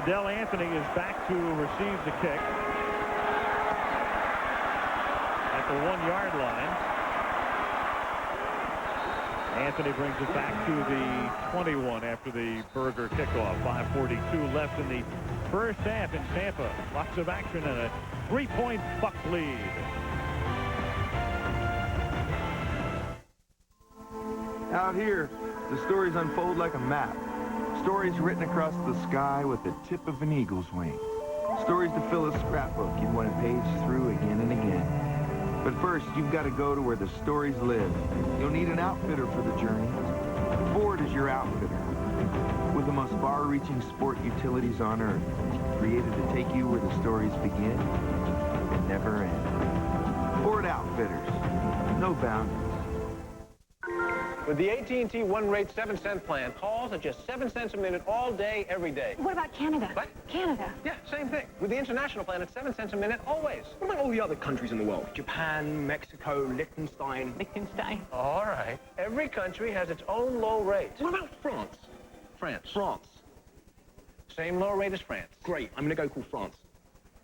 Riddell Anthony is back to receive the kick at the 1-yard line. Anthony brings it back to the 21 after the Berger kickoff. 5:42 left in the first half in Tampa. Lots of action and a 3-point Buck lead. Out here, the stories unfold like a map. Stories written across the sky with the tip of an eagle's wing. Stories to fill a scrapbook you'd want to page through again and again. But first, you've got to go to where the stories live. You'll need an outfitter for the journey. Ford is your outfitter. With the most far-reaching sport utilities on Earth, created to take you where the stories begin and never end. Ford Outfitters. No boundaries. With the AT&T one-rate 7-cent plan, calls are just 7 cents a minute all day, every day. What about Canada? What? Canada. Yeah, same thing. With the international plan, it's 7 cents a minute always. What about all the other countries in the world? Japan, Mexico, Liechtenstein. Liechtenstein. All right. Every country has its own low rate. What about France? France. Same low rate as France. Great. I'm going to go call France.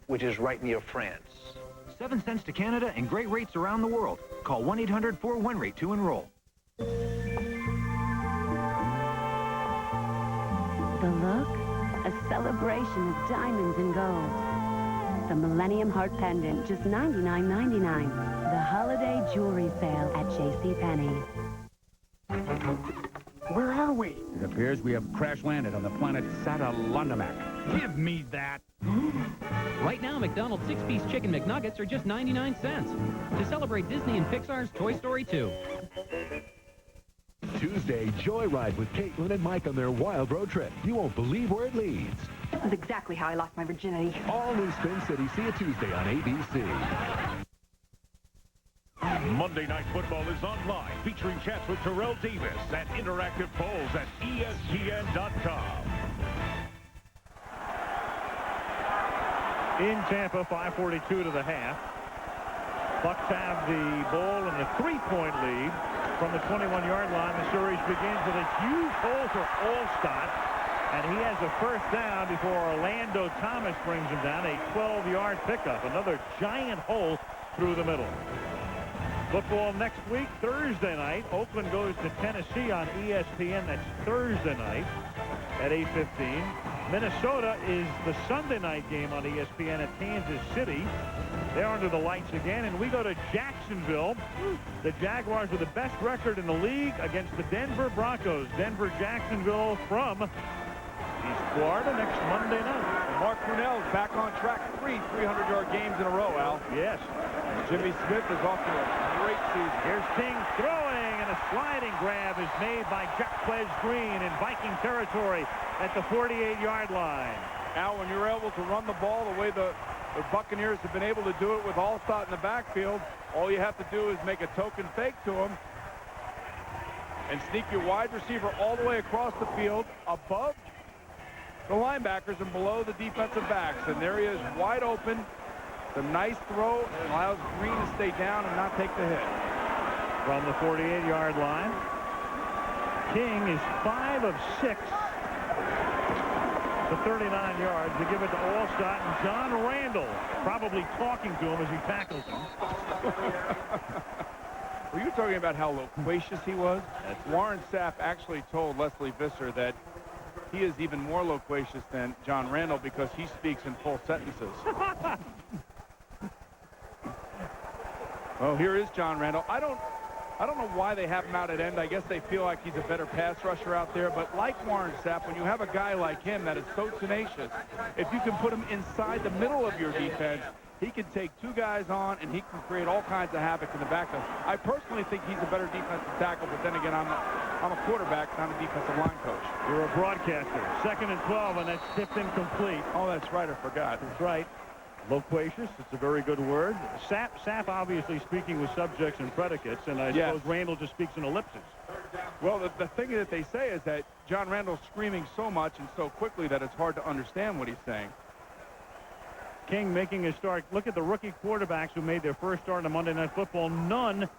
Which is right near France. 7 cents to Canada and great rates around the world. Call 1-800-4-1-RATE to enroll. The look? A celebration of diamonds and gold. The Millennium Heart Pendant, just $99.99. The holiday jewelry sale at JCPenney. Where are we? It appears we have crash landed on the planet Satalundamak. Give me that. Right now, McDonald's 6-piece Chicken McNuggets are just 99 cents. To celebrate Disney and Pixar's Toy Story 2. Tuesday, joyride with Caitlin and Mike on their wild road trip. You won't believe where it leads. This is exactly how I lost my virginity. All new Spin City. See you Tuesday on ABC. Monday Night Football is online, featuring chats with Terrell Davis and interactive polls at ESPN.com. In Tampa, 5:42 to the half. Bucks have the ball and the 3-point lead from the 21-yard line. The series begins with a huge hole for Allstott, and he has a first down before Orlando Thomas brings him down. A 12-yard pickup, another giant hole through the middle. Football next week, Thursday night. Oakland goes to Tennessee on ESPN. That's Thursday night at 8:15. Minnesota is the Sunday night game on ESPN at Kansas City. They're under the lights again, and we go to Jacksonville. The Jaguars with the best record in the league against the Denver Broncos. Denver-Jacksonville from East Florida next Monday night. Mark Brunell's back on track. 300-yard games in a row, Al. Yes. Jimmy Smith is off to a great season. Here's King throwing, and a sliding grab is made by Jacquez Green in Viking territory at the 48-yard line. Al, when you're able to run the ball the way the Buccaneers have been able to do it with Allstott in the backfield, all you have to do is make a token fake to him and sneak your wide receiver all the way across the field above the linebackers and below the defensive backs. And there he is, wide open. It's a nice throw and allows Green to stay down and not take the hit. From the 48-yard line, King is 5 of 6 to 39 yards. They give it to Allstott, and John Randall probably talking to him as he tackles him. Were you talking about how loquacious he was? Warren Sapp actually told Leslie Visser that he is even more loquacious than John Randall because he speaks in full sentences. Well, here is John Randall. I don't know why they have him out at end. I guess they feel like he's a better pass rusher out there. But like Warren Sapp, when you have a guy like him that is so tenacious, if you can put him inside the middle of your defense, he can take 2 guys on, and he can create all kinds of havoc in the backfield. I personally think he's a better defensive tackle, but then again, I'm a quarterback, not a defensive line coach. You're a broadcaster. 2nd and 12, and that's tipped incomplete. Oh, that's right. I forgot. That's right. Loquacious, it's a very good word. Sapp obviously speaking with subjects and predicates, and I suppose Randall just speaks in ellipses. Well, the thing that they say is that John Randall's screaming so much and so quickly that it's hard to understand what he's saying. King making a start. Look at the rookie quarterbacks who made their first start on Monday Night Football. None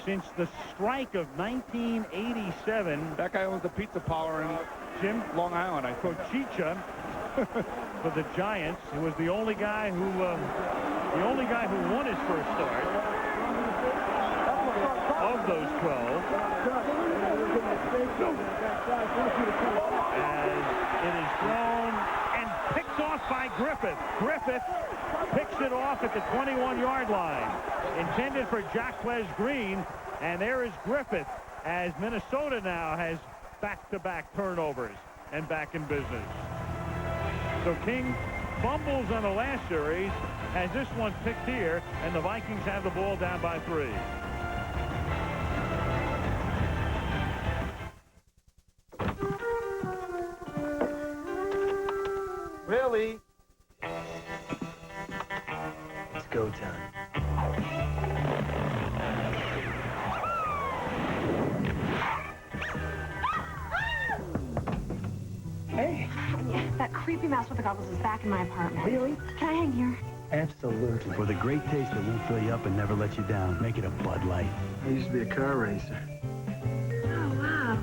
since the strike of 1987. That guy owns the pizza parlor in Long Island, I think. Cochicha for the Giants. He was the only guy who won his first start of those 12. As it is thrown and picked off by Griffith. Griffith picks it off at the 21-yard line. Intended for Jacquez Green, and there is Griffith as Minnesota now has back-to-back turnovers and back in business. So King fumbles on the last series, has this one picked here, and the Vikings have the ball down by 3. Really? It's go time. Hey. That creepy mouse with the goggles is back in my apartment. Really? Can I hang here? Absolutely. For the great taste that won't fill you up and never let you down, make it a Bud Light. I used to be a car racer. Oh, wow.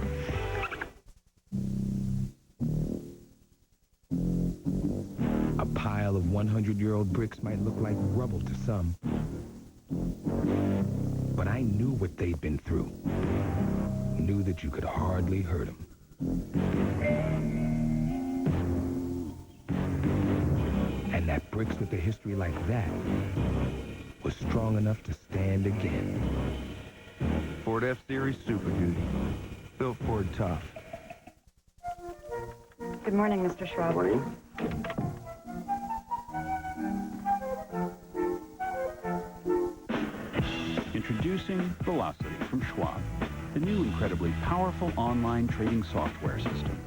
A pile of 100-year-old bricks might look like rubble to some. But I knew what they'd been through. Knew that you could hardly hurt them. And that bricks with a history like that was strong enough to stand again. Ford F-Series Super Duty. Built Ford tough. Good morning, Mr. Schwab. Morning. Introducing Velocity from Schwab, the new incredibly powerful online trading software system.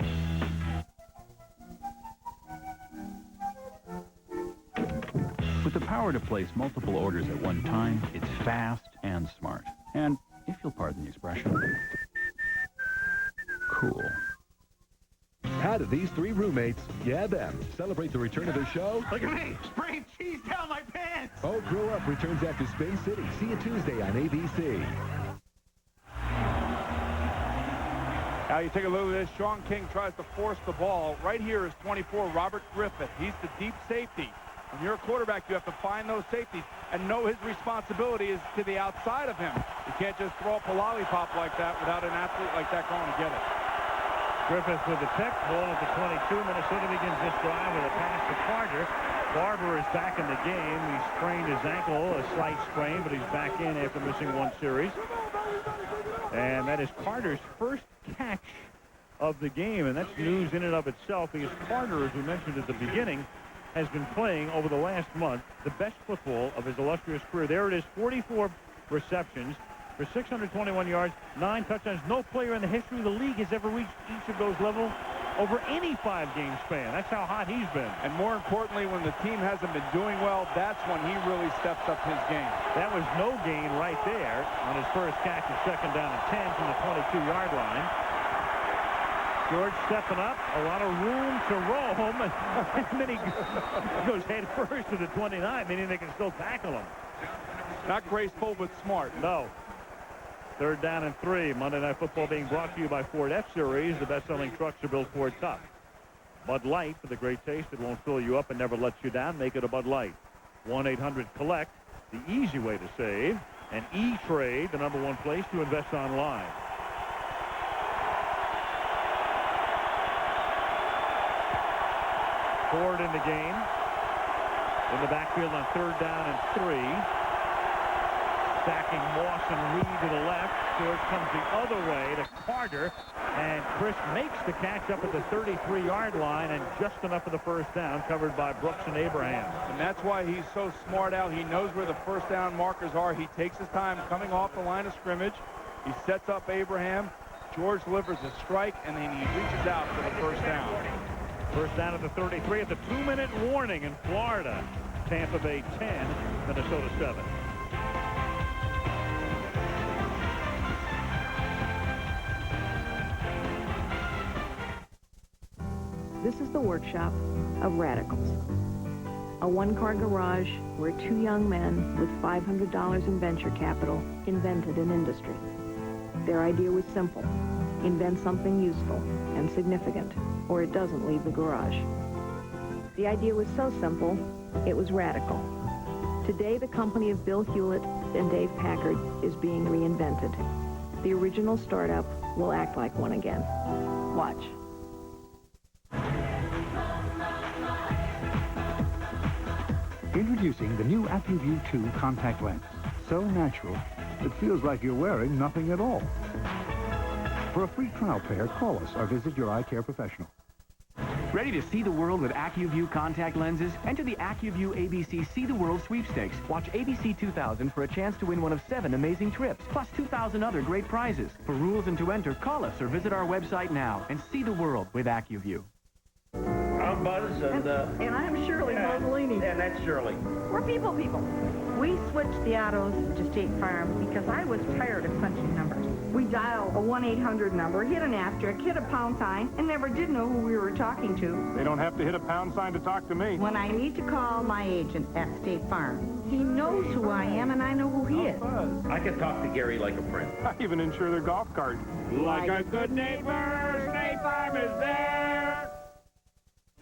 With the power to place multiple orders at one time, it's fast and smart. And, if you'll pardon the expression, cool. How did these three roommates, yeah them, celebrate the return of their show? Look at me, spraying cheese down my pants. Oh, Grow Up returns after Spin City. See you Tuesday on ABC. Now you take a look at this. Sean King tries to force the ball. Right here is 24, Robert Griffith. He's the deep safety. When you're a quarterback, you have to find those safeties and know his responsibility is to the outside of him. You can't just throw up a lollipop like that without an athlete like that going to get it. Griffith with the pick, ball at the 22. Minnesota begins this drive with a pass to Carter. Barber is back in the game. He sprained his ankle, a slight sprain, but he's back in after missing one series. And that is Carter's first catch of the game, and that's news in and of itself because Carter, as we mentioned at the beginning, has been playing over the last month the best football of his illustrious career. There it is, 44 receptions for 621 yards, 9 touchdowns. No player in the history of the league has ever reached each of those levels over any 5-game span. That's how hot he's been. And more importantly, when the team hasn't been doing well, that's when he really steps up his game. That was no gain right there on his first catch of 2nd down and 10 from the 22-yard line. George stepping up, a lot of room to roam, and then he goes head first to the 29, meaning they can still tackle him. Not graceful, but smart. No. 3rd down and 3. Monday Night Football being brought to you by Ford F-Series. The best-selling trucks are built Ford tough. Bud Light for the great taste. It won't fill you up and never lets you down. Make it a Bud Light. 1-800-COLLECT, the easy way to save. And E-Trade, the #1 place to invest online. Ford in the game. In the backfield on 3rd down and 3. Stacking Moss and Reed to the left. George comes the other way to Carter. And Chris makes the catch up at the 33-yard line and just enough of the first down, covered by Brooks and Abraham. And that's why he's so smart out. He knows where the first down markers are. He takes his time coming off the line of scrimmage. He sets up Abraham. George delivers a strike, and then he reaches out for the first down. First down at the 33 at the 2-minute warning in Florida. Tampa Bay 10, Minnesota 7. This is the workshop of radicals. A one-car garage where 2 young men with $500 in venture capital invented an industry. Their idea was simple. Invent something useful and significant, or it doesn't leave the garage. The idea was so simple, it was radical. Today, the company of Bill Hewlett and Dave Packard is being reinvented. The original startup will act like one again. Watch. Introducing the new AccuView 2 contact lens. So natural, it feels like you're wearing nothing at all. For a free trial pair, call us or visit your eye care professional. Ready to see the world with AccuView contact lenses? Enter the AccuView ABC See the World sweepstakes. Watch ABC 2000 for a chance to win one of 7 amazing trips, plus 2,000 other great prizes. For rules and to enter, call us or visit our website now and see the world with AccuView. I'm Buzz, and I'm Shirley Rosalini. And that's Shirley. We're people. We switched the autos to State Farm because I was tired of crunching numbers. We dialed a 1-800 number, hit an asterisk, hit a pound sign, and never did know who we were talking to. They don't have to hit a pound sign to talk to me. When I need to call my agent at State Farm, he knows who I am and I know who he is. I can talk to Gary like a friend. I even insure their golf cart. Like a good neighbor, State Farm is there.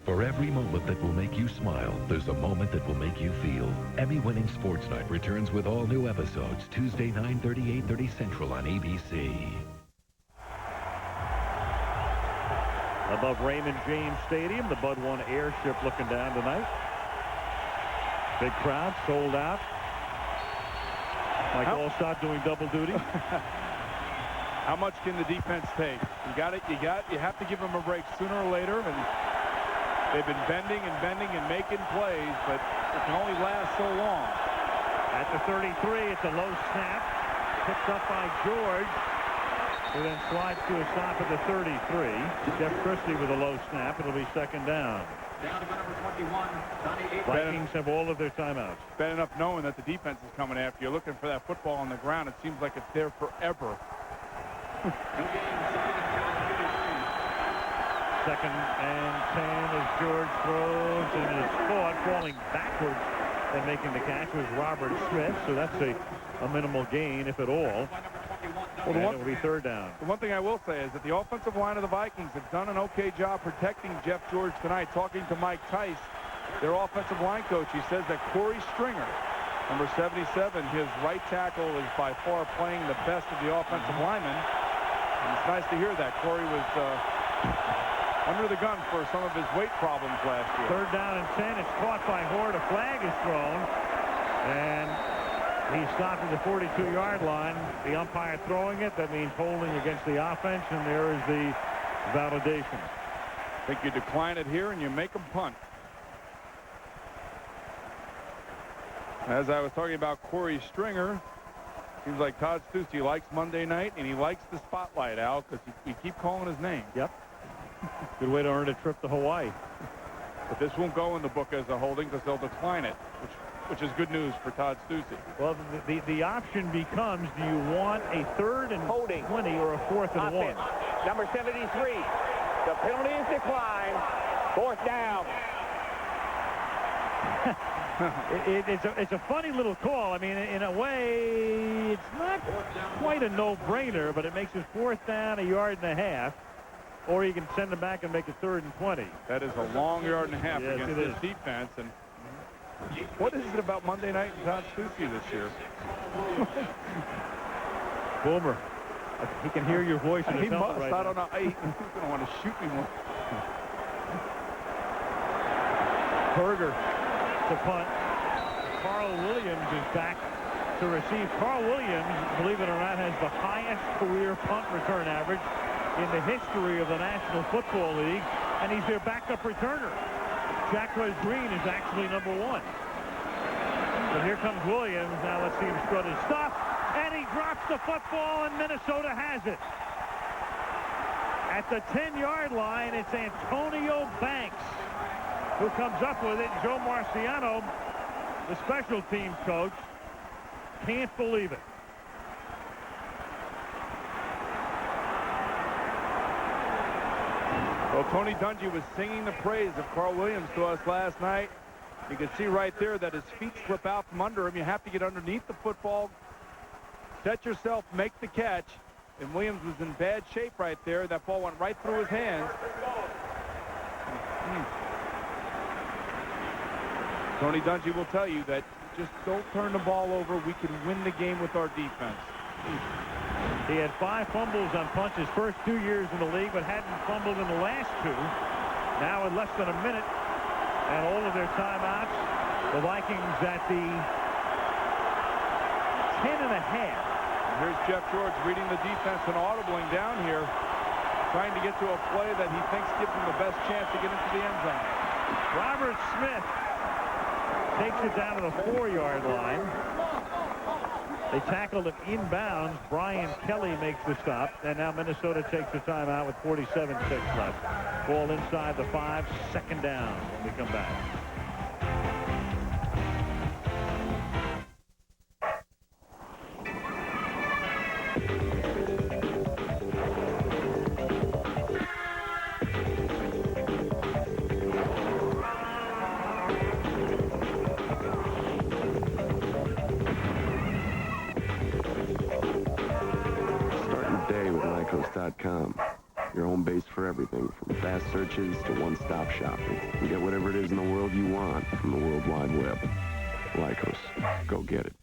For every moment that will make you smile, there's a moment that will make you feel. Emmy-winning Sports Night returns with all new episodes Tuesday, 9:30, 8:30 Central on ABC. Above Raymond James Stadium, the Bud One airship looking down tonight. Big crowd, sold out. Mike Allstott doing double duty. How much can the defense take? You have to give them a break sooner or later, and they've been bending and making plays, but it can only last so long. At the 33, it's a low snap. Picked up by George, who then slides to a stop at the 33. Jeff Christie with a low snap. It'll be second down. Down to number 21, Johnny Vikings have all of their timeouts. Bad enough knowing that the defense is coming after you. Looking for that football on the ground. It seems like it's there forever. Second and 10 as George throws and is caught falling backwards and making the catch was Robert Smith. So that's a minimal gain, if at all. Well, it will be third down. The one thing I will say is that the offensive line of the Vikings have done an okay job protecting Jeff George tonight. Talking to Mike Tice, their offensive line coach, he says that Corey Stringer, number 77, his right tackle, is by far playing the best of the offensive linemen. And it's nice to hear that. Corey was under the gun for some of his weight problems last year. Third down and 10. It's caught by Horde. A flag is thrown. And he stopped at the 42-yard line. The umpire throwing it. That means holding against the offense. And there is the validation. I think you decline it here and you make them punt. As I was talking about Corey Stringer, seems like Todd Stussy likes Monday night, and he likes the spotlight, Al, because we keep calling his name. Yep. Good way to earn a trip to Hawaii. But this won't go in the book as a holding because they'll decline it, which is good news for Todd Stussy. Well, the option becomes, do you want a third and 20 or a fourth and 1? Number 73. The penalty is declined. Fourth down. It's a funny little call. I mean, in a way, it's not quite a no-brainer, but it makes it fourth down, a yard and a half. Or you can send them back and make it third and 20. That is a long yard and a half yes, against this defense. And what is it about Monday night and Todd Stussy this year? Boomer. He can hear your voice in his He must. Right I don't know. He's going to want to shoot me more. Berger to punt. Carl Williams is back to receive. Carl Williams, believe it or not, has the highest career punt return average in the history of the National Football League, and he's their backup returner. Jacquez Green is actually number 1. But here comes Williams. Now let's see him strut his stuff, and he drops the football, and Minnesota has it. At the 10-yard line, it's Antonio Banks who comes up with it. Joe Marciano, the special teams coach, can't believe it. Well, Tony Dungy was singing the praise of Carl Williams to us last night. You can see right there that his feet slip out from under him. You have to get underneath the football, set yourself, make the catch. And Williams was in bad shape right there. That ball went right through his hands. Tony Dungy will tell you that just don't turn the ball over. We can win the game with our defense. He had 5 fumbles on punts his first 2 years in the league, but hadn't fumbled in the last 2. Now in less than a minute and all of their timeouts, the Vikings at the 10.5. Here's Jeff George reading the defense and audibling down here, trying to get to a play that he thinks gives him the best chance to get into the end zone. Robert Smith takes it down to the 4-yard line. They tackled it inbounds. Brian Kelly makes the stop, and now Minnesota takes the timeout with 47 seconds left. Ball inside the 5, 2nd down when we come back. Your home base for everything, from fast searches to one-stop shopping. You get whatever it is in the world you want from the World Wide Web. Lycos. Go get it.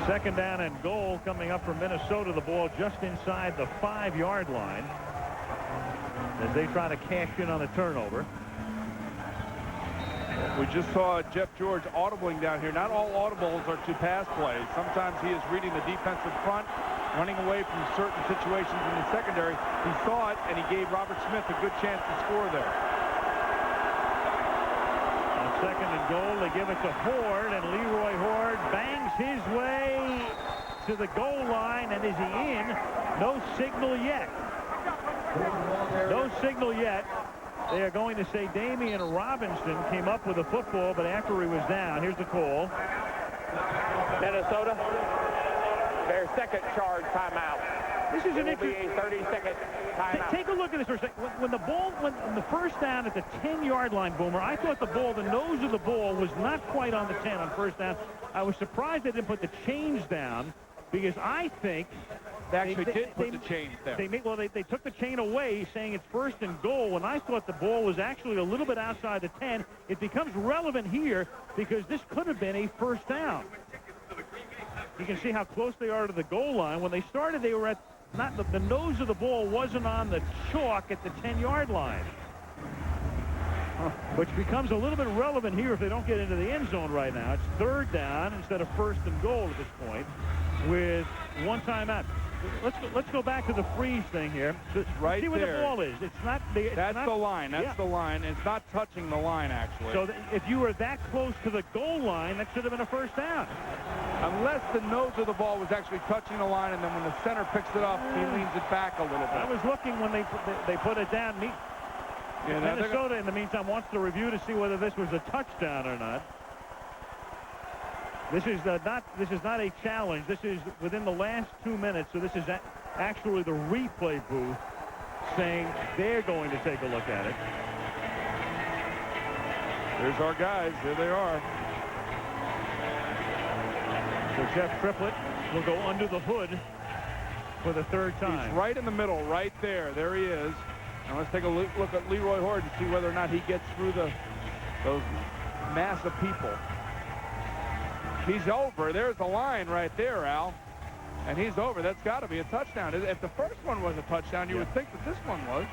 2nd down and goal coming up from Minnesota. The ball just inside the 5-yard line as they try to cash in on the turnover. We just saw Jeff George audibling down here. Not all audibles are to pass plays. Sometimes he is reading the defensive front, running away from certain situations in the secondary. He saw it, and he gave Robert Smith a good chance to score there. On 2nd and goal, they give it to Horde, and Leroy Horde bangs his way to the goal line, and is he in? No signal yet. No signal yet. They are going to say Damian Robinson came up with a football, but after he was down, here's the call. Minnesota, their 2nd charge timeout. This is an interesting. 30-second timeout. Take a look at this for a second. When the ball went on the 1st down at the 10-yard line, Boomer, I thought the nose of the ball was not quite on the 10 on 1st down. I was surprised they didn't put the chains down, because I think they actually did put the chains there. They took the chain away, saying it's 1st and goal, and I thought the ball was actually a little bit outside the 10. It becomes relevant here because this could have been a 1st down. You can see how close they are to the goal line. When they started, they were at the nose of the ball wasn't on the chalk at the 10-yard line, which becomes a little bit relevant here if they don't get into the end zone right now. It's 3rd down instead of 1st and goal at this point with 1 timeout. Let's go back to the freeze thing here. Right see where there. The ball is. It's not. That's the line. That's the line. It's not touching the line, actually. So if you were that close to the goal line, that should have been a 1st down. Unless the nose of the ball was actually touching the line, and then when the center picks it up, he leans it back a little bit. I was looking when they put it down. Minnesota, in the meantime, wants to review to see whether this was a touchdown or not. This is not a challenge. This is within the last 2 minutes, so this is actually the replay booth saying they're going to take a look at it. There's our guys. There they are. So Jeff Triplett will go under the hood for the 3rd time. He's right in the middle, right there. There he is. Now let's take a look at Leroy Horde and see whether or not he gets through those mass of people. He's over. There's the line right there, Al. And he's over. That's got to be a touchdown. If the first one was a touchdown, you would think that this one was.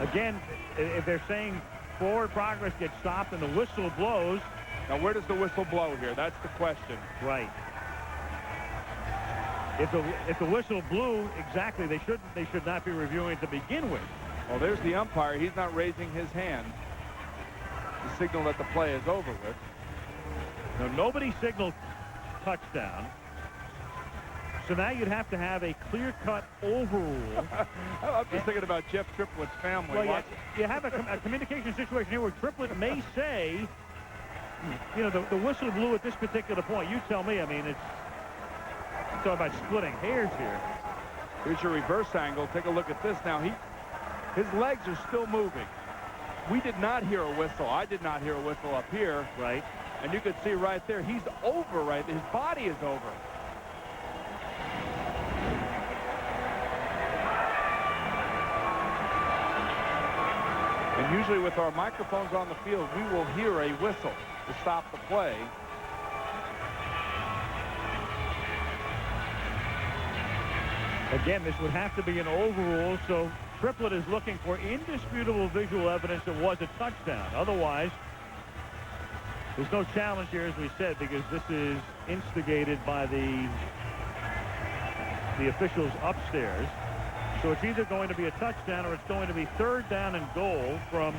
Again, if they're saying forward progress gets stopped and the whistle blows. Now, where does the whistle blow here? That's the question. Right. If the whistle blew, exactly, they should not be reviewing to begin with. Well, there's the umpire. He's not raising his hand to signal that the play is over with. No, nobody signaled touchdown. So now you'd have to have a clear-cut overrule. I'm just thinking about Jeff Triplett's family. Well, you have a communication situation here where Triplett may say, you know, the whistle blew at this particular point. You tell me. I mean, it's talking about splitting hairs here. Here's your reverse angle. Take a look at this now. His legs are still moving. We did not hear a whistle. I did not hear a whistle up here. Right. And you could see right there, he's over right there. His body is over. And usually with our microphones on the field, we will hear a whistle to stop the play. Again, this would have to be an overrule, so Triplett is looking for indisputable visual evidence it was a touchdown. Otherwise, there's no challenge here, as we said, because this is instigated by the officials upstairs. So it's either going to be a touchdown or it's going to be 3rd down and goal from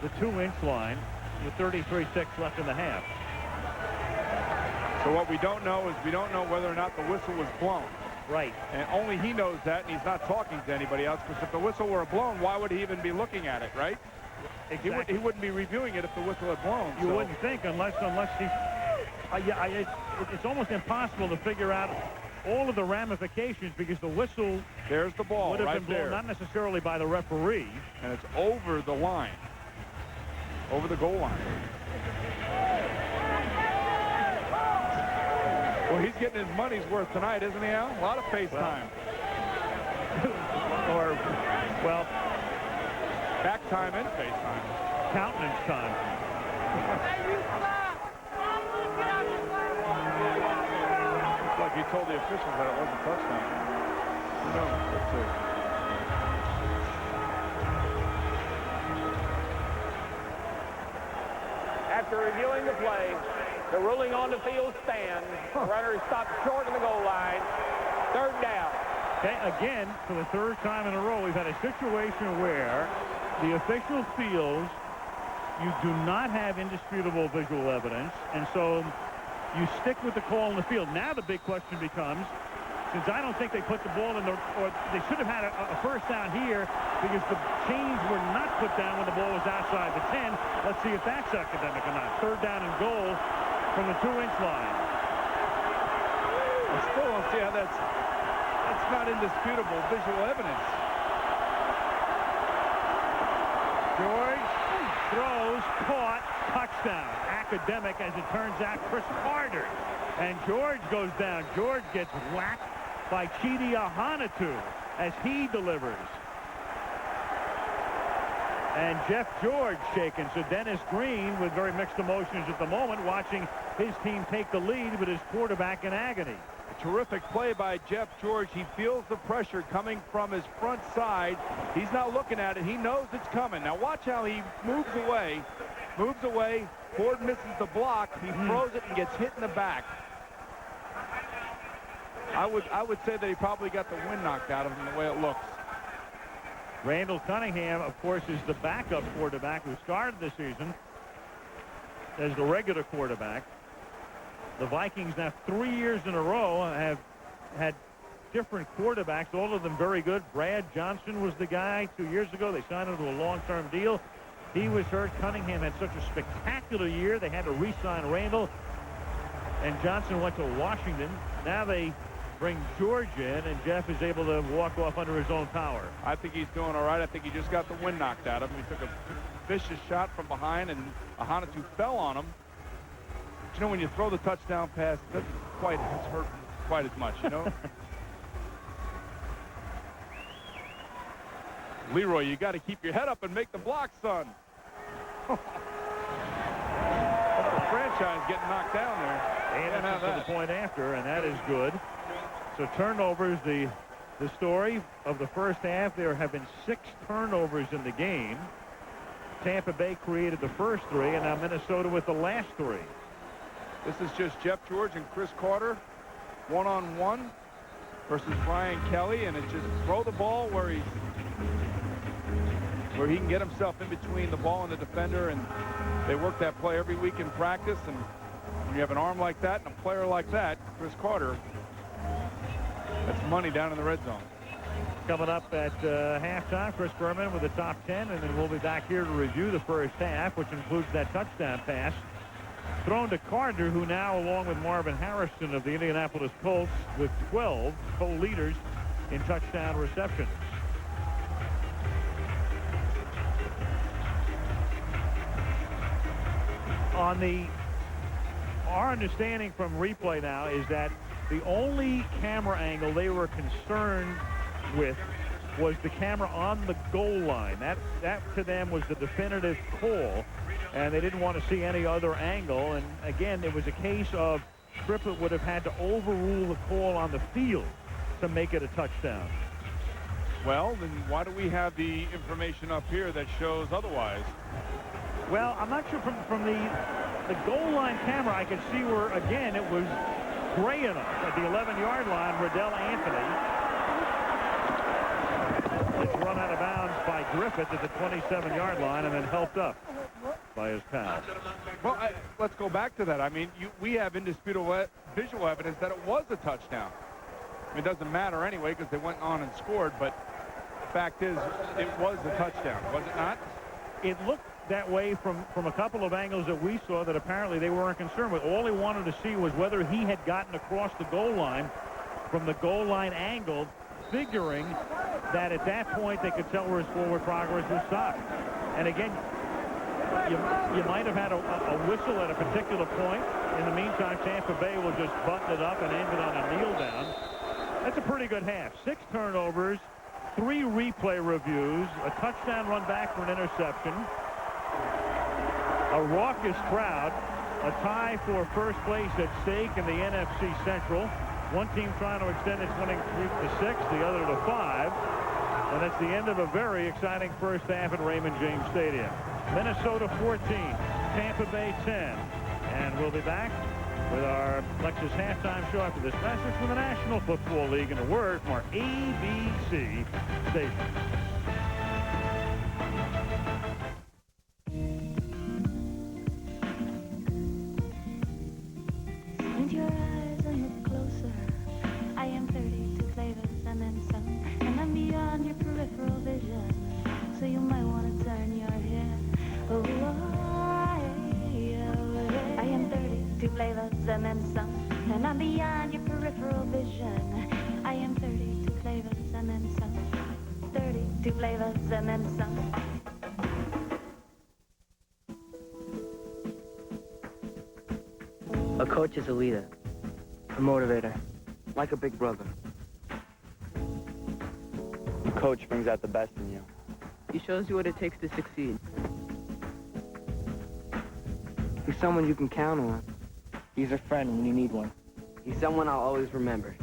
the 2-inch line with 33 ticks left in the half. So what we don't know is we don't know whether or not the whistle was blown. Right. And only he knows that, and he's not talking to anybody else, because if the whistle were blown, why would he even be looking at it, right? Exactly. He wouldn't be reviewing it if the whistle had blown. You wouldn't think unless he... it's almost impossible to figure out all of the ramifications because the whistle... There's the ball would have right been blown, there. not necessarily by the referee. And it's over the line. Over the goal line. Well, he's getting his money's worth tonight, isn't he, Al? A lot of face time. Back time and face time. Countenance time. Looks like he told the officials that it wasn't a touchdown. Who knows? Let's see. After reviewing the play, the ruling on the field stands. The runner stopped short of the goal line. 3rd down. Okay, again, for the 3rd time in a row, we've had a situation where the official feels you do not have indisputable visual evidence, and so you stick with the call in the field. Now the big question becomes, since I don't think they put the ball in the, or they should have had a 1st down here because the chains were not put down when the ball was outside the 10. Let's see if that's academic or not. 3rd down and goal from the 2-inch line. I still don't see how that's not indisputable visual evidence. George throws, caught, touchdown. Academic, as it turns out, Chris Carter. And George goes down. George gets whacked by Chidi Ahanatu as he delivers. And Jeff George shaken. So Dennis Green with very mixed emotions at the moment, watching his team take the lead, but his quarterback in agony. A terrific play by Jeff George. He feels the pressure coming from his front side. He's not looking at it. He knows it's coming. Now watch how he moves away. Ford misses the block. He throws it and gets hit in the back. I would say that he probably got the wind knocked out of him the way it looks. Randall Cunningham, of course, is the backup quarterback who started the season as the regular quarterback. The Vikings now 3 years in a row have had different quarterbacks, all of them very good. Brad Johnson was the guy 2 years ago. They signed him to a long-term deal. He was hurt. Cunningham had such a spectacular year. They had to re-sign Randall. And Johnson went to Washington. Now they bring George in, and Jeff is able to walk off under his own power. I think he's doing all right. I think he just got the wind knocked out of him. He took a vicious shot from behind, and Ahanatu fell on him. But, you know, when you throw the touchdown pass, it doesn't quite hurt quite as much, you know? Leroy, you got to keep your head up and make the block, son. That's the franchise getting knocked down there. And that's for the point after, and that is good. So turnovers, the story of the first half. There have been 6 turnovers in the game. Tampa Bay created the first 3, and now Minnesota with the last 3. This is just Jeff George and Chris Carter, one-on-one versus Brian Kelly, and it's just throw the ball where he can get himself in between the ball and the defender, and they work that play every week in practice. And when you have an arm like that and a player like that, Chris Carter, that's money down in the red zone. Coming up at halftime, Chris Berman with the top 10, and then we'll be back here to review the first half, which includes that touchdown pass thrown to Carter, who now, along with Marvin Harrison of the Indianapolis Colts, with 12 co-leaders in touchdown receptions. Our understanding from replay now is that the only camera angle they were concerned with was the camera on the goal line. That to them was the definitive call, and they didn't want to see any other angle. And again, it was a case of Triplett would have had to overrule the call on the field to make it a touchdown. Well, then why do we have the information up here that shows otherwise? Well, I'm not sure from the goal line camera, I could see where, again, it was gray enough at the 11-yard line. Riddell Anthony. It's run out of bounds by Griffith at the 27-yard line and then helped up by his pal. Well, let's go back to that. I mean, we have indisputable visual evidence that it was a touchdown. I mean, it doesn't matter anyway because they went on and scored, but the fact is it was a touchdown, was it not? It looked that way from a couple of angles that we saw that apparently they weren't concerned with. All they wanted to see was whether he had gotten across the goal line from the goal line angle, figuring that at that point they could tell where his forward progress was stopped. And again, you might have had a whistle at a particular point. In the meantime, Tampa Bay will just button it up and end it on a kneel down. That's a pretty good half. 6 turnovers, 3 replay reviews, a touchdown run back for an interception, a raucous crowd, a tie for first place at stake in the NFC Central. One team trying to extend its winning streak to 6, the other to 5. And that's the end of a very exciting first half at Raymond James Stadium. Minnesota 14, Tampa Bay 10. And we'll be back with our Lexus halftime show after this message from the National Football League and a word from our ABC station. Squint your eyes and look closer. I am 32 flavors and then some, and I'm beyond your peripheral vision. So you might want to turn your head. Oh, I am 32 flavors and then some, and I'm beyond your peripheral vision. I am 32 flavors and then some. 32 flavors and then some. A coach is a leader, a motivator, like a big brother. A coach brings out the best in you. He shows you what it takes to succeed. He's someone you can count on. He's a friend when you need one. He's someone I'll always remember.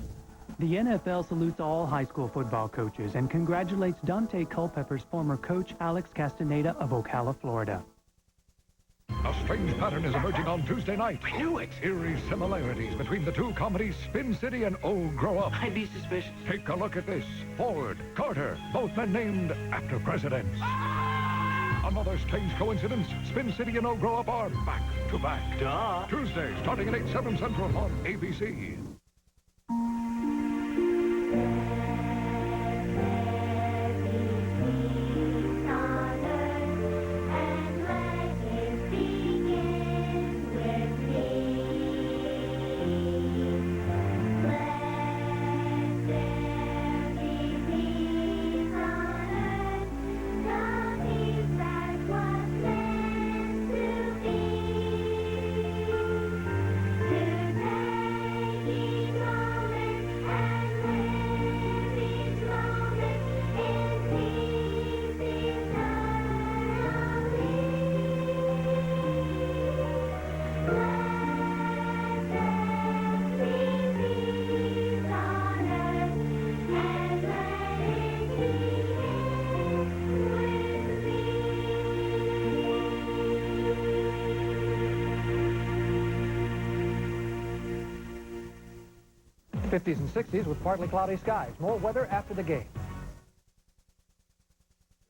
The NFL salutes all high school football coaches and congratulates Dante Culpepper's former coach, Alex Castaneda of Ocala, Florida. A strange pattern is emerging on Tuesday night. I knew it. Eerie similarities between the two comedies Spin City and Old Grow Up. I'd be suspicious. Take a look at this. Ford, Carter, both men named after presidents. Another strange coincidence. Spin City and Old Grow Up are back to back. Duh. Tuesday, starting at 8/7 Central on ABC. '50s and '60s with partly cloudy skies. More weather after the game.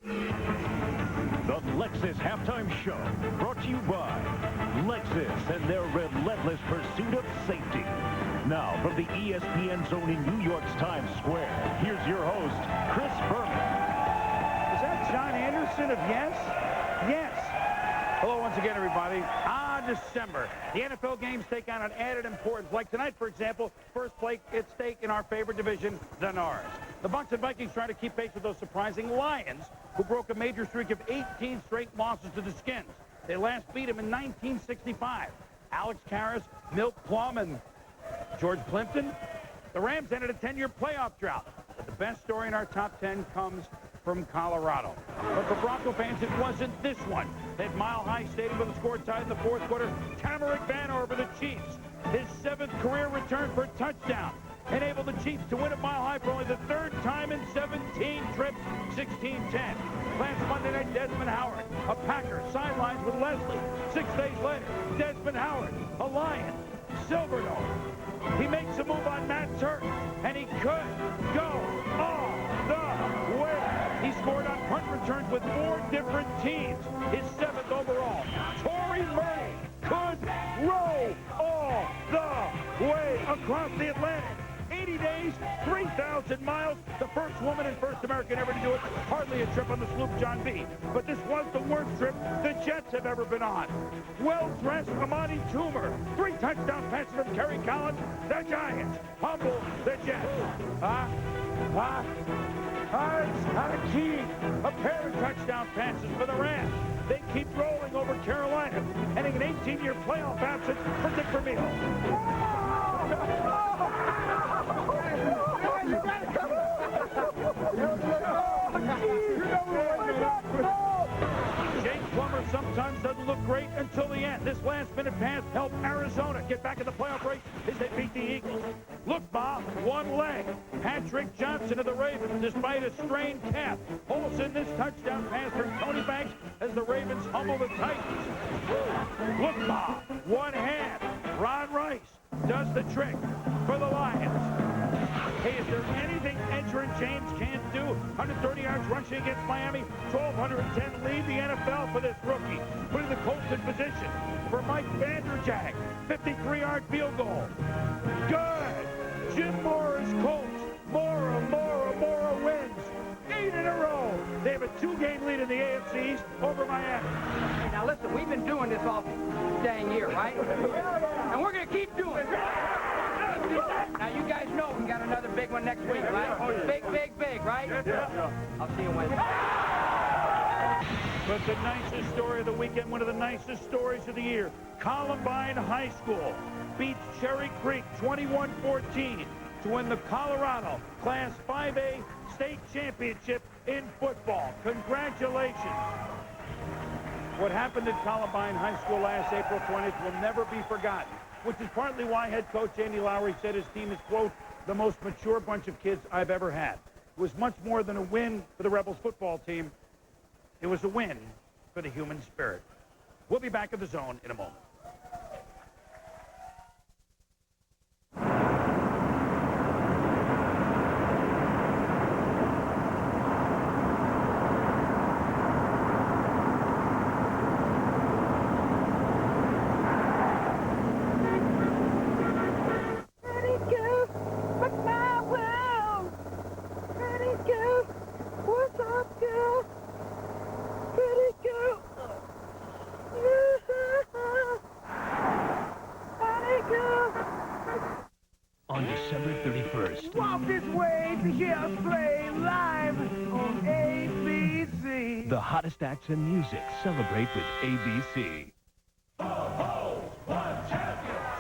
The Lexus Halftime Show, brought to you by Lexus and their relentless pursuit of safety. Now, from the ESPN zone in New York's Times Square, here's your host, Chris Berman. Is that John Anderson of Yes? Yes. Hello once again, everybody. December. The NFL games take on an added importance. Like tonight, for example, first place at stake in our favorite division, the Nars. The Bucs and Vikings trying to keep pace with those surprising Lions, who broke a major streak of 18 straight losses to the Skins. They last beat them in 1965. Alex Karras, Milt Plum, and George Plimpton. The Rams ended a 10-year playoff drought. The But the best story in our top 10 comes from Colorado. But for Bronco fans, it wasn't this one. At Mile High Stadium with a score tied in the fourth quarter, Tamarick Vanover over the Chiefs. His 7th career return for a touchdown enabled the Chiefs to win at Mile High for only the 3rd time in 17 trips, 16-10. Last Monday night, Desmond Howard, a Packer, sidelines with Leslie. 6 days later, Desmond Howard, a Lion, Silverdome. He makes a move on Matt Turk, and he could go all the way. He scored on punt returns with 4 different teams. His 7th overall. Torrey Murray could roll all the way across the Atlantic. 80 days, 3,000 miles. The first woman and first American ever to do it. Hardly a trip on the sloop John B. But this was the worst trip the Jets have ever been on. Well-dressed Amani Toomer. 3 touchdown passes from Kerry Collins. The Giants humble the Jets. It's not a key. A pair of touchdown passes for the Rams. They keep rolling over Carolina, ending an 18-year playoff absence for Dick Vermeil. Jake Plummer sometimes doesn't look great until the end. This last-minute pass helped Arizona get back in the playoff race as they beat the Eagles. Look, Bob, one leg. Patrick Johnson of the Ravens, despite a strained calf. Olsen, this touchdown pass for Tony Banks as the Ravens humble the Titans. Look, Bob, one hand. Ron Rice does the trick for the Lions. Hey, is there anything Edgerrin James can't do? 130 yards rushing against Miami, 1,210 lead the NFL for this rookie. Putting the Colts in position for Mike Vanderjagt. 53-yard field goal. Good. Jim Mora's Colts. Mora wins. 8 in a row. They have a 2-game lead in the AFC East over Miami. Hey, now listen, we've been doing this all dang year, right? And we're going to keep doing it. Now, you guys know we got another big one next week, right? Big, right? I'll see you Wednesday. But the nicest story of the weekend, one of the nicest stories of the year, Columbine High School beats Cherry Creek 21-14 to win the Colorado Class 5A state championship in football. Congratulations. What happened at Columbine High School last April 20th will never be forgotten, which is partly why head coach Andy Lowry said his team is, quote, the most mature bunch of kids I've ever had. It was much more than a win for the Rebels football team. It was a win for the human spirit. We'll be back at the Zone in a moment. On December 31st, Walk this way to hear us play live on ABC. the hottest acts in music celebrate with ABC.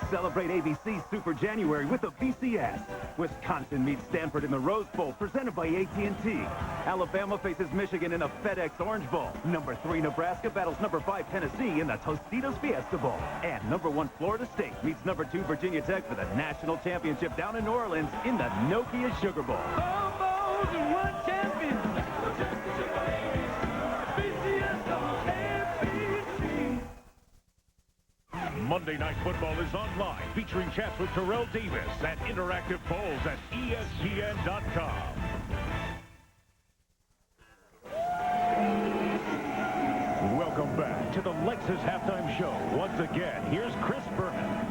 Celebrate ABC Super January with the BCS. Wisconsin meets Stanford in the Rose Bowl, presented by AT&T. Alabama faces Michigan in a FedEx Orange Bowl. Number 3 Nebraska battles number 5 Tennessee in the Tostitos Fiesta Bowl. And number 1 Florida State meets number 2 Virginia Tech for the national championship down in New Orleans in the Nokia Sugar Bowl. One champion. Monday Night Football is online, featuring chats with Terrell Davis and interactive polls at ESPN.com. Welcome back to the Lexus Halftime Show. Once again, here's Chris Berman.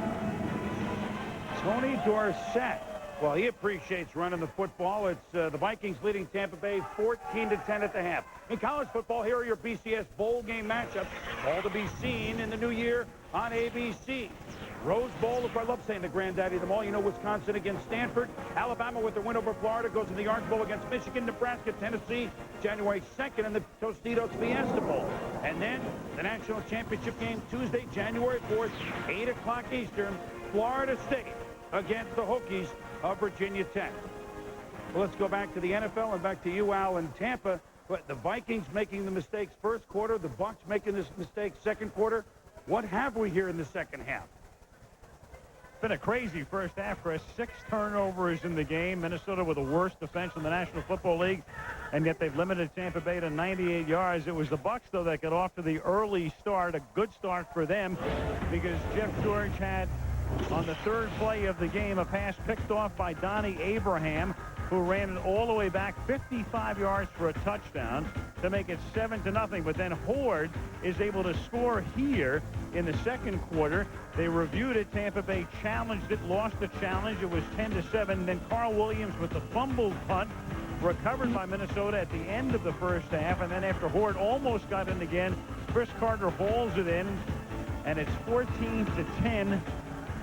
Tony Dorsett. Well, he appreciates running the football. It's the Vikings leading Tampa Bay 14-10 at the half. In college football, here are your BCS bowl game matchups, all to be seen in the new year on ABC. Rose Bowl, look, I love saying the granddaddy of them all. You know, Wisconsin against Stanford. Alabama with their win over Florida goes to the Orange Bowl against Michigan. Nebraska, Tennessee, January 2nd in the Tostitos Fiesta Bowl. And then the national championship game Tuesday, January 4th, 8 o'clock Eastern, Florida State against the Hokies of Virginia Tech. Well, let's go back to the NFL and back to you, Al, in Tampa. But the Vikings making the mistakes first quarter, the Bucs making this mistake second quarter. What have we here in the second half? It's been a crazy first half, Chris. 6 turnovers in the game. Minnesota with the worst defense in the National Football League, and yet they've limited Tampa Bay to 98 yards. It was the Bucs, though, that got off to the early start, a good start for them, because Jeff George had, on the third play of the game, a pass picked off by Donnie Abraham, who ran it all the way back 55 yards for a touchdown to make it 7-0. But then Horde is able to score here in the second quarter. They reviewed it. Tampa Bay challenged it, lost the challenge. It was 10-7. Then Carl Williams with the fumbled punt, recovered by Minnesota at the end of the first half. And then after Horde almost got in again, Chris Carter hauls it in, and it's 14-10.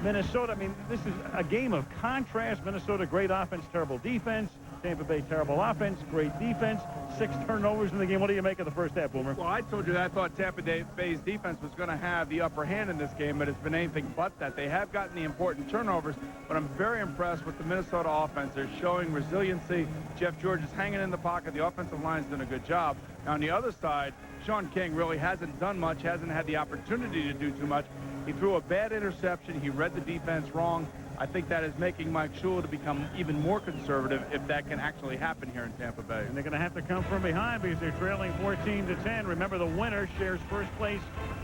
Minnesota. I mean, this is a game of contrast. Minnesota, great offense, terrible defense. Tampa Bay, terrible offense, great defense. 6 turnovers in the game. What do you make of the first half, Boomer? Well, I told you that I thought Tampa Bay's defense was going to have the upper hand in this game, but it's been anything but that. They have gotten the important turnovers, but I'm very impressed with the Minnesota offense. They're showing resiliency. Jeff George is hanging in the pocket. The offensive line's done a good job. Now, on the other side, Sean King really hasn't done much, hasn't had the opportunity to do too much. He threw a bad interception. He read the defense wrong. I think that is making Mike Shula to become even more conservative if that can actually happen here in Tampa Bay. And they're going to have to come from behind because they're trailing 14-10. Remember, the winner shares first place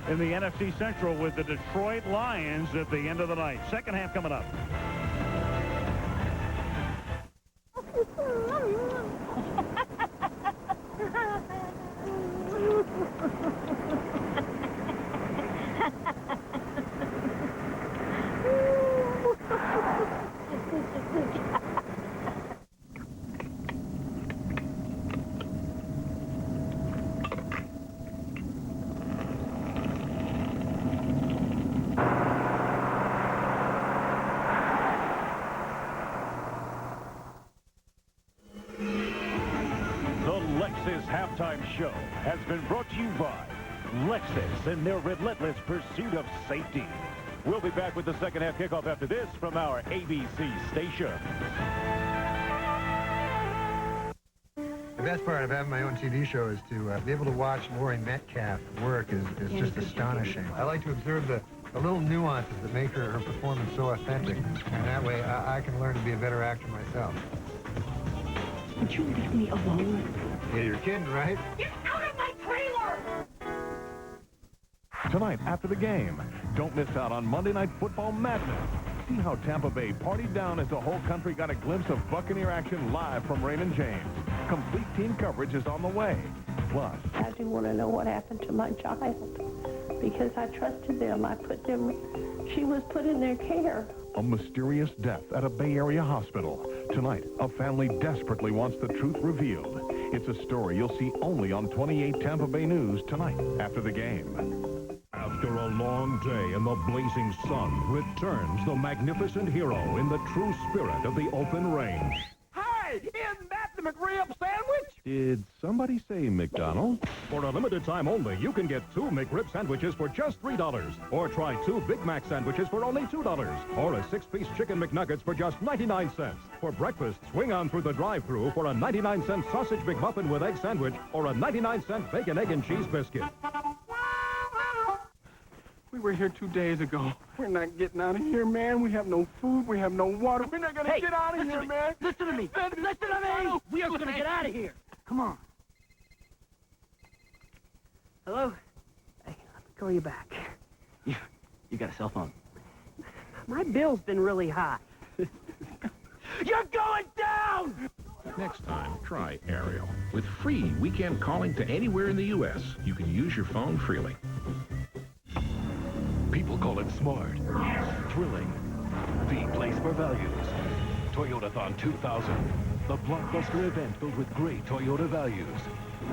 in the NFC Central with the Detroit Lions at the end of the night. Second half coming up. Halftime show has been brought to you by Lexus and their relentless pursuit of safety. We'll be back with the second half kickoff after this from our ABC station. The best part of having my own TV show is to be able to watch Lori Metcalf work is just astonishing. I like to observe the little nuances that make her performance so authentic, and that way I can learn to be a better actor myself. Would you leave me alone? Yeah, you're kidding, right? Get out of my trailer! Tonight after the game, don't miss out on Monday Night Football Madness. See how Tampa Bay partied down as the whole country got a glimpse of Buccaneer action live from Raymond James. Complete team coverage is on the way. Plus, I do want to know what happened to my child because I trusted them. She was put in their care. a mysterious death at a Bay Area hospital. Tonight, a family desperately wants the truth revealed. It's a story you'll see only on 28 Tampa Bay News tonight after the game. After a long day in the blazing sun, returns the magnificent hero in the true spirit of the open range. Hey, isn't that the McRib sandwich? Did somebody say McDonald's? For a limited time only, you can get 2 McRib sandwiches for just $3. Or try 2 Big Mac sandwiches for only $2. Or a 6-piece Chicken McNuggets for just 99 cents. For breakfast, swing on through the drive-thru for a 99-cent sausage McMuffin with egg sandwich or a 99-cent bacon, egg, and cheese biscuit. We were here 2 days ago. We're not getting out of here, man. We have no food. We have no water. We're not going to get out of here, man. Listen to me. Listen to me. We are going to get out of here. Come on. Hello? Hey, let me call you back. You got a cell phone? My bill's been really high. You're going down! Next time, try Aerial. With free weekend calling to anywhere in the U.S., you can use your phone freely. People call it smart, thrilling, the place for values. Toyotathon 2000, the blockbuster event filled with great Toyota values.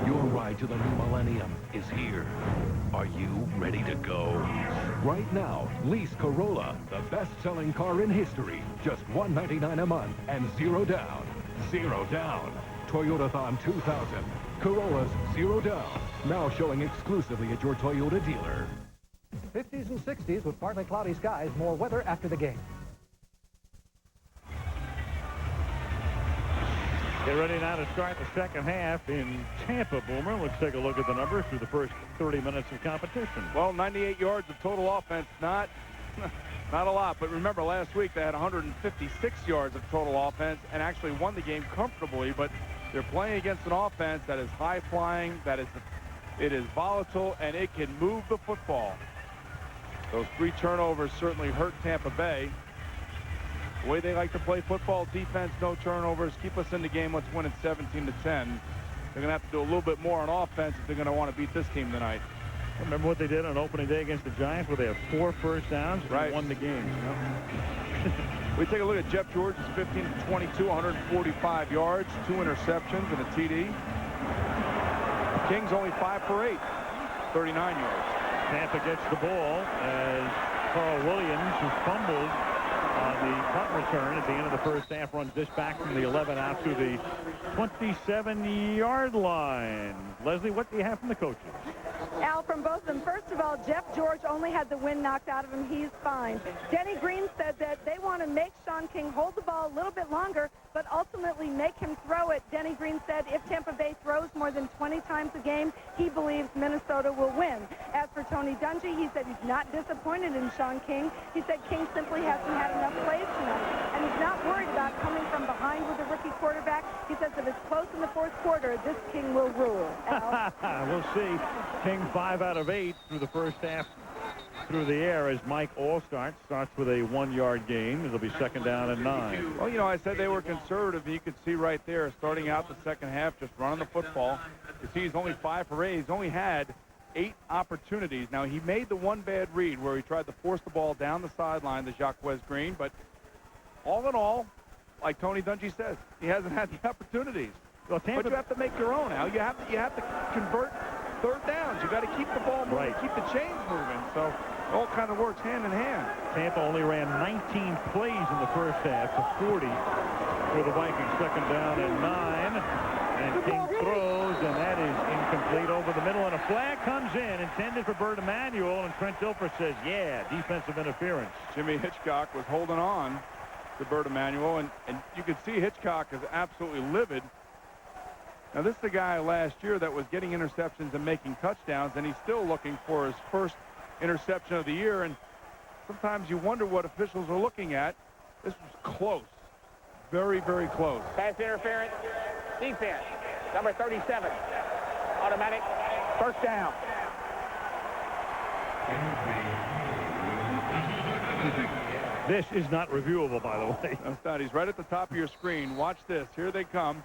Your ride to the new millennium is here. Are you ready to go? Right now, lease Corolla, the best-selling car in history. Just $199 a month and $0 down. $0 down. Toyotathon 2000. Corolla's $0 down. Now showing exclusively at your Toyota dealer. 50s and 60s with partly cloudy skies. More weather after the game. Get ready now to start the second half in Tampa, Boomer. Let's take a look at the numbers through the first 30 minutes of competition. Well, 98 yards of total offense, not a lot. But remember, last week they had 156 yards of total offense and actually won the game comfortably. But they're playing against an offense that is high-flying, it is volatile, and it can move the football. Those 3 turnovers certainly hurt Tampa Bay. The way they like to play football, defense, no turnovers, keep us in the game, let's win it 17-10. They're going to have to do a little bit more on offense if they're going to want to beat this team tonight. Remember what they did on opening day against the Giants, where they have 4 first downs and won the game. We take a look at Jeff George. He's 15 to 22, 145 yards, 2 interceptions, and a TD. Kings only 5 for 8, 39 yards. Tampa gets the ball as Carl Williams, who fumbled on the punt return at the end of the first half, runs this back from the 11 out to the 27-yard line. Leslie, what do you have from the coaches? Al, from both of them. First of all, Jeff George only had the wind knocked out of him. He's fine. Denny Green said that they want to make Sean King hold the ball a little bit longer, but ultimately make him throw it. Denny Green said if Tampa Bay throws more than 20 times a game, he believes Minnesota will win. As for Tony Dungy, he said he's not disappointed in Sean King. He said King simply hasn't had enough plays tonight, and he's not worried about coming from behind with a rookie quarterback. He says if it's close in the fourth quarter, this King will rule. Al? We'll see. King 5 out of 8 through the first half through the air as Mike Allstott starts with a 1-yard gain. It'll be 2nd down and 9. Well, you know, I said they were conservative. You could see right there, starting out the second half, just running the football. You see he's only 5 for 8. He's only had 8 opportunities. Now, he made the one bad read where he tried to force the ball down the sideline to Jacques Green, but all in all, like Tony Dungy says, he hasn't had the opportunities. Well, but you have to make your own, Al. You have to convert third downs. You got to keep the ball moving, keep the chains moving. So it all kind of works hand in hand. Tampa only ran 19 plays in the first half to 40 for the Vikings. 2nd down and 9. And King throws, and that is incomplete over the middle. And a flag comes in, intended for Bert Emanuel, and Trent Dilfer says, yeah, defensive interference. Jimmy Hitchcock was holding on to Bert Emanuel, and you could see Hitchcock is absolutely livid. Now, this is the guy last year that was getting interceptions and making touchdowns, and he's still looking for his first interception of the year. And sometimes you wonder what officials are looking at. This was close. Very, very close. Pass interference. Defense. Number 37. Automatic. First down. This is not reviewable, by the way. No, it's not. He's right at the top of your screen. Watch this. Here they come.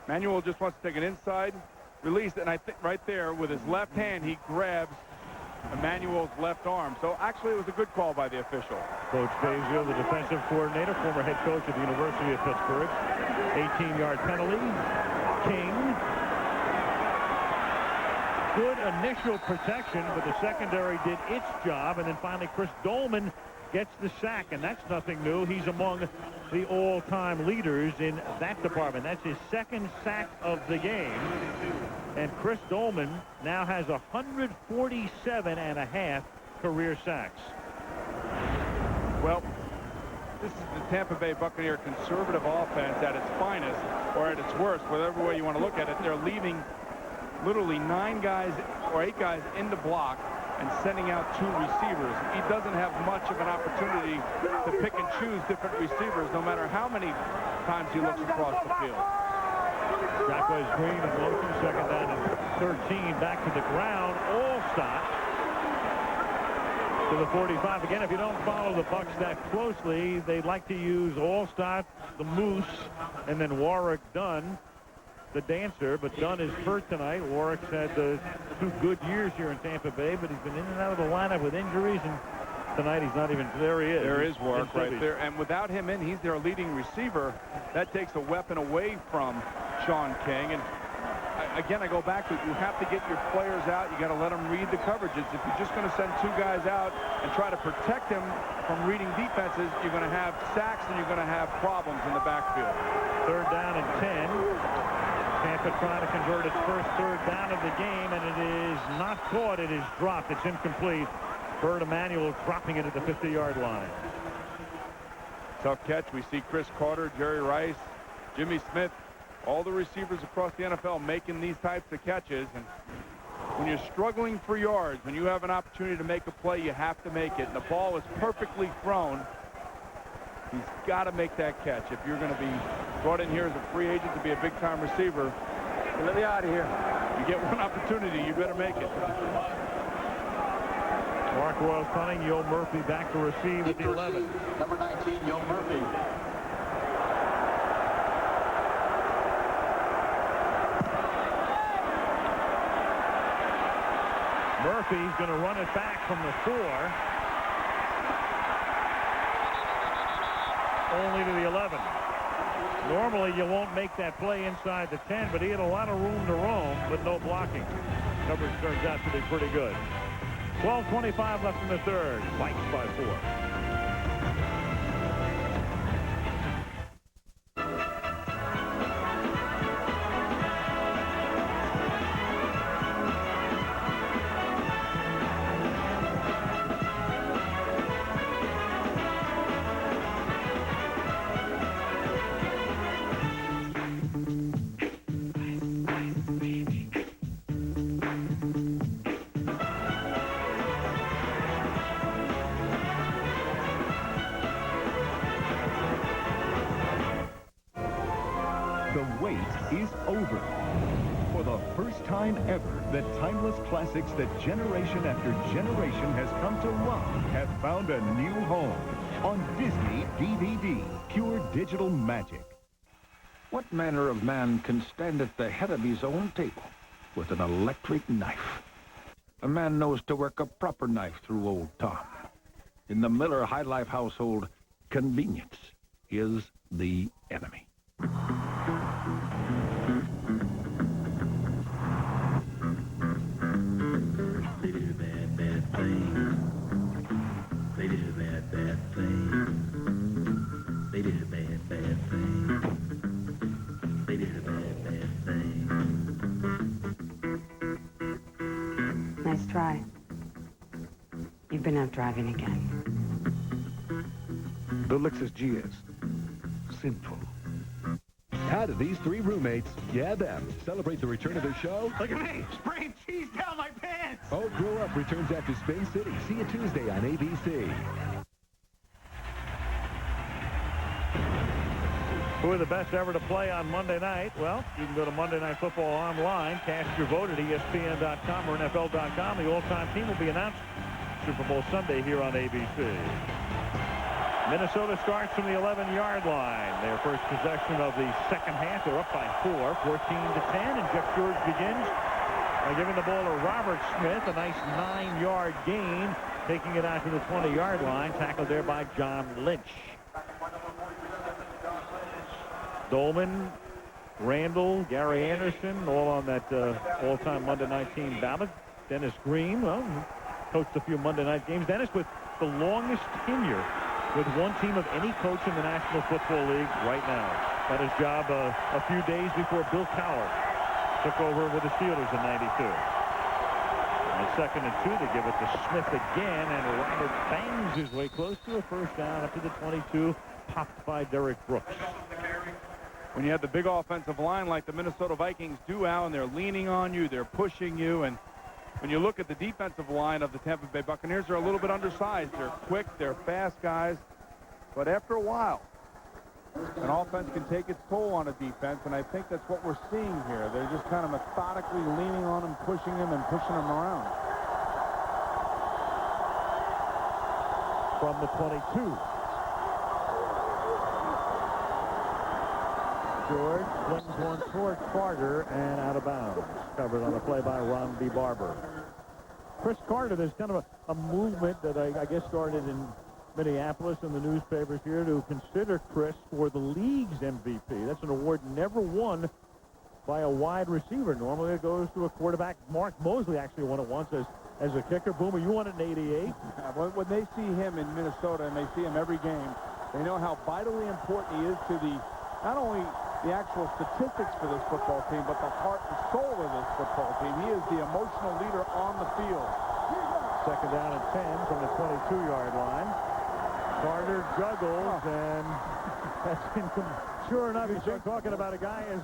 Manuel just wants to take an inside release, and I think right there with his left hand, he grabs Emmanuel's left arm. So actually, it was a good call by the official. Coach Fazio, the defensive coordinator, former head coach at the University of Pittsburgh. 18-yard penalty. King. Good initial protection, but the secondary did its job, and then finally Chris Dolman gets the sack, and that's nothing new. He's among the all-time leaders in that department. That's his 2nd sack of the game. And Chris Dolman now has 147.5 career sacks. Well, this is the Tampa Bay Buccaneer conservative offense at its finest, or at its worst, whatever way you want to look at it. They're leaving literally 9 guys or 8 guys in the block and sending out 2 receivers. He doesn't have much of an opportunity to pick and choose different receivers, no matter how many times he looks across the field. Jacques Green in motion, 2nd down and 13, back to the ground. Allstott to the 45. Again, if you don't follow the Bucs that closely, they like to use Allstott, the Moose, and then Warwick Dunn, the dancer, but Dunn is hurt tonight. Warwick's had 2 good years here in Tampa Bay, but he's been in and out of the lineup with injuries, and tonight he's not even there. He is. There is Warwick right there, and without him in, he's their leading receiver. That takes a weapon away from Sean King. And again, I go back to, you have to get your players out. You got to let them read the coverages. If you're just going to send 2 guys out and try to protect him from reading defenses, you're going to have sacks and you're going to have problems in the backfield. 3rd down and 10. Tampa trying to convert its first 3rd down of the game, and it is not caught. It is dropped. It's incomplete. Bert Emanuel dropping it at the 50-yard line. Tough catch. We see Chris Carter, Jerry Rice, Jimmy Smith All the receivers across the NFL making these types of catches. And when you're struggling for yards, when you have an opportunity to make a play, you have to make it. And the ball is perfectly thrown. He's got to make that catch. If you're going to be brought in here as a free agent to be a big-time receiver, let me out of here. You get one opportunity, you better make it. Mark Royal punting. Yo Murphy back to receive at the 11. Number 19, Yo Murphy. Murphy's going to run it back from the 4. Only to the 11. Normally, you won't make that play inside the 10, but he had a lot of room to roam, but no blocking. Coverage turns out to be pretty good. 12:25 left in the third. Vikes by 4. The wait is over. For the first time ever, the timeless classics that generation after generation has come to love have found a new home on Disney DVD, pure digital magic. What manner of man can stand at the head of his own table with an electric knife? A man knows to work a proper knife through Old Tom. In the Miller High Life household, convenience is the enemy. They did a bad, bad thing. They did a bad, bad thing. They did a bad, bad thing. They did a bad, bad thing. Nice try. You've been out driving again. The Lexus GS. Sinful. How do these three roommates, yeah them, celebrate the return of their show? Look at me, spraying cheese down my pants. Oh, Grow Up returns after Spin City. See you Tuesday on ABC. Who are the best ever to play on Monday night? Well, you can go to Monday Night Football online, cast your vote at ESPN.com or NFL.com. The all-time team will be announced Super Bowl Sunday here on ABC. Minnesota starts from the 11-yard line. Their first possession of the second half. They're up by 4, 14-10, and Jeff George begins by giving the ball to Robert Smith. A nice 9-yard gain, taking it out to the 20-yard line. Tackled there by John Lynch. Dolman, Randall, Gary Anderson, all on that all-time Monday night team ballot. Dennis Green, well, coached a few Monday night games. Dennis with the longest tenure with one team of any coach in the National Football League right now. Got his job a few days before Bill Cowher took over with the Steelers in '92. And 2nd and 2, they give it to Smith again, and Robert bangs his way close to a first down up to the 22, popped by Derek Brooks. When you have the big offensive line like the Minnesota Vikings do, Al, and they're leaning on you, they're pushing you, and when you look at the defensive line of the Tampa Bay Buccaneers, they're a little bit undersized. They're quick, they're fast guys, but after a while, an offense can take its toll on a defense, and I think that's what we're seeing here. They're just kind of methodically leaning on them, pushing them, and pushing them around. From the 22. George flings one toward Carter and out of bounds. Covered on the play by Ron B. Barber. Chris Carter, there's kind of a movement that I guess started in Minneapolis and the newspapers here to consider Chris for the league's MVP. That's an award never won by a wide receiver. Normally it goes to a quarterback. Mark Mosley actually won it once as a kicker. Boomer, you won it in '88. When they see him in Minnesota and they see him every game, they know how vitally important he is to the not only the actual statistics for this football team, but the heart and soul of this football team. He is the emotional leader on the field. 2nd down and 10 from the 22-yard line. Carter juggles, and that's sure enough, you start talking about a guy as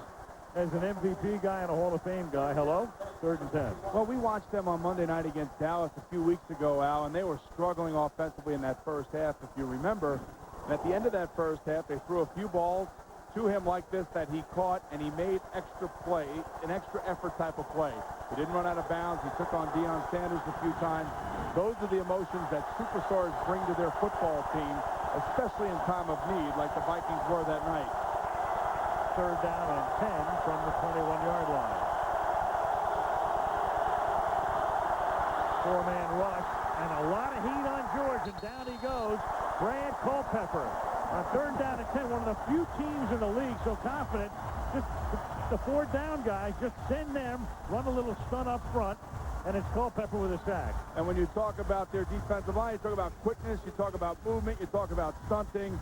as an MVP guy and a Hall of Fame guy. Hello? 3rd and 10. Well, we watched them on Monday night against Dallas a few weeks ago, Al, and they were struggling offensively in that first half, if you remember. And at the end of that first half, they threw a few balls to him like this that he caught, and he made extra play, an extra effort type of play. He didn't run out of bounds. He took on Deion Sanders a few times. Those are the emotions that superstars bring to their football team, especially in time of need, like the Vikings were that night. 3rd down and 10 from the 21-yard line. 4-man rush, and a lot of heat on George, and down he goes. Brad Culpepper on 3rd down and 10, one of the few teams in the league so confident. Just the 4 down guys, just send them, run a little stunt up front, and it's Culpepper with a sack. And when you talk about their defensive line, you talk about quickness, you talk about movement, you talk about stunting.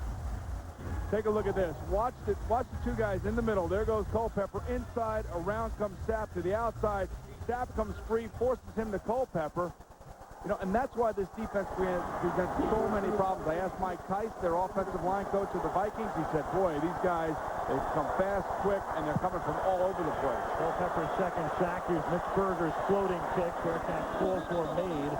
Take a look at this. Watch the 2 guys in the middle. There goes Culpepper inside. Around comes Sapp to the outside. Sapp comes free, forces him to Culpepper. You know, and that's why this defense presents so many problems. I asked Mike Tice, their offensive line coach of the Vikings. He said, boy, these guys, they come fast, quick, and they're coming from all over the place. Culpepper's second sack. Here's Mitch Berger's floating kick. Fair catch called for, made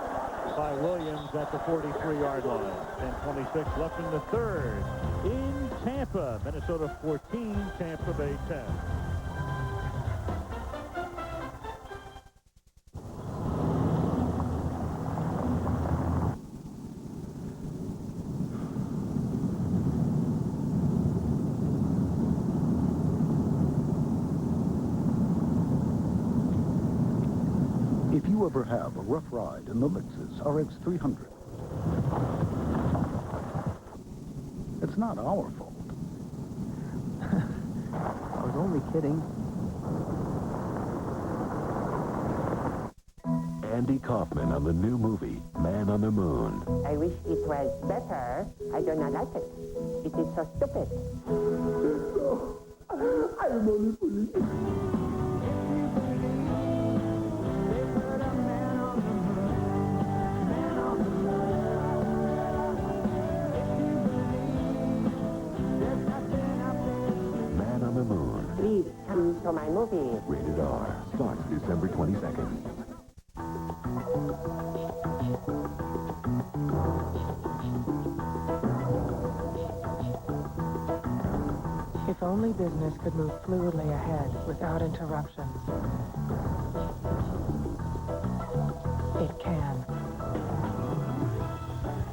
by Williams at the 43-yard line. 10:26 left in the 3rd. In Tampa, Minnesota 14, Tampa Bay 10. If you ever have a rough ride in the Lexus RX 300, it's not our fault. I was only kidding. Andy Kaufman on the new movie, Man on the Moon. I wish it was better. I do not like it. It is so stupid. I am only fooling. Please come to my movie. Rated R. Starts December 22nd. If only business could move fluidly ahead without interruptions. It can.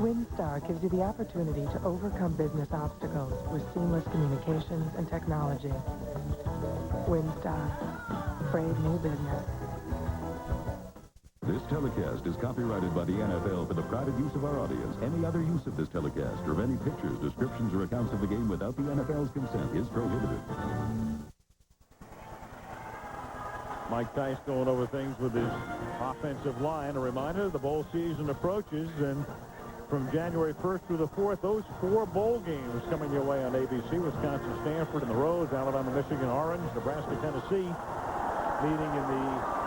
WinStar gives you the opportunity to overcome business obstacles with seamless communications and technology. WinStar. Brave new business. This telecast is copyrighted by the NFL for the private use of our audience. Any other use of this telecast or of any pictures, descriptions, or accounts of the game without the NFL's consent is prohibited. Mike Tice going over things with his offensive line. A reminder, the bowl season approaches, and from January 1st through the 4th, those 4 bowl games coming your way on ABC. Wisconsin, Stanford in the Rose, Alabama, Michigan, Orange, Nebraska, Tennessee, leading in the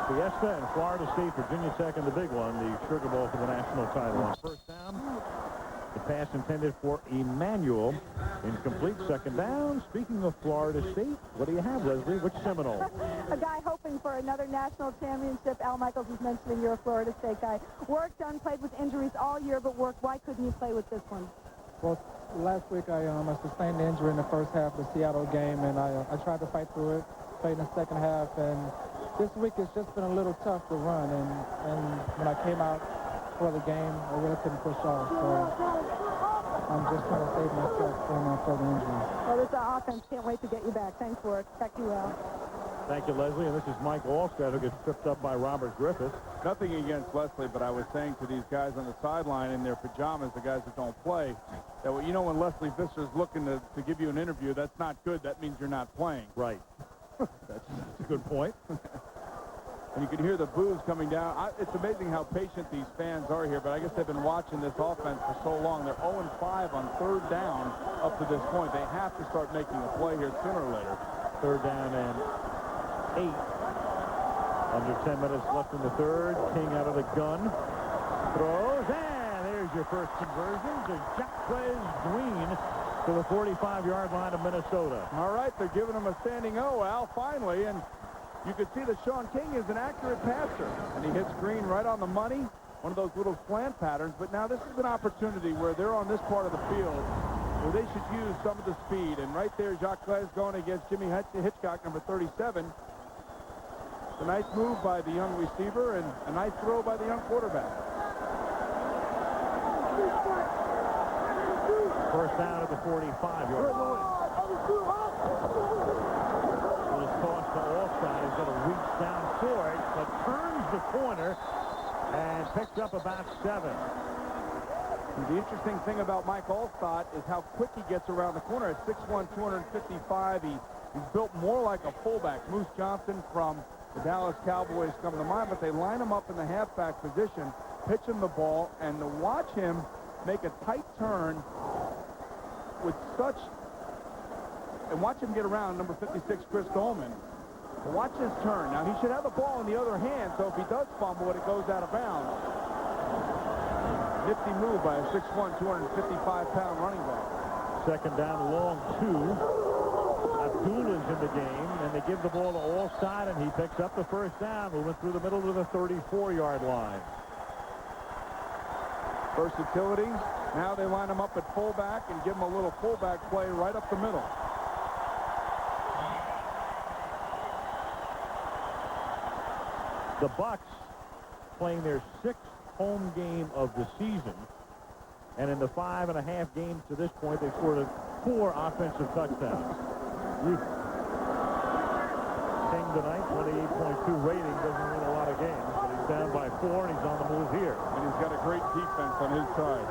Fiesta, and Florida State, Virginia Tech, and the big one, the Sugar Bowl for the national title. On 1st down, the pass intended for Emmanuel. Incomplete. 2nd down. Speaking of Florida State, what do you have, Leslie? Which Seminole? A guy hoping for another national championship. Al Michaels was mentioning you're a Florida State guy. Worked on, played with injuries all year, but why couldn't you play with this one? Well, last week I sustained an injury in the first half of the Seattle game, and I tried to fight through it, played in the second half, and this week it's just been a little tough to run, and when I came out for the game, I really couldn't push off, so I'm just trying to save myself from further injuries. Well, this offense can't wait to get you back. Thanks for it. Check you out. Thank you, Leslie. And this is Mike Allstott, who gets tripped up by Robert Griffith. Nothing against Leslie, but I was saying to these guys on the sideline in their pajamas, the guys that don't play, that when Leslie Visser's looking to give you an interview, that's not good. That means you're not playing. Right. That's a good point. And you can hear the boos coming down. It's amazing how patient these fans are here, but I guess they've been watching this offense for so long. They're 0-5 on 3rd down up to this point. They have to start making a play here sooner or later. 3rd down and 8. Under 10 minutes left in the 3rd. King out of the gun. Throws, and there's your first conversion to Jacques Green. to the 45-yard line of Minnesota. All right, they're giving him a standing O, Al, finally, and you could see that Sean King is an accurate passer, and he hits Green right on the money, one of those little slant patterns, but now this is an opportunity where they're on this part of the field where they should use some of the speed, and right there, Jacques Glaise going against Jimmy Hitchcock, number 37. It's a nice move by the young receiver and a nice throw by the young quarterback. First down at the 45-yard line. Little toss to offside. He's going to reach down for it, but turns the corner and picks up about 7. The interesting thing about Mike Allstott is how quick he gets around the corner. At 6'1", 255, he's built more like a fullback. Moose Johnson from the Dallas Cowboys come to mind, but they line him up in the halfback position, pitch him the ball, and to watch him make a tight turn with such, and watch him get around number 56, Chris Dolman. Watch his turn. Now, he should have the ball in the other hand, so if he does fumble it, it goes out of bounds. Nifty move by a 6'1", 255-pound running back. Second down, long 2. Abdullah's in the game, and they give the ball to Allstott, and he picks up the first down, moving through the middle to the 34-yard line. Versatility. Now they line him up at fullback and give him a little fullback play right up the middle. The Bucs playing their 6th home game of the season, and in the 5.5 games to this point, they scored 4 offensive touchdowns. King tonight, 28.2 rating, doesn't win a lot of games, but he's down by 4, and he's on the move here. And he's got a great defense on his side.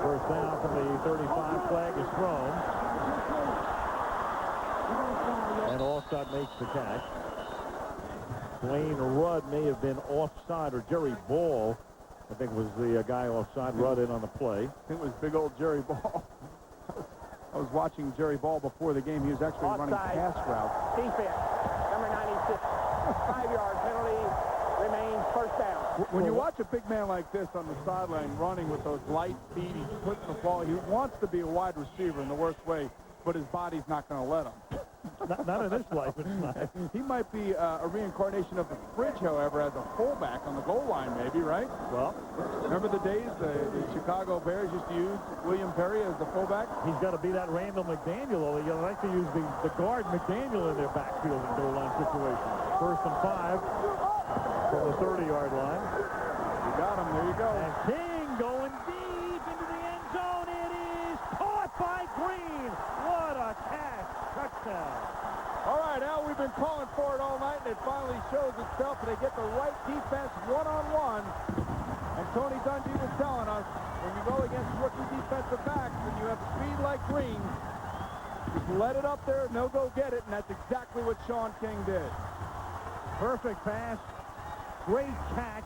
First down from the 35, flag is thrown. And Allstott makes the catch. Dwayne Rudd may have been offside, or Jerry Ball, I think, was the guy offside. Rudd in on the play. I think it was big old Jerry Ball. I was watching Jerry Ball before the game. He was actually running pass routes. Defense, number 96. 5-yard penalty, remains first down. When you watch a big man like this on the sideline running with those light feet, he's putting the ball. He wants to be a wide receiver in the worst way, but his body's not going to let him. Not in this life, it's not. He might be a reincarnation of the Fridge, however, as a fullback on the goal line, maybe, right? Well, remember the days the Chicago Bears used to use William Perry as the fullback? He's got to be that Randall McDaniel, although you like to use the guard McDaniel in their backfield and goal line situation. First and 5 from the 30-yard line. You got him. There you go. And King going deep into the end zone. It is caught by Green. What a catch. Touchdown. All right, Al, we've been calling for it all night, and it finally shows itself. They get the right defense one-on-one. And Tony Dungy was telling us, when you go against rookie defensive backs and you have speed like Green, just let it up there and they'll go get it, and that's exactly what Sean King did. Perfect pass. Great catch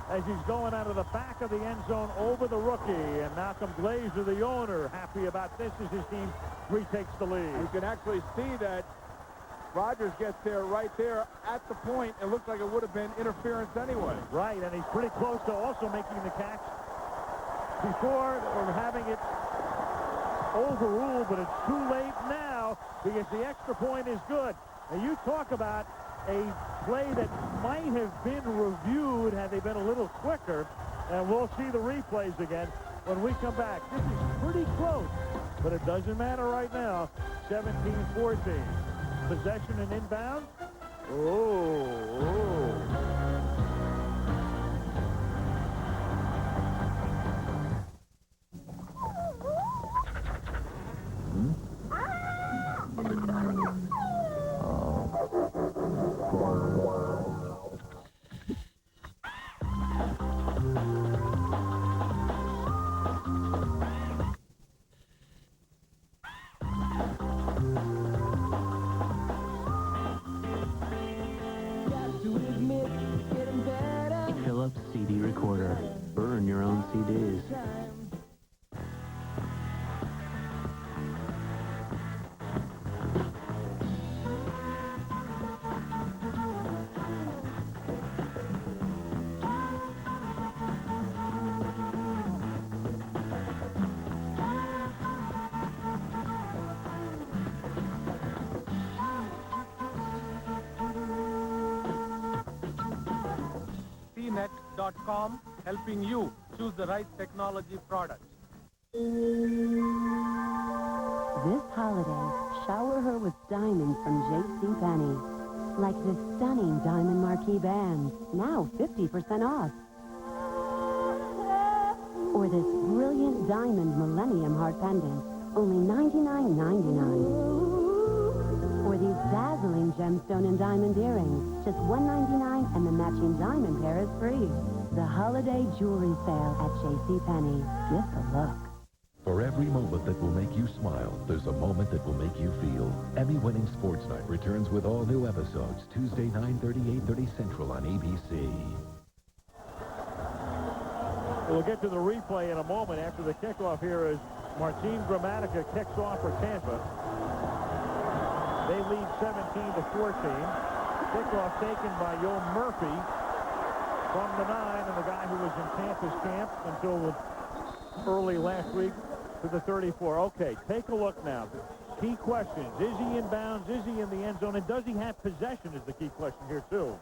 as he's going out of the back of the end zone over the rookie. And Malcolm Glazer, the owner, happy about this as his team retakes the lead. You can actually see that Rodgers gets there right there at the point. It looks like it would have been interference anyway. Right, and he's pretty close to also making the catch before or having it overruled, but it's too late now because the extra point is good. Now you talk about a play that might have been reviewed had they been a little quicker, and we'll see the replays again when we come back. This is pretty close, but it doesn't matter right now. 17-14. Possession and inbound. Philips CD recorder. Burn your own CDs. JCPenney.com, helping you choose the right technology product. This holiday, shower her with diamonds from JCPenney. Like this stunning diamond marquee band, now 50% off. Or this brilliant diamond Millennium Heart pendant, only $99.99. Or these dazzling gemstone and diamond earrings, just $199, and the matching diamond pair is free. The holiday jewelry sale at JCPenney. Get the look. For every moment that will make you smile, there's a moment that will make you feel. Emmy-winning Sports Night returns with all new episodes, Tuesday, 9:30, 8:30 Central on ABC. We'll get to the replay in a moment after the kickoff here as Martin Gramatica kicks off for Tampa. They lead 17-14. Kickoff taken by Yo Murphy from the 9, and the guy who was in Tampa's camp until early last week to the 34. Okay, take a look now. Key questions. Is he in bounds? Is he in the end zone? And does he have possession is the key question here, too.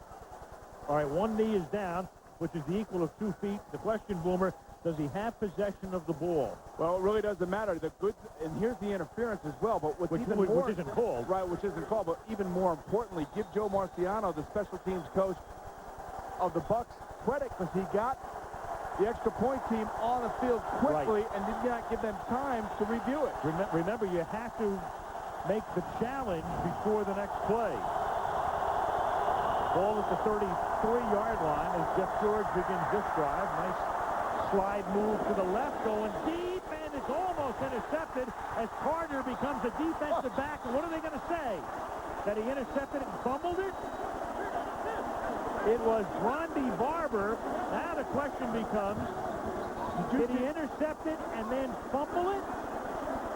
All right, one knee is down, which is the equal of 2 feet. The question, Boomer, does he have possession of the ball? Well, it really doesn't matter. The good, and here's the interference as well. But which isn't called. Right, which isn't called. But even more importantly, give Joe Marciano, the special teams coach of the Bucs, credit because he got the extra point team on the field quickly and did not give them time to review it. Remember, you have to make the challenge before the next play. Ball at the 33-yard line as Jeff George begins this drive. Nice slide move to the left, going deep, and it's almost intercepted as Carter becomes a defensive back. And what are they going to say? That he intercepted it and fumbled it? It was Rondy Barber. Now the question becomes, did he intercept it and then fumble it?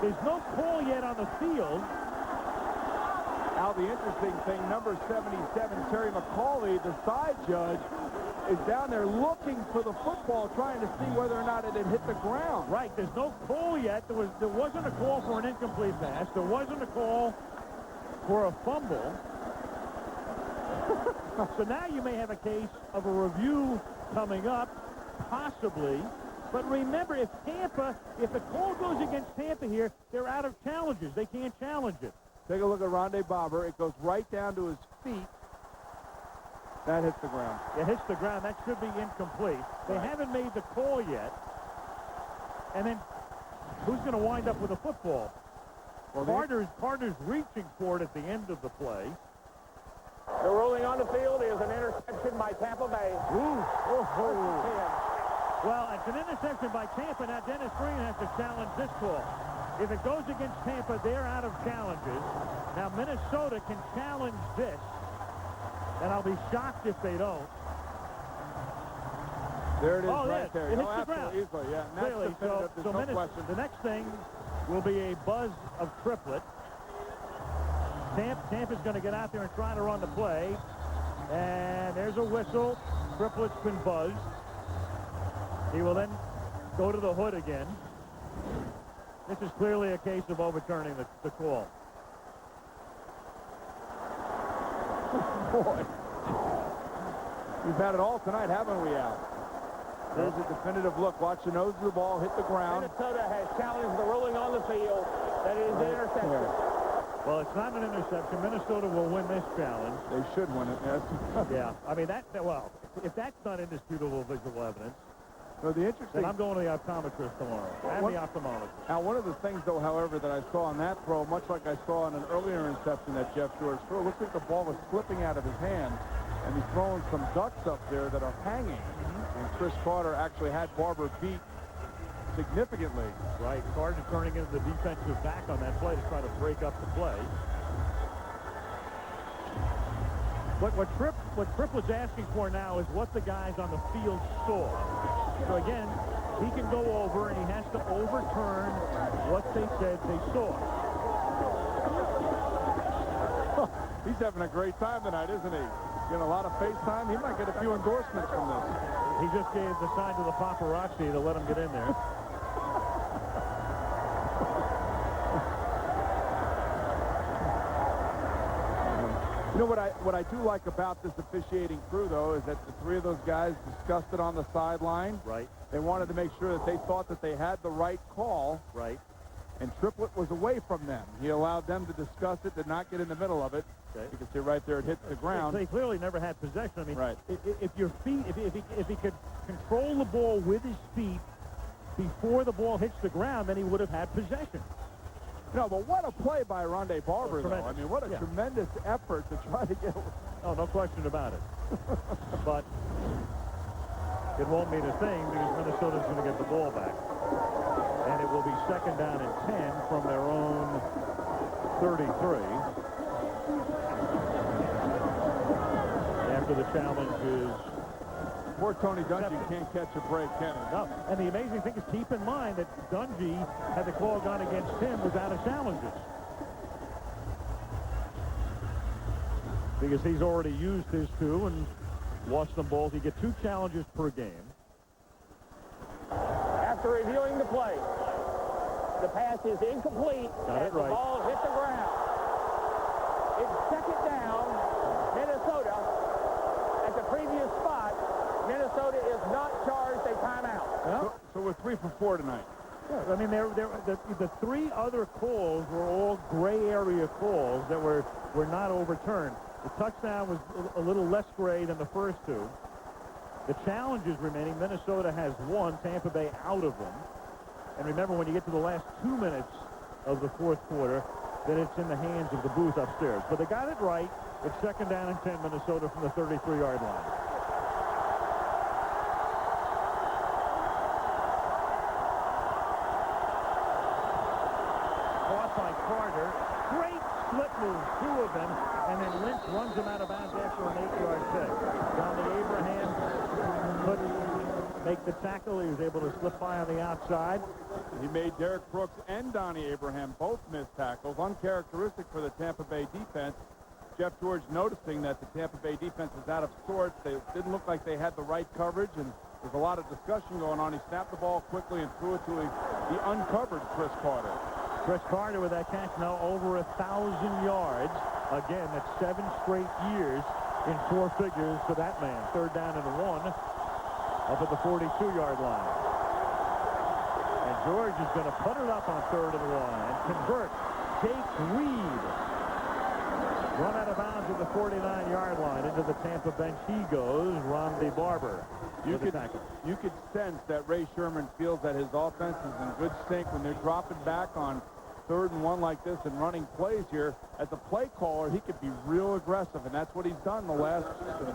There's no call yet on the field. Now the interesting thing, number 77, Terry McCauley, the side judge, is down there looking for the football, trying to see whether or not it had hit the ground. Right, there's no call yet. There wasn't a call for an incomplete pass. There wasn't a call for a fumble. So now you may have a case of a review coming up, possibly. But remember, if the call goes against Tampa here, they're out of challenges. They can't challenge it. Take a look at Rondé Barber. It goes right down to his feet. That hits the ground. It hits the ground. That should be incomplete. They haven't made the call yet. And then who's going to wind up with the football? Well, Carter's reaching for it at the end of the play. The ruling on the field is an interception by Tampa Bay. Well, it's an interception by Tampa. Now Dennis Green has to challenge this call. If it goes against Tampa, they're out of challenges. Now Minnesota can challenge this, and I'll be shocked if they don't. There it is right right there. It hits the ground. Easily, yeah. And clearly, that's definitive. There's no question. The next thing will be a buzz of triplet. Tampa's going to get out there and try to run the play. And there's a whistle. Triplet's been buzzed. He will then go to the hood again. This is clearly a case of overturning the call. Boy. We've had it all tonight, haven't we, Al? There's a definitive look. Watch the nose of the ball hit the ground. Minnesota has challenged the ruling on the field that it is an interception. Well, it's not an interception. Minnesota will win this challenge. They should win it, yes. Yeah, I mean, well, if that's not indisputable visual evidence, so the interesting... then I'm going to the optometrist tomorrow, and the ophthalmologist. Now, one of the things, though, however, that I saw on that throw, much like I saw on an earlier interception that Jeff George threw, looks like the ball was slipping out of his hand, and he's throwing some ducks up there that are hanging. And Chris Carter actually had Barber beat significantly. Right, Carter turning into the defensive back on that play to try to break up the play. What Triplett's asking for now is what the guys on the field saw. So again, he can go over and he has to overturn what they said they saw. He's having a great time tonight, isn't he? Getting a lot of FaceTime. He might get a few endorsements from this. He just gave the sign to the paparazzi to let him get in there. You know what I do like about this officiating crew, though, is that the three of those guys discussed it on the sideline. Right. They wanted to make sure that they thought that they had the right call. Right. And Triplett was away from them. He allowed them to discuss it, did not get in the middle of it. Okay. You can see right there it hits the ground. They clearly never had possession. I mean, right. If your feet, if he could control the ball with his feet before the ball hits the ground, then he would have had possession. No, but what a play by Rondé Barber, though. I mean, what a tremendous effort to try to get... Oh, no question about it. But it won't mean a thing because Minnesota's going to get the ball back. And it will be second down and 10 from their own 33. After the challenge is... Poor Tony Dungy can't catch a break, can he? No. And the amazing thing is, keep in mind that Dungy, had the call gone against him, was out of challenges. Because he's already used his two and lost them both. He gets 2 challenges per game. After reviewing the play, the pass is incomplete as the ball hit the ground. It's second down, Minnesota. At the previous spot, Minnesota is not charged a timeout. Well, so we're 3 for 4 tonight. Yeah, I mean, the 3 other calls were all gray area calls that were not overturned. The touchdown was a little less gray than the first 2. The challenges remaining, Minnesota has 1, Tampa Bay out of them. And remember, when you get to the last 2 minutes of the fourth quarter, then it's in the hands of the booth upstairs. But they got it right. It's second down and 10, Minnesota from the 33-yard line. Caught by Carter. Great slip move, 2 of them, and then Lynch runs him out of bounds after an 8-yard pick. Donnie Abraham couldn't make the tackle. He was able to slip by on the outside. He made Derek Brooks and Donnie Abraham both miss tackles, uncharacteristic for the Tampa Bay defense. Jeff George noticing that the Tampa Bay defense is out of sorts. They didn't look like they had the right coverage, and there's a lot of discussion going on. He snapped the ball quickly and threw it to the uncovered Chris Carter. Chris Carter with that catch now over 1,000 yards. Again, that's 7 straight years in 4 figures for that man. Third down and 1 up at the 42-yard line. And George is going to put it up on 3rd and 1 and convert. Jake Reed run out of bounds at the 49-yard line. Into the Tampa bench he goes. Rondé Barber. You could sense that Ray Sherman feels that his offense is in good sync when they're dropping back on 3rd and 1 like this and running plays here. As a play caller, he could be real aggressive, and that's what he's done the last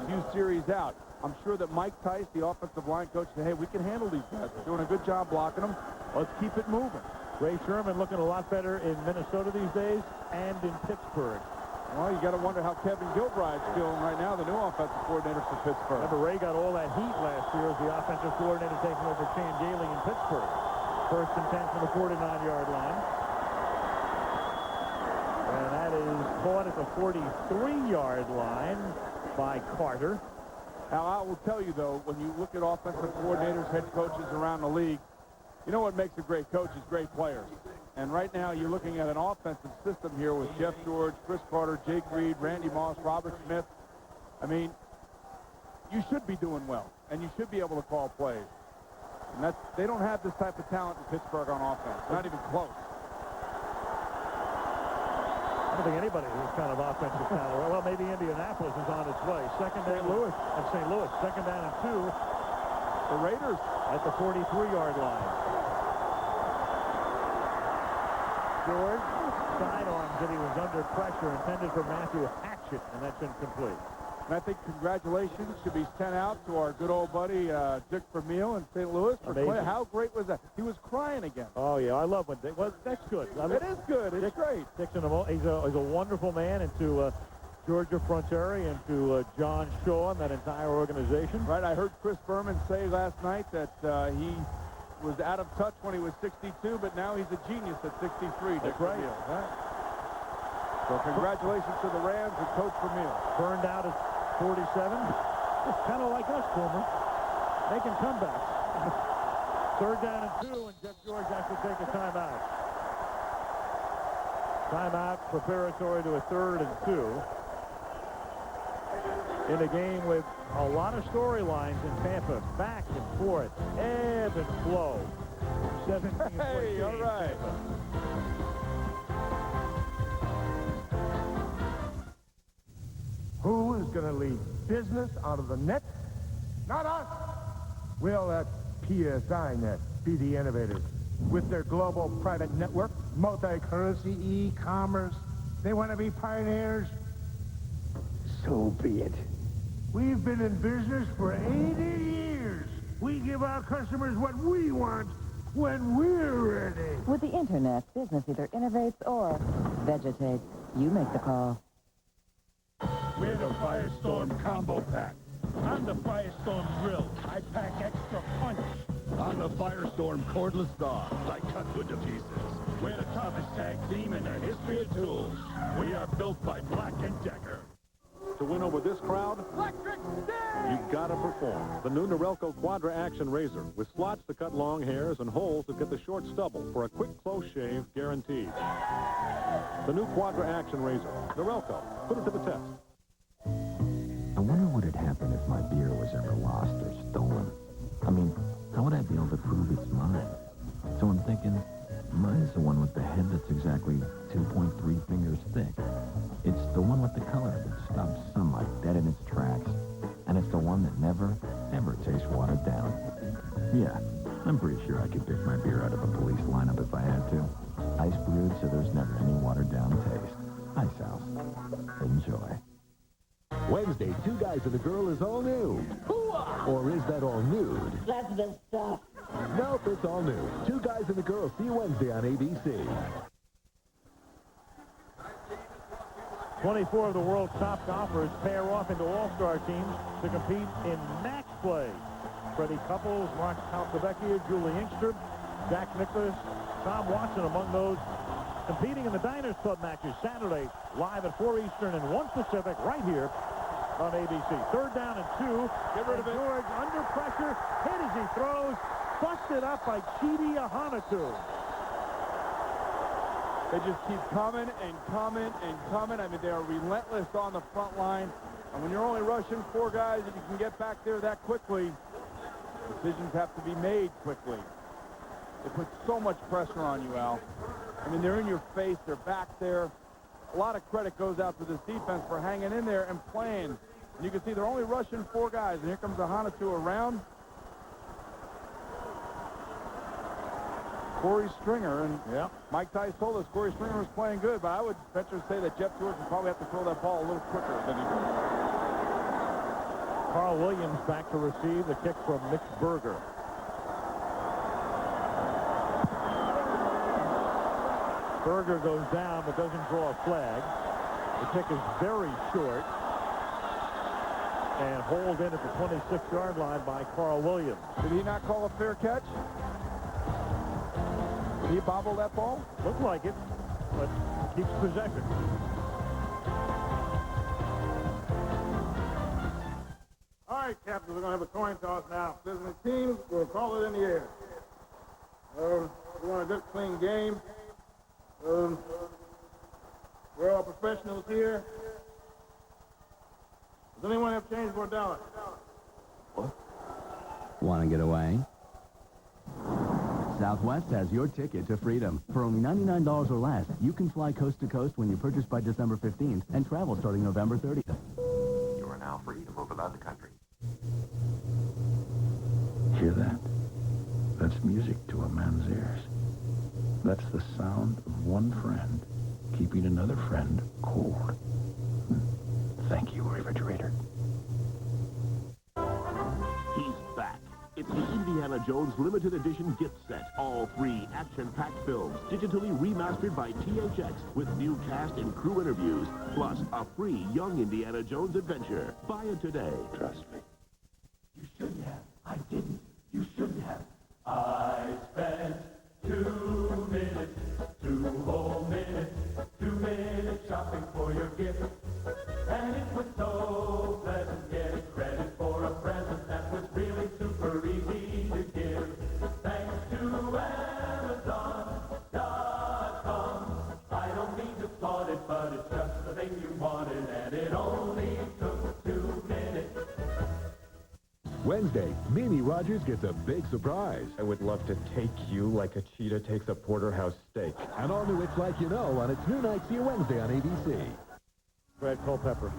few series out. I'm sure that Mike Tice, the offensive line coach, said, hey, we can handle these guys. We're doing a good job blocking them. Let's keep it moving. Ray Sherman looking a lot better in Minnesota these days and in Pittsburgh. Well, you got to wonder how Kevin Gilbride's feeling right now, the new offensive coordinator for Pittsburgh. Remember, Ray got all that heat last year as the offensive coordinator taking over Chan Gailey in Pittsburgh. 1st and 10 from the 49-yard line. And that is caught at the 43-yard line by Carter. Now, I will tell you, though, when you look at offensive coordinators, head coaches around the league, you know what makes a great coach is great players. And right now, you're looking at an offensive system here with Jeff George, Chris Carter, Jake Reed, Randy Moss, Robert Smith. I mean, you should be doing well, and you should be able to call plays. And they don't have this type of talent in Pittsburgh on offense. Not even close. I don't think anybody has this kind of offensive talent. Well, maybe Indianapolis is on its way. Second down. St. Louis. Second down and 2. The Raiders at the 43-yard line. George sidearms that he was under pressure, intended for Matthew Hatchett, and that's incomplete. And I think congratulations should be sent out to our good old buddy Dick Vermeil in St. Louis. How great was that? He was crying again. Oh, yeah, I love when Dick. Well, that's good. I mean, it is good. It's great. Dick's he's a wonderful man, and to Georgia Fronteri and to John Shaw and that entire organization. Right, I heard Chris Berman say last night that he was out of touch when he was 62, but now he's a genius at 63. Dick Vermeil. Right. So congratulations to the Rams and Coach Vermeil. Burned out at 47. It's kind of like us, Boomer. Making comebacks. 3rd down and 2, and Jeff George has to take a timeout. Timeout preparatory to a 3rd and 2. in a game with a lot of storylines in Tampa, back and forth, ebb and flow. 17-point Hey, all right. Who is going to lead business out of the net? Not us. We'll let PSI Net be the innovators. With their global private network, multi-currency, e-commerce, they want to be pioneers. So be it. We've been in business for 80 years. We give our customers what we want when we're ready. With the internet, business either innovates or vegetates. You make the call. We're the Firestorm Combo Pack. I'm the Firestorm Grill. I pack extra punch. I'm the Firestorm Cordless Dog. I cut wood to pieces. We're the toughest tag team in the history of tools. We are built by Black & Decker. To win over this crowd, you've got to perform. The new Norelco Quadra Action Razor with slots to cut long hairs and holes to get the short stubble for a quick close shave guaranteed. The new Quadra Action Razor. Norelco. Put it to the test. I wonder what would happen if my beer was ever lost or stolen. I mean, how would I be able to prove it's mine? So I'm thinking, mine's the one with the head that's exactly 2.3 fingers thick. It's the one with the color that stops sunlight dead in its tracks. And it's the one that never, ever tastes watered down. Yeah, I'm pretty sure I could pick my beer out of a police lineup if I had to. Ice brewed so there's never any watered down taste. Ice House. Enjoy. Wednesday, Two Guys and a Girl is all new. Or is that all nude? That's the stuff. Nope, it's all new. Two Guys and a Girl. See you Wednesday on ABC. 24 of the world's top golfers pair off into all-star teams to compete in match play. Freddie Couples, Mark Calcavecchia, Julie Inkster, Jack Nicklaus, Tom Watson among those competing in the Diners Club matches Saturday, live at 4 Eastern and 1 Pacific, right here on ABC. Third down and 2. Get rid of it. George under pressure, hit as he throws, busted up by Chidi Ahanatu. They just keep coming and coming and coming. I mean, they are relentless on the front line. And when you're only rushing 4 guys and you can get back there that quickly, decisions have to be made quickly. They put so much pressure on you, Al. I mean, they're in your face. They're back there. A lot of credit goes out to this defense for hanging in there and playing. And you can see they're only rushing 4 guys. And here comes Ahanatu around. Corey Stringer, and Mike Tice told us Corey Stringer was playing good, but I would venture to say that Jeff George would probably have to throw that ball a little quicker than he did. Carl Williams back to receive the kick from Mitch Berger. Berger goes down but doesn't draw a flag. The kick is very short and hauled in at the 26-yard line by Carl Williams. Did he not call a fair catch? Did he bobble that ball? Looked like it, but keeps possession. All right, Captain, we're going to have a coin toss now. If there's any teams, we'll call it in the air. We want a good, clean game. We're all professionals here. Does anyone have change for $1? Want to get away? Southwest has your ticket to freedom. For only $99 or less, you can fly coast to coast when you purchase by December 15th and travel starting November 30th. You are now free to move about the country. Hear that? That's music to a man's ears. That's the sound of one friend keeping another friend cold. Thank you, refrigerator. He's back. It's the Indiana Jones limited edition gift set. All 3 action-packed films, digitally remastered by THX with new cast and crew interviews, plus a free Young Indiana Jones adventure. Buy it today. Trust me. You shouldn't have. I didn't. You shouldn't have. I spent 2 minutes, 2 whole minutes, 2 minutes shopping for your gift. And it was so pleasant getting credit for a present that was really super easy to give. Thanks to Amazon.com. I don't mean to flaunt it, but it's just the thing you wanted, and it only took 2 minutes. Wednesday, Mimi Rogers gets a big surprise. I would love to take you like a cheetah takes a porterhouse steak. And all new It's Like You Know on its new night, see you Wednesday on ABC. Brad Culpepper.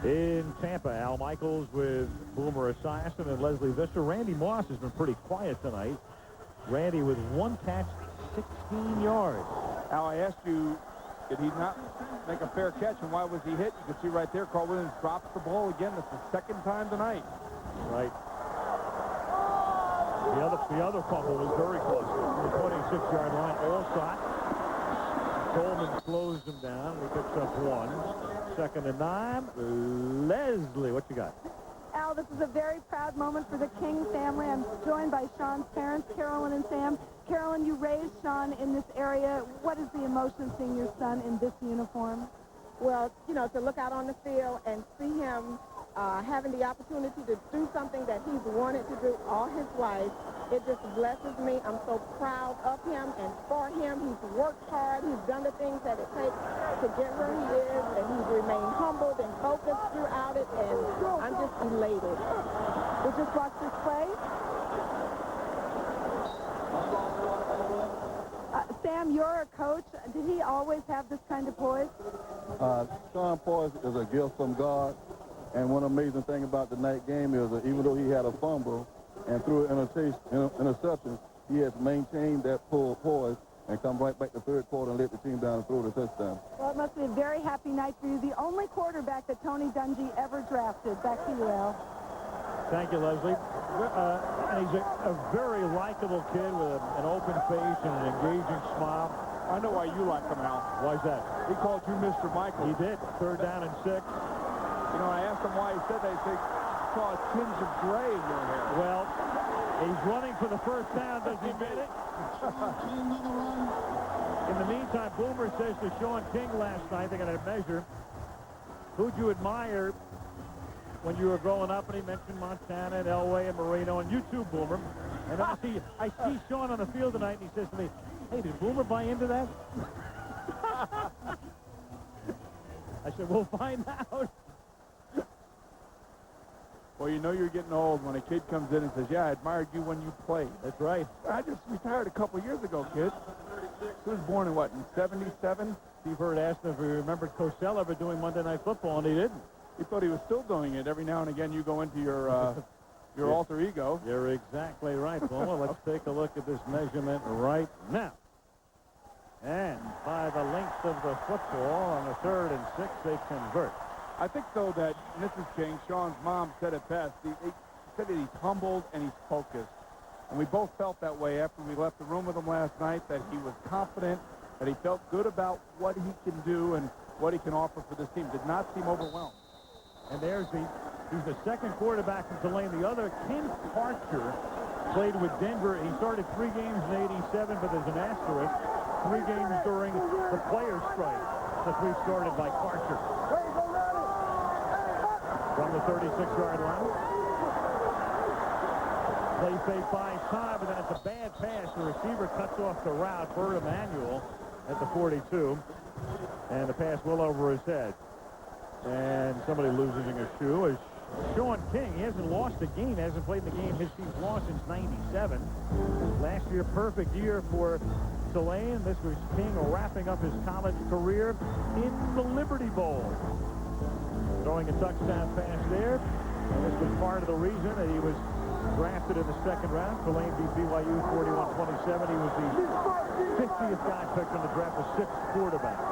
In Tampa, Al Michaels with Boomer Esiason and Leslie Visser. Randy Moss has been pretty quiet tonight. Randy with 1 catch, 16 yards. Al, I asked you, did he not make a fair catch, and why was he hit? You can see right there, Carl Williams drops the ball again. That's the second time tonight. Right. The other fumble was very close to the 26-yard line. All shot. Coleman slows him down. He picks up 1. 2nd and 9. Leslie, what you got? Al, this is a very proud moment for the King family. I'm joined by Sean's parents, Carolyn and Sam. Carolyn, you raised Sean in this area. What is the emotion seeing your son in this uniform? Well, you know, to look out on the field and see him having the opportunity to do something that he's wanted to do all his life, it just blesses me. I'm so proud of him and for him. He's worked hard. He's done the things that it takes to get where he is, and he's remained humbled and focused throughout it, and I'm just elated. We just watched this play. Sam, you're a coach. Did he always have this kind of poise? Sean Poise is a gift from God. And one amazing thing about the night game is that even though he had a fumble and threw an interception, he has maintained that poise and come right back to third quarter and let the team down and throw the touchdown. Well, it must be a very happy night for you. The only quarterback that Tony Dungy ever drafted. Back to you, Al. Thank you, Leslie. He's a very likable kid with an open face and an engaging smile. I know why you like him, Al. Why's that? He called you Mr. Michael. He did. 3rd down and 6. You know, I asked him why he said that. He said, saw a tinge of gray in your hair. Well, he's running for the first down. Does he get it? In the meantime, Boomer says to Sean King last night, they're going to measure who'd you admire when you were growing up, and he mentioned Montana and Elway and Marino, and you too, Boomer. And then I see Sean on the field tonight, and he says to me, hey, did Boomer buy into that? I said, we'll find out. Well, you know you're getting old when a kid comes in and says, yeah, I admired you when you played. That's right. I just retired a couple years ago, kid. He was born in, what, in 77? Steve Hurd asked him if he remembered Cosell ever doing Monday Night Football, and he didn't. He thought he was still doing it. Every now and again you go into your alter ego. You're exactly right, Boomer. Let's take a look at this measurement right now. And by the length of the football on the 3rd and 6, they convert. I think, though, that Mrs. King, Sean's mom, said it best. He said that he's humbled and he's focused. And we both felt that way after we left the room with him last night, that he was confident, that he felt good about what he can do and what he can offer for this team. Did not seem overwhelmed. And he's the second quarterback from Tulane. The other, Ken Parcher, played with Denver. He started 3 games in '87, but there's an asterisk. 3 games during the players' strike. The 3 started by Parcher. From the 36-yard line. Play fake by time, but then it's a bad pass. The receiver cuts off the route. Bert Emanuel at the 42. And the pass well over his head. And somebody losing a shoe is Sean King. He hasn't lost a game. He hasn't played in the game his team's lost since '97. Last year, perfect year for Tulane. This was King wrapping up his college career in the Liberty Bowl. Throwing a touchdown pass there. And this was part of the reason that he was drafted in the 2nd round. Tulane beat BYU 41-27. He was the 50th guy picked in the draft, the 6th quarterback.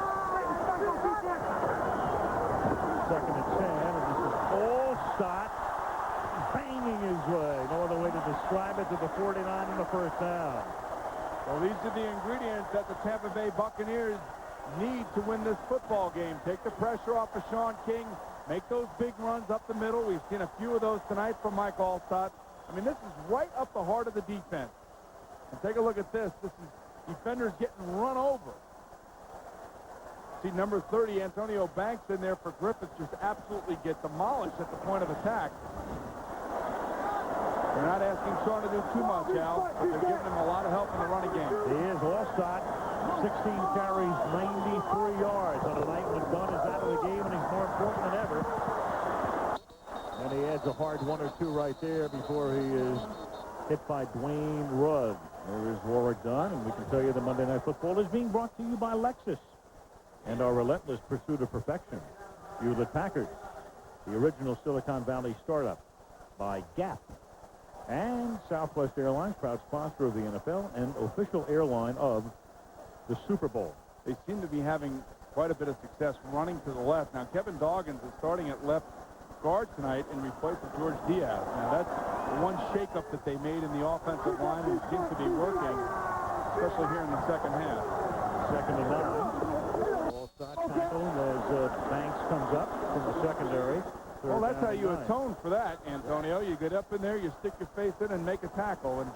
2nd and 10, and this is Allstott banging his way. No other way to describe it, to the 49 in the first down. Well, these are the ingredients that the Tampa Bay Buccaneers need to win this football game. Take the pressure off of Sean King. Make those big runs up the middle. We've seen a few of those tonight from Mike Allstott. I mean, this is right up the heart of the defense. And take a look at this. This is defenders getting run over. See number 30, Antonio Banks, in there for Griffith, just absolutely get demolished at the point of attack. They're not asking Sean to do too much, Al. They're giving him a lot of help in the running game. He is. Allstott, 16 carries, 93 yards on a night when Dunn is out of the game and he's more important than ever. And he adds a hard 1 or 2 right there before he is hit by Dwayne Rudd. There is Warwick Dunn, and we can tell you the Monday Night Football is being brought to you by Lexus and our relentless pursuit of perfection. Hewlett-Packard, the original Silicon Valley startup, by Gap, and Southwest Airlines, proud sponsor of the NFL and official airline of the Super Bowl. They seem to be having quite a bit of success running to the left. Now, Kevin Doggins is starting at left guard tonight in replace of George Diaz. Now, that's one shakeup that they made in the offensive line and seems to be working, especially here in the second half. Second and 9. Ball start tackle as Banks comes up from the secondary. Well, that's how you atone for that, Antonio. You get up in there, you stick your face in and make a tackle. And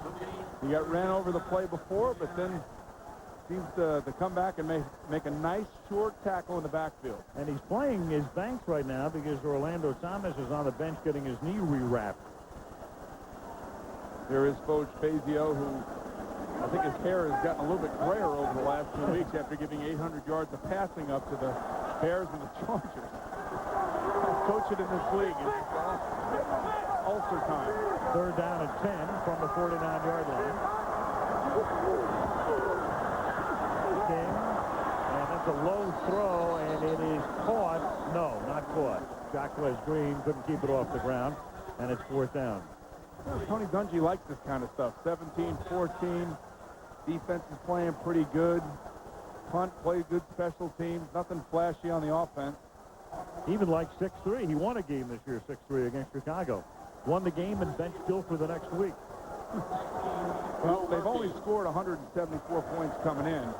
you got ran over the play before, but then seems to come back and make a nice short tackle in the backfield. And he's playing his Banks right now because Orlando Thomas is on the bench getting his knee rewrapped. There is Foge Fazio, who I think his hair has gotten a little bit grayer over the last 2 weeks after giving 800 yards of passing up to the Bears and the Chargers. Coaching in this league is ulcer time. 3rd down and 10 from the 49-yard line. King, and that's a low throw, and it is caught. No, not caught. Jacquez Green couldn't keep it off the ground, and it's 4th down. Tony Dungy likes this kind of stuff. 17-14. Defense is playing pretty good. Punt played good special teams. Nothing flashy on the offense. Even like 6-3. He won a game this year, 6-3 against Chicago. Won the game and benched Gill for the next week. Well, they've only scored 174 points coming in.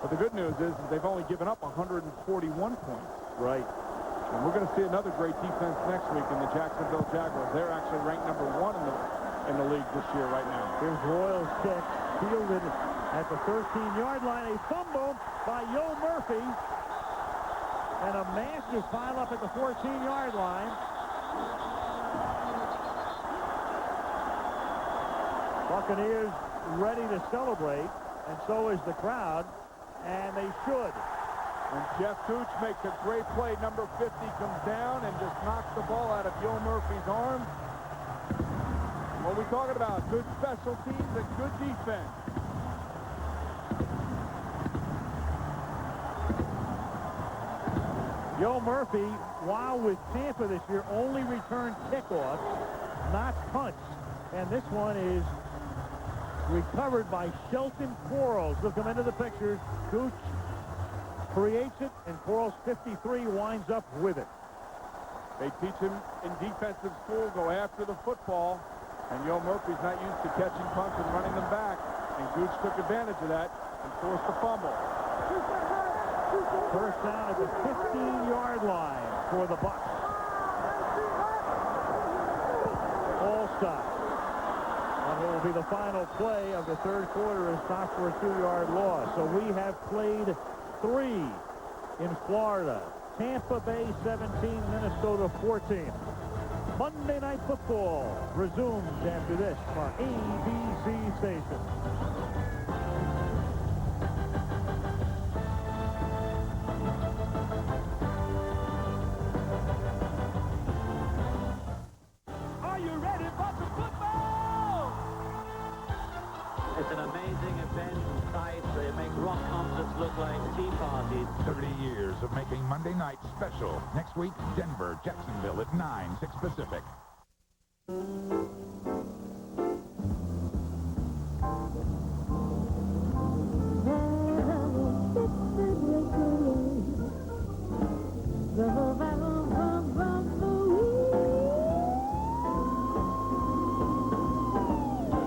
But the good news is they've only given up 141 points. Right. And we're going to see another great defense next week in the Jacksonville Jaguars. They're actually ranked number 1 in the league this year right now. Here's Royals' kick, fielded at the 13-yard line. A fumble by Yo Murphy. And a massive pile-up at the 14-yard line. Buccaneers ready to celebrate, and so is the crowd, and they should. And Jeff Gooch makes a great play. Number 50 comes down and just knocks the ball out of Yo Murphy's arm. What are we talking about? Good special teams and good defense. Yo Murphy, while with Tampa this year, only returned kickoffs, not punts. And this one is recovered by Shelton Quarles. Look him into the picture. Gooch creates it, and Quarles 53 winds up with it. They teach him in defensive school, go after the football. And Yo Murphy's not used to catching punts and running them back. And Gooch took advantage of that and forced the fumble. First down at the 15-yard line for the Bucs. All stops. And it will be the final play of the 3rd quarter is stopped for a 2-yard loss. So we have played 3 in Florida. Tampa Bay 17, Minnesota 14. Monday Night Football resumes after this from our ABC station. Are you ready for some football? It's an amazing event and sight. They make rock concerts look like tea parties. 30 years of making Monday night special. Next week, Denver, Jacksonville at 9, 6 Pacific.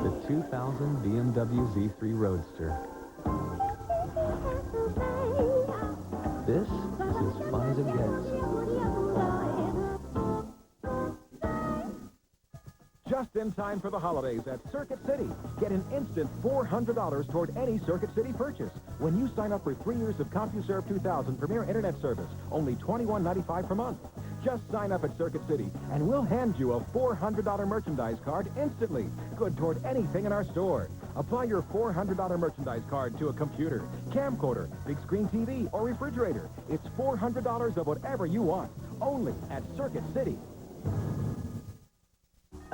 The 2000 BMW Z3 Roadster. This is as fun as it gets. Just in time for the holidays at Circuit City. Get an instant $400 toward any Circuit City purchase when you sign up for 3 years of CompuServe 2000 Premier Internet Service, only $21.95 per month. Just sign up at Circuit City, and we'll hand you a $400 merchandise card instantly, good toward anything in our store. Apply your $400 merchandise card to a computer, camcorder, big screen TV, or refrigerator. It's $400 of whatever you want, only at Circuit City.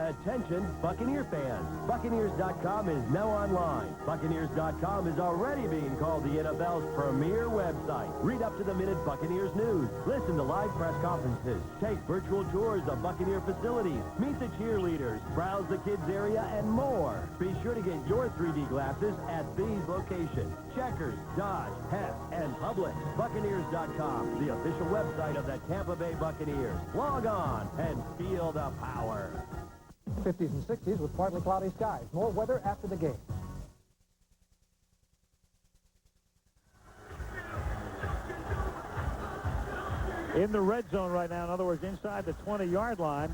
Attention, Buccaneer fans. Buccaneers.com is now online. Buccaneers.com is already being called the NFL's premier website. Read up-to-the-minute Buccaneers news. Listen to live press conferences. Take virtual tours of Buccaneer facilities. Meet the cheerleaders. Browse the kids area and more. Be sure to get your 3D glasses at these locations: Checkers, Dodge, Hess, and Publix. Buccaneers.com, the official website of the Tampa Bay Buccaneers. Log on and feel the power. 50s and 60s with partly cloudy skies. More weather after the game. In the red zone right now, in other words, inside the 20-yard line,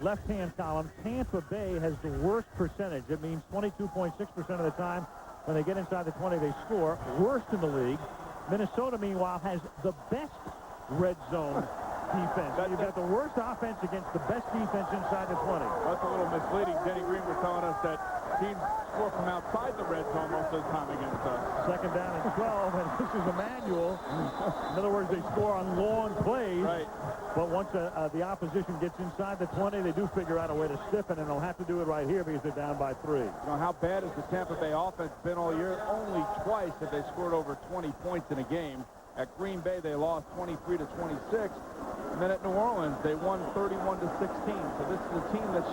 left-hand column, Tampa Bay has the worst percentage. It means 22.6% of the time when they get inside the 20, they score. Worst in the league. Minnesota, meanwhile, has the best red zone defense. So you've got the worst offense against the best defense inside the 20. That's a little misleading. Denny Green was telling us that teams score from outside the red zone most of the time against us. Second down and 12, and this is a manual. In other words, they score on long plays. Right. But once the opposition gets inside the 20, they do figure out a way to stiffen, and they'll have to do it right here because they're down by 3. You know, how bad has the Tampa Bay offense been all year? Only twice have they scored over 20 points in a game. At Green Bay, they lost 23-26. And then at New Orleans, they won 31-16. So this is a team that's,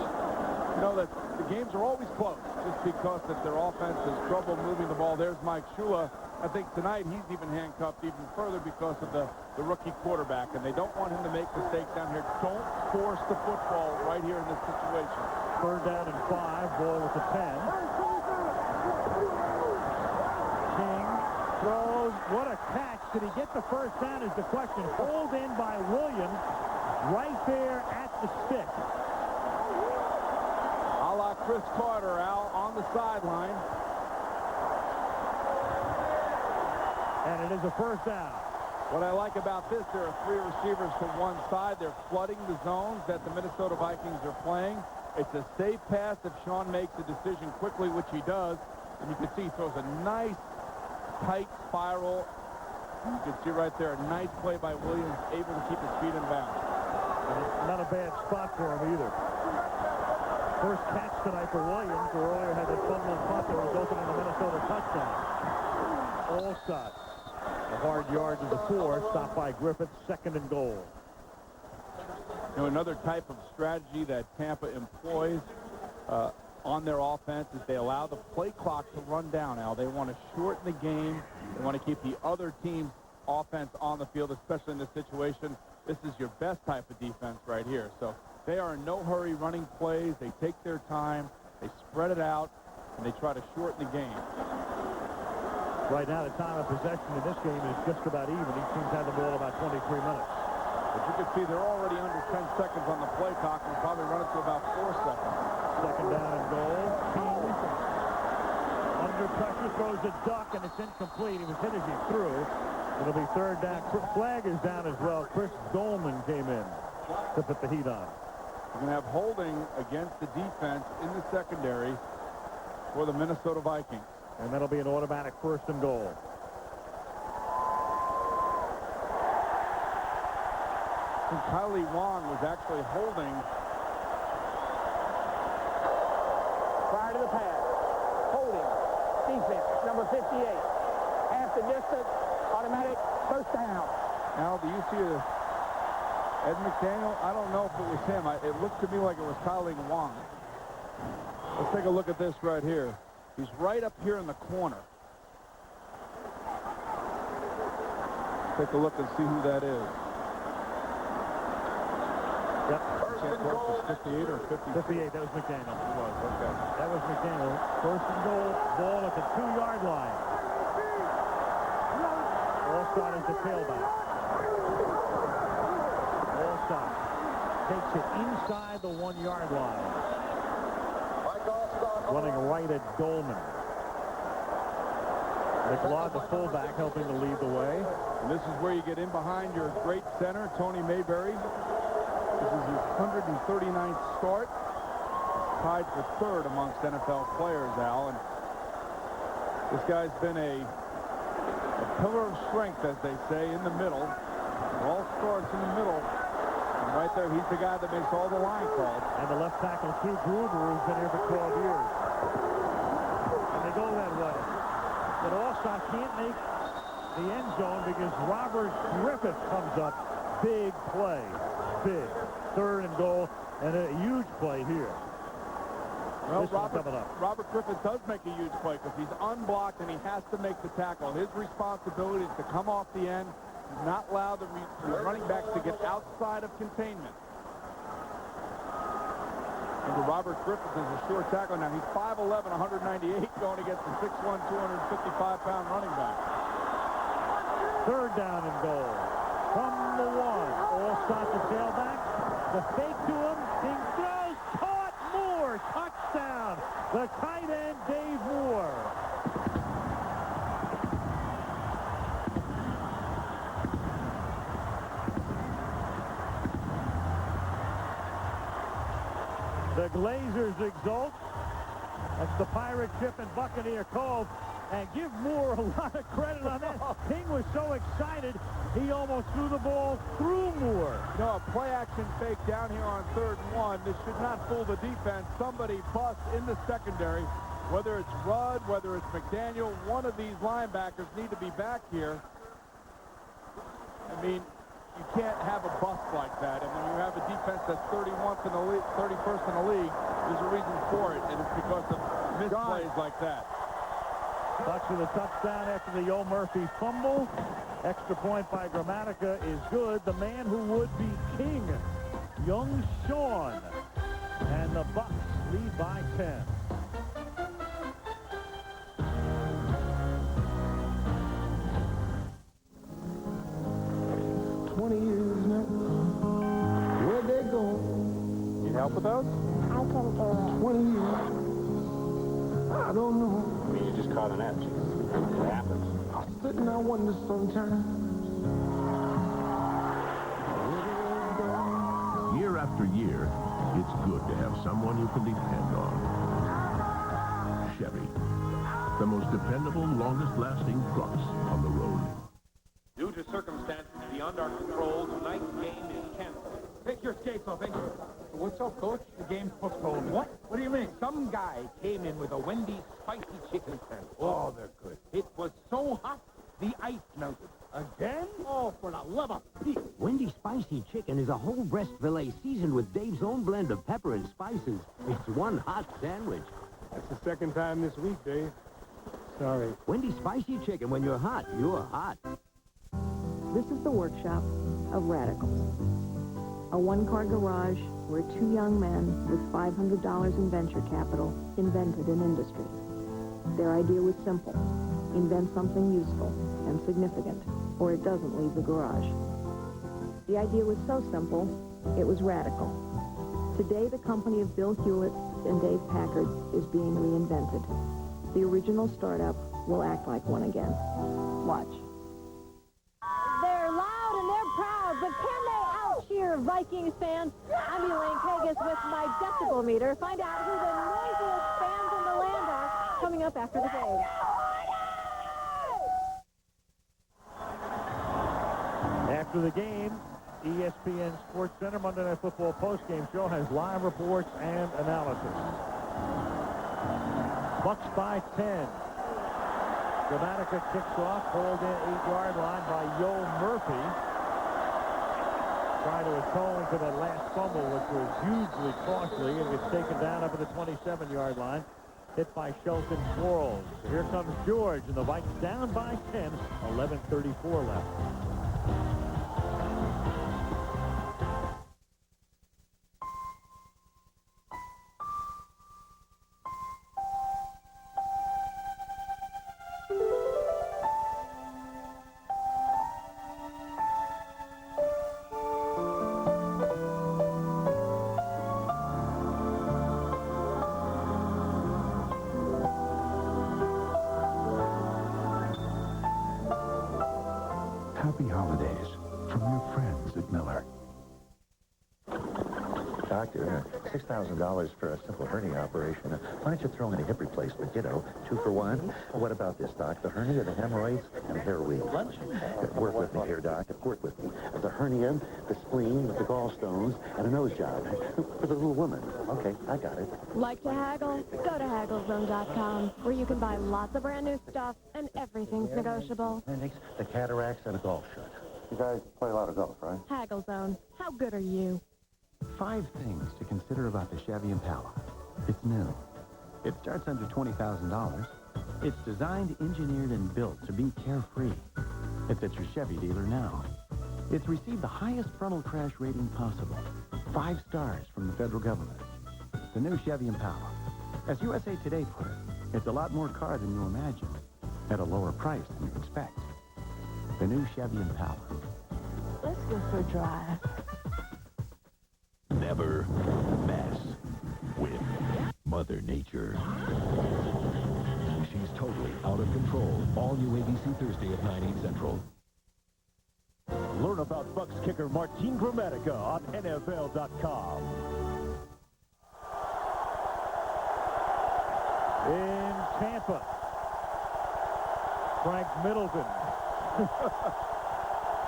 you know, that the games are always close just because that their offense has trouble moving the ball. There's Mike Shula. I think tonight he's even handcuffed even further because of the rookie quarterback. And they don't want him to make mistakes down here. Don't force the football right here in this situation. Third down and 5, ball with the 10. King throws. What a catch. Did he get the first down is the question. Hold in by Williams right there at the stick. A la Chris Carter, Al, on the sideline. And it is a first down. What I like about this, there are 3 receivers to one side. They're flooding the zones that the Minnesota Vikings are playing. It's a safe pass if Sean makes a decision quickly, which he does. And you can see he throws a nice, tight spiral. You can see right there, a nice play by Williams, able to keep his feet in bounds. Not a bad spot for him either. First catch tonight for Williams, who earlier had that fumble and punt that resulted in the Minnesota touchdown. Allstott, a hard yard to the 4, stopped by Griffith, 2nd and goal. You know, another type of strategy that Tampa employs on their offense is they allow the play clock to run down, Al. They want to shorten the game. They want to keep the other team's offense on the field, especially in this situation. This is your best type of defense right here. So they are in no hurry running plays. They take their time. They spread it out, and they try to shorten the game. Right now, the time of possession in this game is just about even. Each team's had the ball about 23 minutes. But you can see they're already under 10 seconds on the play clock and probably run it to about 4 seconds. Second down and goal. King under pressure throws a duck, and it's incomplete. He was hit as he threw. It'll be third down. Flag is down as well. Chris Dolman came in to put the heat on. You're going to have holding against the defense in the secondary for the Minnesota Vikings. And that'll be an automatic 1st and goal. And Kylie Wong was actually holding prior to the pass. Holding. Defense, number 58. Half the distance, automatic, first down. Now, do you see Ed McDaniel? I don't know if it was him. It looked to me like it was Kylie Wong. Let's take a look at this right here. He's right up here in the corner. Take a look and see who that is. Yep. Can't tell if it's 58 or 50. 58, that was McDaniel. It was, okay. That was McDaniel. 1st and goal, ball at the 2-yard line. Allstott is the tailback. Allstott takes it inside the 1-yard line. Running right at Dolman. McLeod, the fullback, helping to lead the way. And this is where you get in behind your great center, Tony Mayberry. This is his 139th start. Tied for 3rd amongst NFL players, Al. And this guy's been a pillar of strength, as they say, in the middle. It all starts in the middle. And And right there, he's the guy that makes all the line calls. And the left tackle, Stu Gruber, who's been here for 12 years. And they go that way. But Allstott can't make the end zone because Robert Griffith comes up. Big play. Big. 3rd and goal. And a huge play here. Well, Robert Griffith does make a huge play because he's unblocked and he has to make the tackle. His responsibility is to come off the end, not allow the running backs to get outside of containment. And Robert Griffith is a short tackle. Now he's 5'11", 198, going against the 6'1", 255-pound running back. 3rd down and goal. From the 1. Allstott the tailback. The fake to him. He throws. Caught. Moore. Touchdown. The tight end, Dave Moore. The Glazers exult. That's the Pirate ship in Buccaneer Cove. And give Moore a lot of credit on that. King was so excited, he almost threw the ball through Moore. No, a play-action fake down here on 3rd and 1. This should not fool the defense. Somebody busts in the secondary. Whether it's Rudd, whether it's McDaniel, one of these linebackers need to be back here. I mean, you can't have a bust like that. And when you have a defense that's 31st in the league, 31st in the league, there's a reason for it, and it's because of misplays like that. Bucks with a touchdown after the Yo Murphy fumble. Extra point by Gramatica is good. The man who would be king, young Sean. And the Bucks lead by 10. Where'd they go? Need help with those? I can do it. 20 years. I don't know. I mean, you just caught an edge. It happens. I sit and I wonder sometimes. Year after year, it's good to have someone you can depend on. Chevy. The most dependable, longest-lasting trucks on the road. Due to circumstances beyond our control, tonight's game is canceled. Take your skates off, eh? What's up, Coach? The game's postponed. What? What do you mean? Some guy came in with a Wendy's spicy chicken sandwich. Oh, they're good. It was so hot, the ice melted. Again? Oh, for the love of Pete. Wendy's Spicy Chicken is a whole breast filet seasoned with Dave's own blend of pepper and spices. It's one hot sandwich. That's the 2nd time this week, Dave. Sorry. Wendy's Spicy Chicken. When you're hot, you're hot. This is the workshop of radicals. A one-car garage where 2 young men with $500 in venture capital invented an industry. Their idea was simple. Invent something useful and significant, or it doesn't leave the garage. The idea was so simple, it was radical. Today, the company of Bill Hewlett and Dave Packard is being reinvented. The original startup will act like one again. Watch. They're loud and they're proud, but can they out-cheer Vikings fans? I'm Elaine Pegas with my decibel meter. Find out who the noisiest fans in the land are coming up after the fade. After the game, ESPN Sports Center Monday Night Football postgame show has live reports and analysis. Bucks by 10. Gramatica kicks off, hauled in 8-yard line by Yo Murphy. Trying to atone for that last fumble, which was hugely costly, and gets taken down up at the 27-yard line. Hit by Shelton Quarles. Here comes George, and the Vikings down by 10, 11:34 left. Happy holidays from your friends at Miller. Doctor, $6,000 for a simple hernia operation. Why don't you throw in a hip replacement? You know, 2 for 1. What about this, Doc? The hernia, the hemorrhoids, and the hair weave. Work with me here, Doc. Work with me. The hernia, the spleen, the gallstones, and a nose job for the little woman. Okay, I got it. Like to haggle? Go to hagglezone.com, where you can buy lots of brand new stuff and everything's negotiable. The cataracts and a golf shot. You guys play a lot of golf, right? Haggle Zone. How good are you? 5 things to consider about the Chevy Impala. It's new. It starts under $20,000. It's designed, engineered, and built to be carefree. It's at your Chevy dealer now. It's received the highest frontal crash rating possible. 5 stars from the federal government. The new Chevy Impala. As USA Today put it, it's a lot more car than you imagine, at a lower price than you expect. The new Chevy Impala. Let's go for a drive. Never mess with Mother Nature. She's totally out of control. All new ABC Thursday at 9, 8 Central. Learn about Bucks kicker Martin Gramatica on NFL.com. In Tampa, Frank Middleton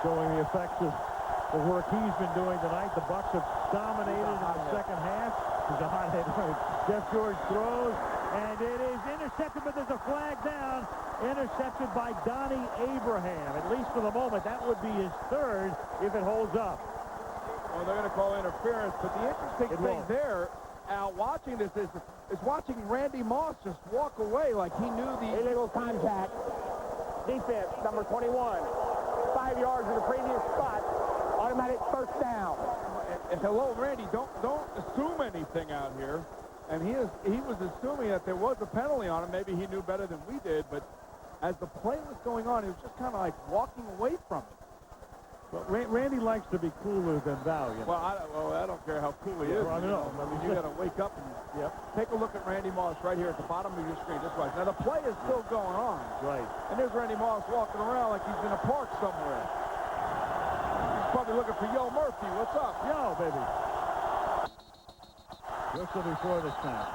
showing the effects of the work he's been doing tonight. The Bucks have dominated in the second half. There's a hot hit. Jeff George throws, and it is intercepted, but there's a flag down. Intercepted by Donnie Abraham. At least for the moment, that would be his third if it holds up. Well, they're going to call interference, but the interesting thing there, Al, watching this is watching Randy Moss just walk away like he knew the illegal contact. Defense, number 21. 5 yards in the previous spot. Automatic first down. And hello, Randy, don't assume anything out here. And he was assuming that there was a penalty on him. Maybe he knew better than we did, but as the play was going on, he was just kind of like walking away from it. Well, Randy likes to be cooler than valiant. Well, I don't care how cool he is. I know. I mean, you got to wake up and take a look at Randy Moss right here at the bottom of your screen. This way. Now the play is still going on. Right. And there's Randy Moss walking around like he's in a park somewhere. He's probably looking for Yo Murphy. What's up? Yo, baby. Whistle before the snap.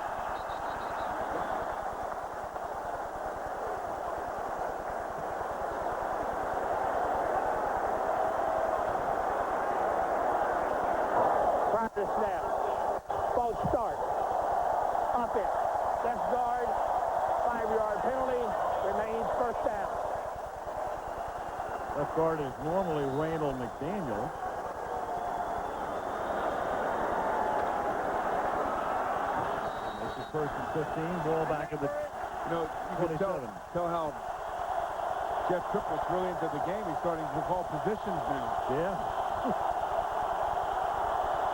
Practice snap. Both start. Offense. Left guard. 5-yard penalty. Remains first down. Left guard is normally Randall McDaniel. First and 15, ball back at the you can tell how Jeff Triple's really into the game. He's starting to call positions now. Yeah.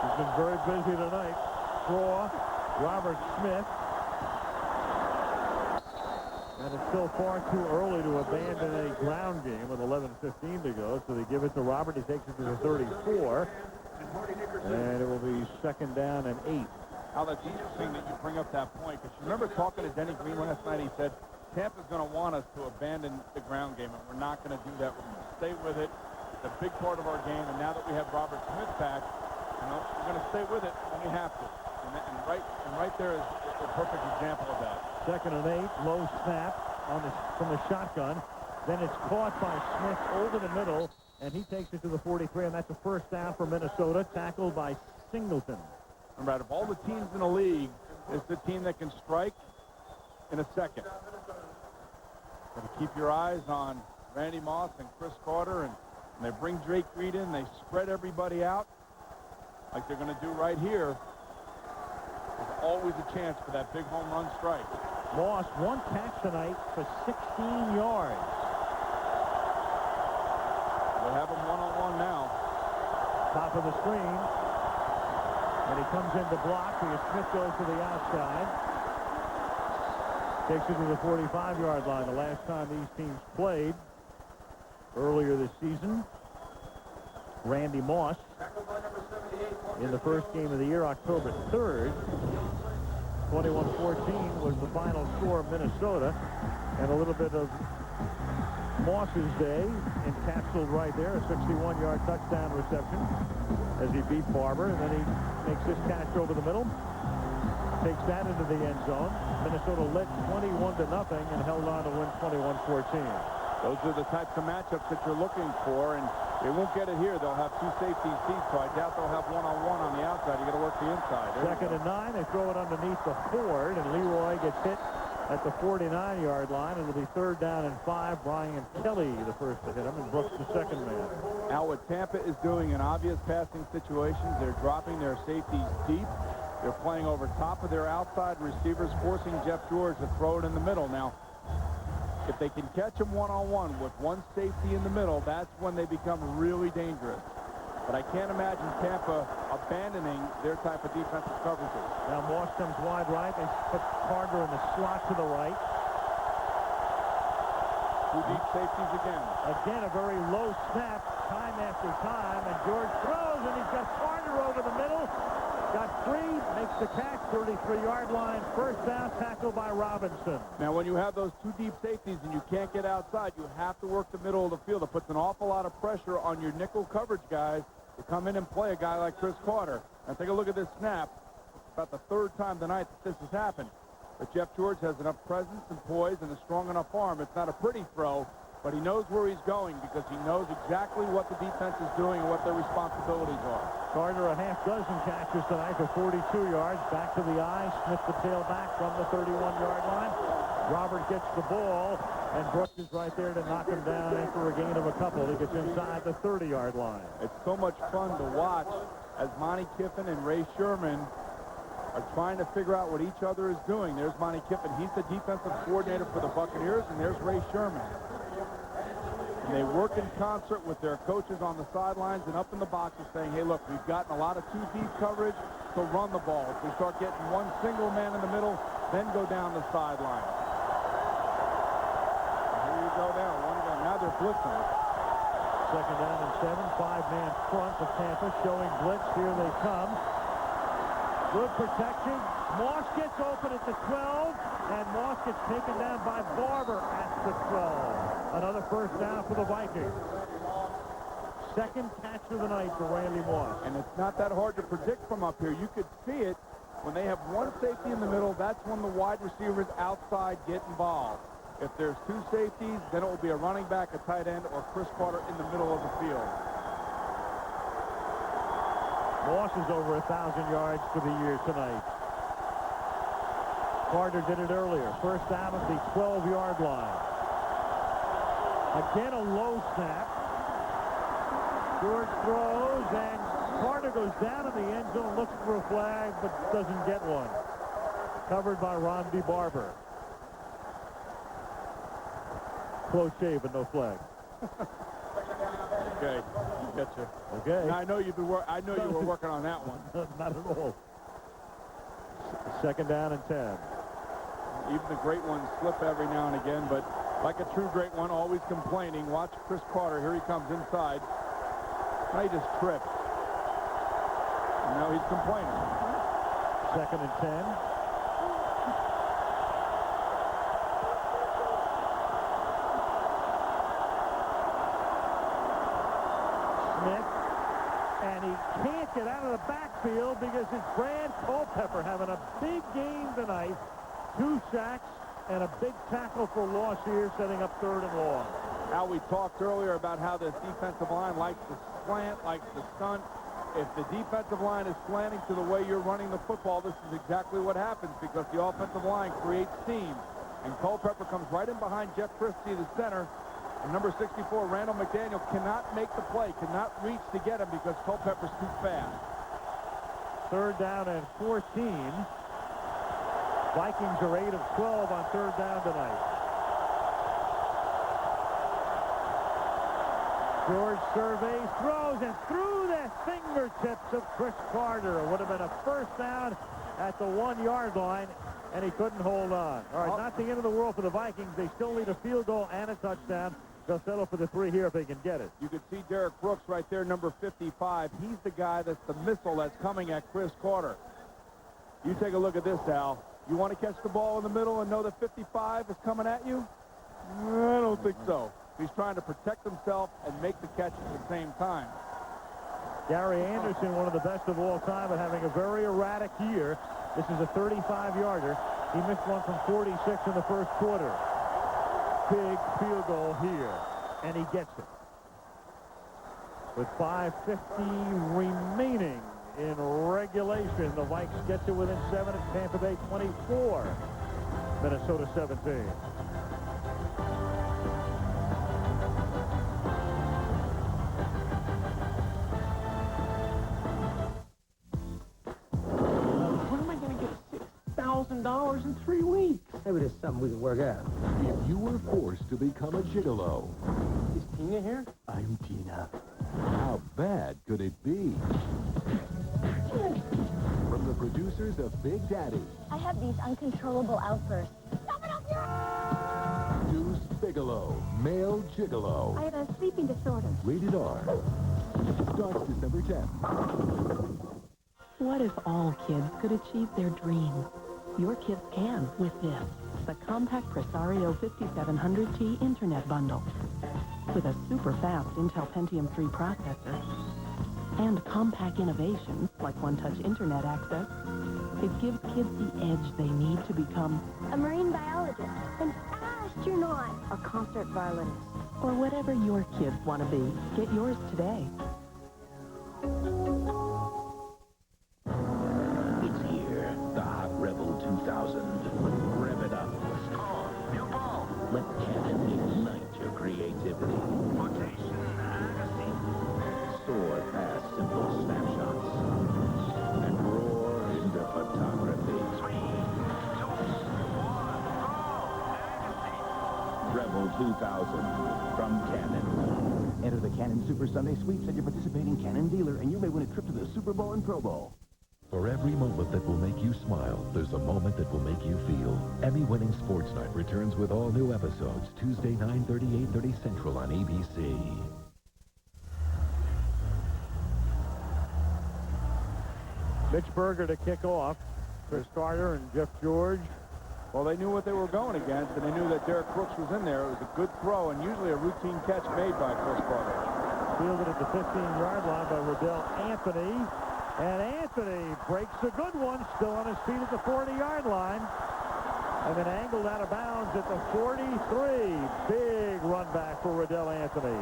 He's been very busy tonight. Straw, Robert Smith. And it's still far too early to abandon a ground game with 11:15 to go. So they give it to Robert. He takes it to the 34. And it will be second down and 8. Al, that's interesting that you bring up that point, because you remember talking to Denny Green last night. He said Tampa's going to want us to abandon the ground game, and we're not going to do that. We're going to stay with it. It's a big part of our game, and now that we have Robert Smith back, we're going to stay with it when we have to. And right there is a perfect example of that. Second and 8, low snap from the shotgun. Then it's caught by Smith over the middle, and he takes it to the 43, and that's a first down for Minnesota, tackled by Singleton. Remember, out of all the teams in the league, it's the team that can strike in a second. Got to keep your eyes on Randy Moss and Chris Carter, and they bring Drake Reed in. They spread everybody out like they're going to do right here. There's always a chance for that big home run strike. Moss, one catch tonight for 16 yards. They have him one-on-one now. Top of the screen. And he comes in to block because Smith goes to the outside. Takes it to the 45-yard line. The last time these teams played earlier this season, Randy Moss in the first game of the year, October 3rd. 21-14 was the final score of Minnesota. And a little bit of Moss's day, encapsulated right there, a 61-yard touchdown reception as he beat Barber, and then he makes this catch over the middle, takes that into the end zone. Minnesota led 21-0 and held on to win 21-14. Those are the types of matchups that you're looking for, and they won't get it here. They'll have two safeties deep, so I doubt they'll have one-on-one on the outside. You got to work the inside. Second and 9, they throw it underneath the Ford, and Leroy gets hit at the 49-yard line. It'll be 3rd down and 5. Brian Kelly the first to hit him, and Brooks the second man. Now what Tampa is doing in obvious passing situations, they're dropping their safeties deep. They're playing over top of their outside receivers, forcing Jeff George to throw it in the middle. Now, if they can catch him one-on-one with one safety in the middle, that's when they become really dangerous. But I can't imagine Tampa abandoning their type of defensive coverages. Now Moss comes wide right. They put Carter in the slot to the right. Two deep safeties again. Again, a very low snap, time after time, and George throws, and he's got Carter over the middle. Got free, makes the catch, 33-yard line. First down, tackle by Robinson. Now, when you have those two deep safeties and you can't get outside, you have to work the middle of the field. It puts an awful lot of pressure on your nickel coverage guys to come in and play a guy like Chris Carter. Now, take a look at this snap. It's about the 3rd time tonight that this has happened. But Jeff George has enough presence and poise and a strong enough arm. It's not a pretty throw, but he knows where he's going because he knows exactly what the defense is doing and what their responsibilities are. Carter a half dozen catches tonight for 42 yards. Back to the eye. Smith the tailback from the 31-yard line. Robert gets the ball, and Brooks is right there to knock him down after a gain of a couple. He gets inside the 30-yard line. It's so much fun to watch as Monty Kiffin and Ray Sherman are trying to figure out what each other is doing. There's Monty Kiffin. He's the defensive coordinator for the Buccaneers, and there's Ray Sherman. And they work in concert with their coaches on the sidelines and up in the boxes saying, hey, look, we've gotten a lot of two deep coverage, so run the ball. If we start getting one single man in the middle, then go down the sideline. Here you go now. One guy. Now they're blitzing. Second down and 7. 5-man front of Tampa showing blitz. Here they come. Good protection. Moss gets open at the 12, and Moss gets taken down by Barber at the 12. Another first down for the Vikings. Second catch of the night for Randy Moss. And it's not that hard to predict from up here. You could see it when they have one safety in the middle. That's when the wide receivers outside get involved. If there's two safeties, then it will be a running back, a tight end, or Chris Carter in the middle of the field. Moss is over 1,000 yards for the year tonight. Carter did it earlier. First down at the 12-yard line. Again, a low snap. George throws, and Carter goes down in the end zone, looking for a flag, but doesn't get one. Covered by Ron D. Barber. Close shave, but no flag. Okay, gotcha. Okay. Now, I know you were working on that one. Not at all. Second down and 10. Even the great ones slip every now and again, but like a true great one, always complaining. Watch Chris Carter. Here he comes inside. Now he just tripped. And now he's complaining. Second and 10. And he can't get out of the backfield because it's Brad Culpepper having a big game tonight. 2 sacks and a big tackle for loss here, setting up 3rd and long. Now, we talked earlier about how this defensive line likes to slant, likes to stunt. If the defensive line is slanting to the way you're running the football, this is exactly what happens because the offensive line creates seam. And Culpepper comes right in behind Jeff Christie, the center. And number 64, Randall McDaniel, cannot make the play, cannot reach to get him because Culpepper's too fast. 3rd down and 14. Vikings are 8 of 12 on 3rd down tonight. George surveys, throws, and through the fingertips of Chris Carter. It would have been a first down at the 1-yard line, and he couldn't hold on. All right, not the end of the world for the Vikings. They still need a field goal and a touchdown. They'll settle for the 3 here if they can get it. You can see Derek Brooks right there, number 55. He's the guy that's the missile that's coming at Chris Carter. You take a look at this, Al. You want to catch the ball in the middle and know that 55 is coming at you? I don't think so. He's trying to protect himself and make the catch at the same time. Gary Anderson, one of the best of all time, but having a very erratic year. This is a 35-yarder. He missed one from 46 in the first quarter. Big field goal here, and he gets it. With 5:50 remaining in regulation, the Vikes get to within 7 at Tampa Bay 24. Minnesota 17. When am I going to get $6,000 in 3 weeks? Maybe there's something we can work out. If you were forced to become a gigolo, Is Tina here? I'm Tina. how bad could it be? From the producers of Big Daddy, I have these uncontrollable outbursts. Deuce Bigelow, male gigolo. I have a sleeping disorder. Rated R. Starts December 10th. What if all kids could achieve their dreams? Your kids can with this, the compact Presario 5700T Internet Bundle. With a super-fast Intel Pentium 3 processor and compact innovations like one-touch internet access, it gives kids the edge they need to become A marine biologist. An astronaut. a concert violinist, or whatever your kids want to be. Get yours today. It's here, the Hot Rebel 2000. Rev it up. New ball. Let Canon ignite your creativity. Soar past simple snapshots and roar into photography. 3, 2, 1, Rebel 2000 from Canon. Enter the Canon Super Sunday Sweeps at your participating Canon dealer, and you may win a trip to the Super Bowl and Pro Bowl. For every moment that will make you smile, there's a moment that will make you feel. Emmy-winning Sports Night returns with all new episodes Tuesday, 9:30, 8:30 Central on ABC. Mitch Berger to kick off. Chris Carter and Jeff George. Well, they knew what they were going against, and they knew that Derek Brooks was in there. It was a good throw, and usually a routine catch made by Chris Carter. Fielded at the 15-yard line by Riddell Anthony. And Anthony breaks a good one, still on his feet at the 40-yard line. And then angled out of bounds at the 43. Big run back for Riddell Anthony.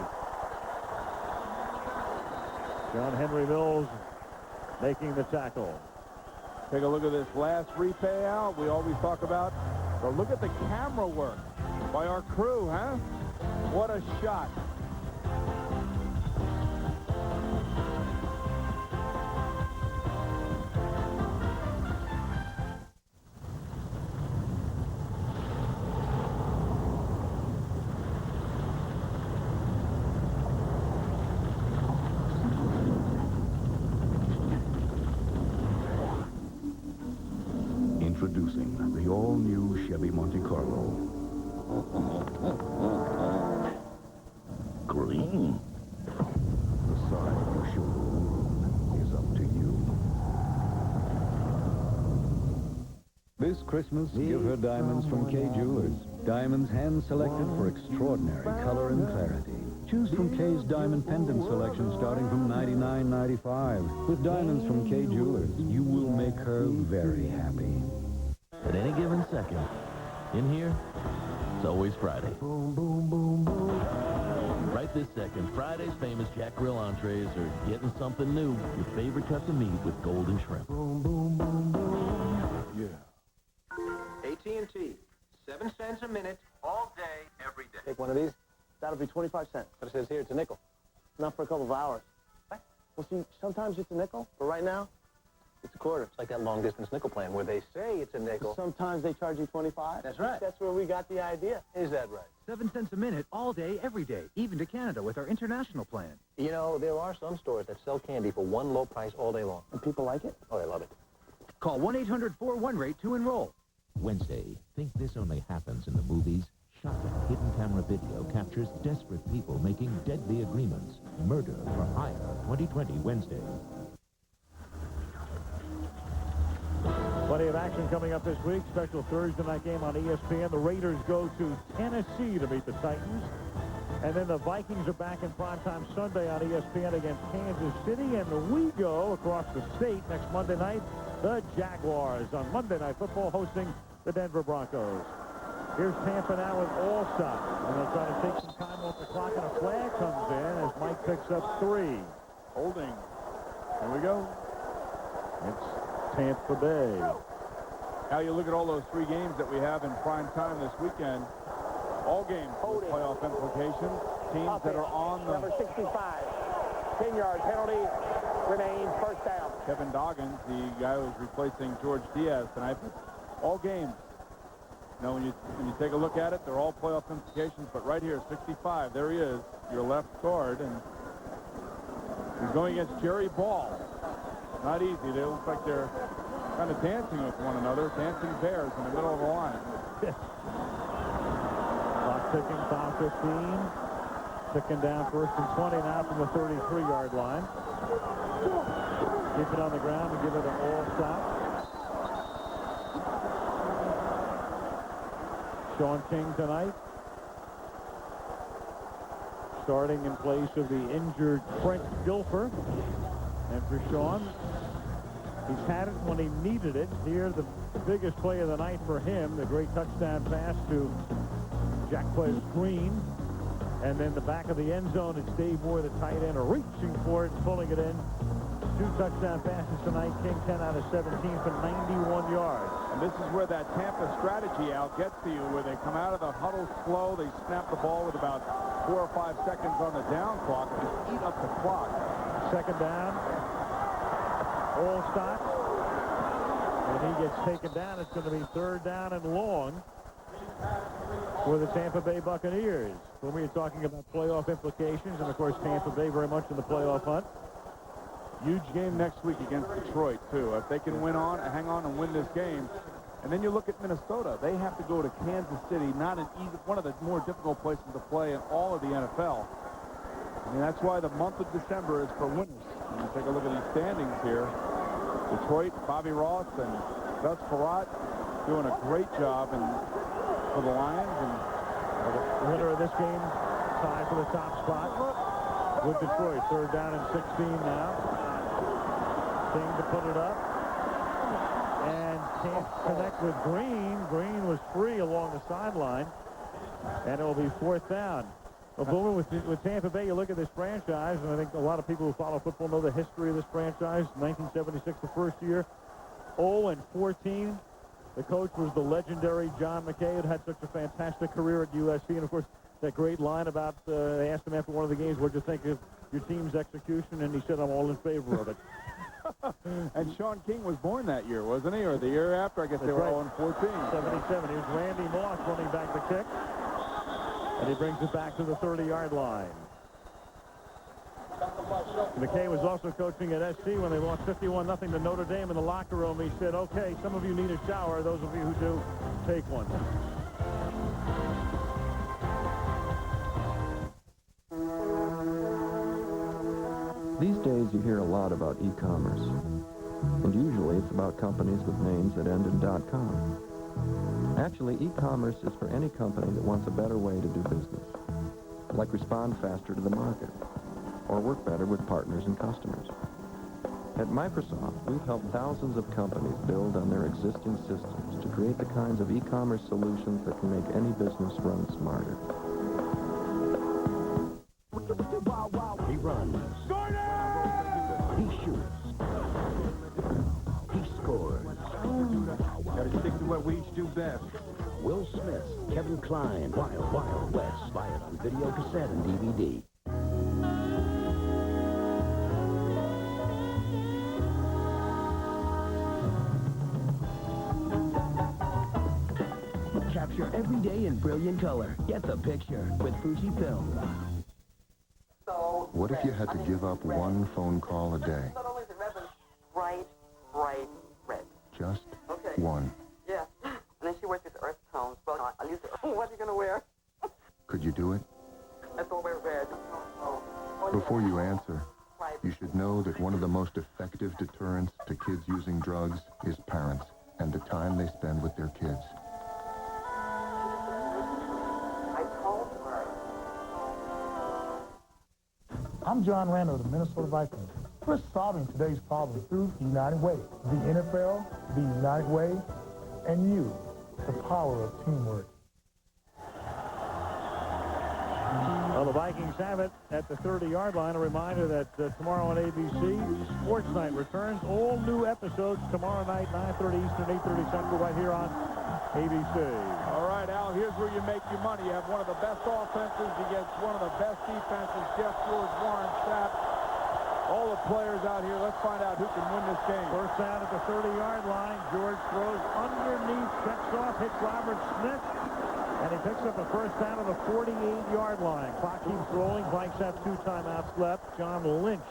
John Henry Mills making the tackle. Take a look at this last repay out. We always talk about, but look at the camera work by our crew, huh? What a shot. Introducing the all-new Chevy Monte Carlo. Green. The side you show the world is up to you. This Christmas, give her diamonds from Kay Jewelers. Diamonds hand-selected for extraordinary color and clarity. Choose from Kay's diamond pendant selection starting from $99.95. With diamonds from Kay Jewelers, you will make her very happy. At any given second, in here, it's always Friday. Boom, boom, boom, boom. Right this second, Friday's famous Jack Grill entrees are getting something new. Your favorite cuts of meat with golden shrimp. Boom, boom, boom, boom. Yeah. AT&T. 7 cents a minute, all day, every day. Take one of these. That'll be 25 cents. But it says here it's a nickel. Not for a couple of hours. What? Well, see, sometimes it's a nickel, but right now, it's a quarter. It's like that long-distance nickel plan where they say it's a nickel. Sometimes they charge you 25. That's right. That's where we got the idea. Is that right? 7 cents a minute, all day, every day, even to Canada with our international plan. You know, there are some stores that sell candy for one low price all day long. And people like it? Oh, they love it. Call 1-800-41-RATE to enroll. Wednesday, think this only happens in the movies? Shocking hidden camera video captures desperate people making deadly agreements. Murder for Hire, 2020 Wednesday. Plenty of action coming up this week. Special Thursday night game on ESPN. The Raiders go to Tennessee to meet the Titans. And then the Vikings are back in primetime Sunday on ESPN against Kansas City. And we go across the state next Monday night. The Jaguars on Monday Night Football hosting the Denver Broncos. Here's Tampa now with Allstott. And they'll try to take some time off the clock, and a flag comes in as Mike picks up 3. Holding. Here we go. It's Tampa Bay. Now you look at all those 3 games that we have in prime time this weekend. All games with playoff implications. Teams that are on the... Number 65. 10-yard penalty. Remains first down. Kevin Doggins, the guy who was replacing George Diaz tonight. All games. Now, when you take a look at it, they're all playoff implications. But right here, 65, there he is, your left guard. And he's going against Jerry Ball. Not easy. They look like they're kind of dancing with one another. Dancing bears in the middle of the line. Clock ticking, foul 15. Ticking down first and 20 now from the 33-yard line. Keep it on the ground and give it an Allstott. Sean King tonight. Starting in place of the injured Frank Dilfer. And for Sean, he's had it when he needed it. Here, the biggest play of the night for him, the great touchdown pass to Jack Green. And then the back of the end zone, it's Dave Moore, the tight end, reaching for it and pulling it in. 2 touchdown passes tonight. King 10 out of 17 for 91 yards. And this is where that Tampa strategy, Al, gets to you, where they come out of the huddle slow. They snap the ball with about 4 or 5 seconds on the down clock and just eat up the clock. Second down. Allstott. And he gets taken down. It's going to be 3rd down and long for the Tampa Bay Buccaneers. When we are talking about playoff implications, and of course Tampa Bay very much in the playoff hunt. Huge game next week against Detroit, too. If they can hang on and win this game. And then you look at Minnesota. They have to go to Kansas City, not an easy, one of the more difficult places to play in all of the NFL. I mean, that's why the month of December is for winners. When you take a look at these standings here, Detroit, Bobby Ross, and Gus Frerotte doing a great job for the Lions. And the winner of this game tied for the top spot with Detroit. 3rd down and 16 now. King to put it up. And can't connect with Green. Green was free along the sideline. And it will be 4th down. Well, Boomer, with Tampa Bay, you look at this franchise, and I think a lot of people who follow football know the history of this franchise. 1976, the first year. 0-14. The coach was the legendary John McKay, who had such a fantastic career at USC. And, of course, that great line about, they asked him after one of the games, what'd you think of your team's execution? And he said, I'm all in favor of it. And Sean King was born that year, wasn't he? Or the year after? I guess they were all in 14. 77. Here's Randy Moss running back the kick. And he brings it back to the 30-yard line. McKay was also coaching at SC when they lost 51-0 to Notre Dame in the locker room. He said, okay, some of you need a shower. Those of you who do, take one. These days you hear a lot about e-commerce. And usually it's about companies with names that end in .com. Actually, e-commerce is for any company that wants a better way to do business, like respond faster to the market, or work better with partners and customers. At Microsoft, we've helped thousands of companies build on their existing systems to create the kinds of e-commerce solutions that can make any business run smarter. He runs. He shoots. He scores. Gotta stick to what we each do best. Will Smith, Kevin Kline, Wild Wild West. Buy it on video cassette and DVD. Capture every day in brilliant color. Get the picture with Fujifilm. What if you had to give up one phone call a day? Bright, red. Just one. Yeah. And then she wears these earth tones. Well, I'll use it. What are you going to wear? Could you do it? Let's all wear red. Before you answer, you should know that one of the most effective deterrents to kids using drugs is parents and the time they spend with their kids. I'm John Randall of the Minnesota Vikings. We're solving today's problem through the United Way. The NFL, the United Way, and you, the power of teamwork. Well, the Vikings have it at the 30-yard line. A reminder that tomorrow on ABC, Sports Night returns. All new episodes tomorrow night, 9:30 Eastern, 8:30 Central, right here on ABC. All right, Al, here's where you make your money. You have one of the best offenses against one of the best defenses, Jeff George, Warren Sapp. All the players out here. Let's find out who can win this game. First down at the 30-yard line. George throws underneath, checks off, hits Robert Smith. And he picks up a first down at the 48-yard line. Clock keeps rolling. Vikes have 2 timeouts left. John Lynch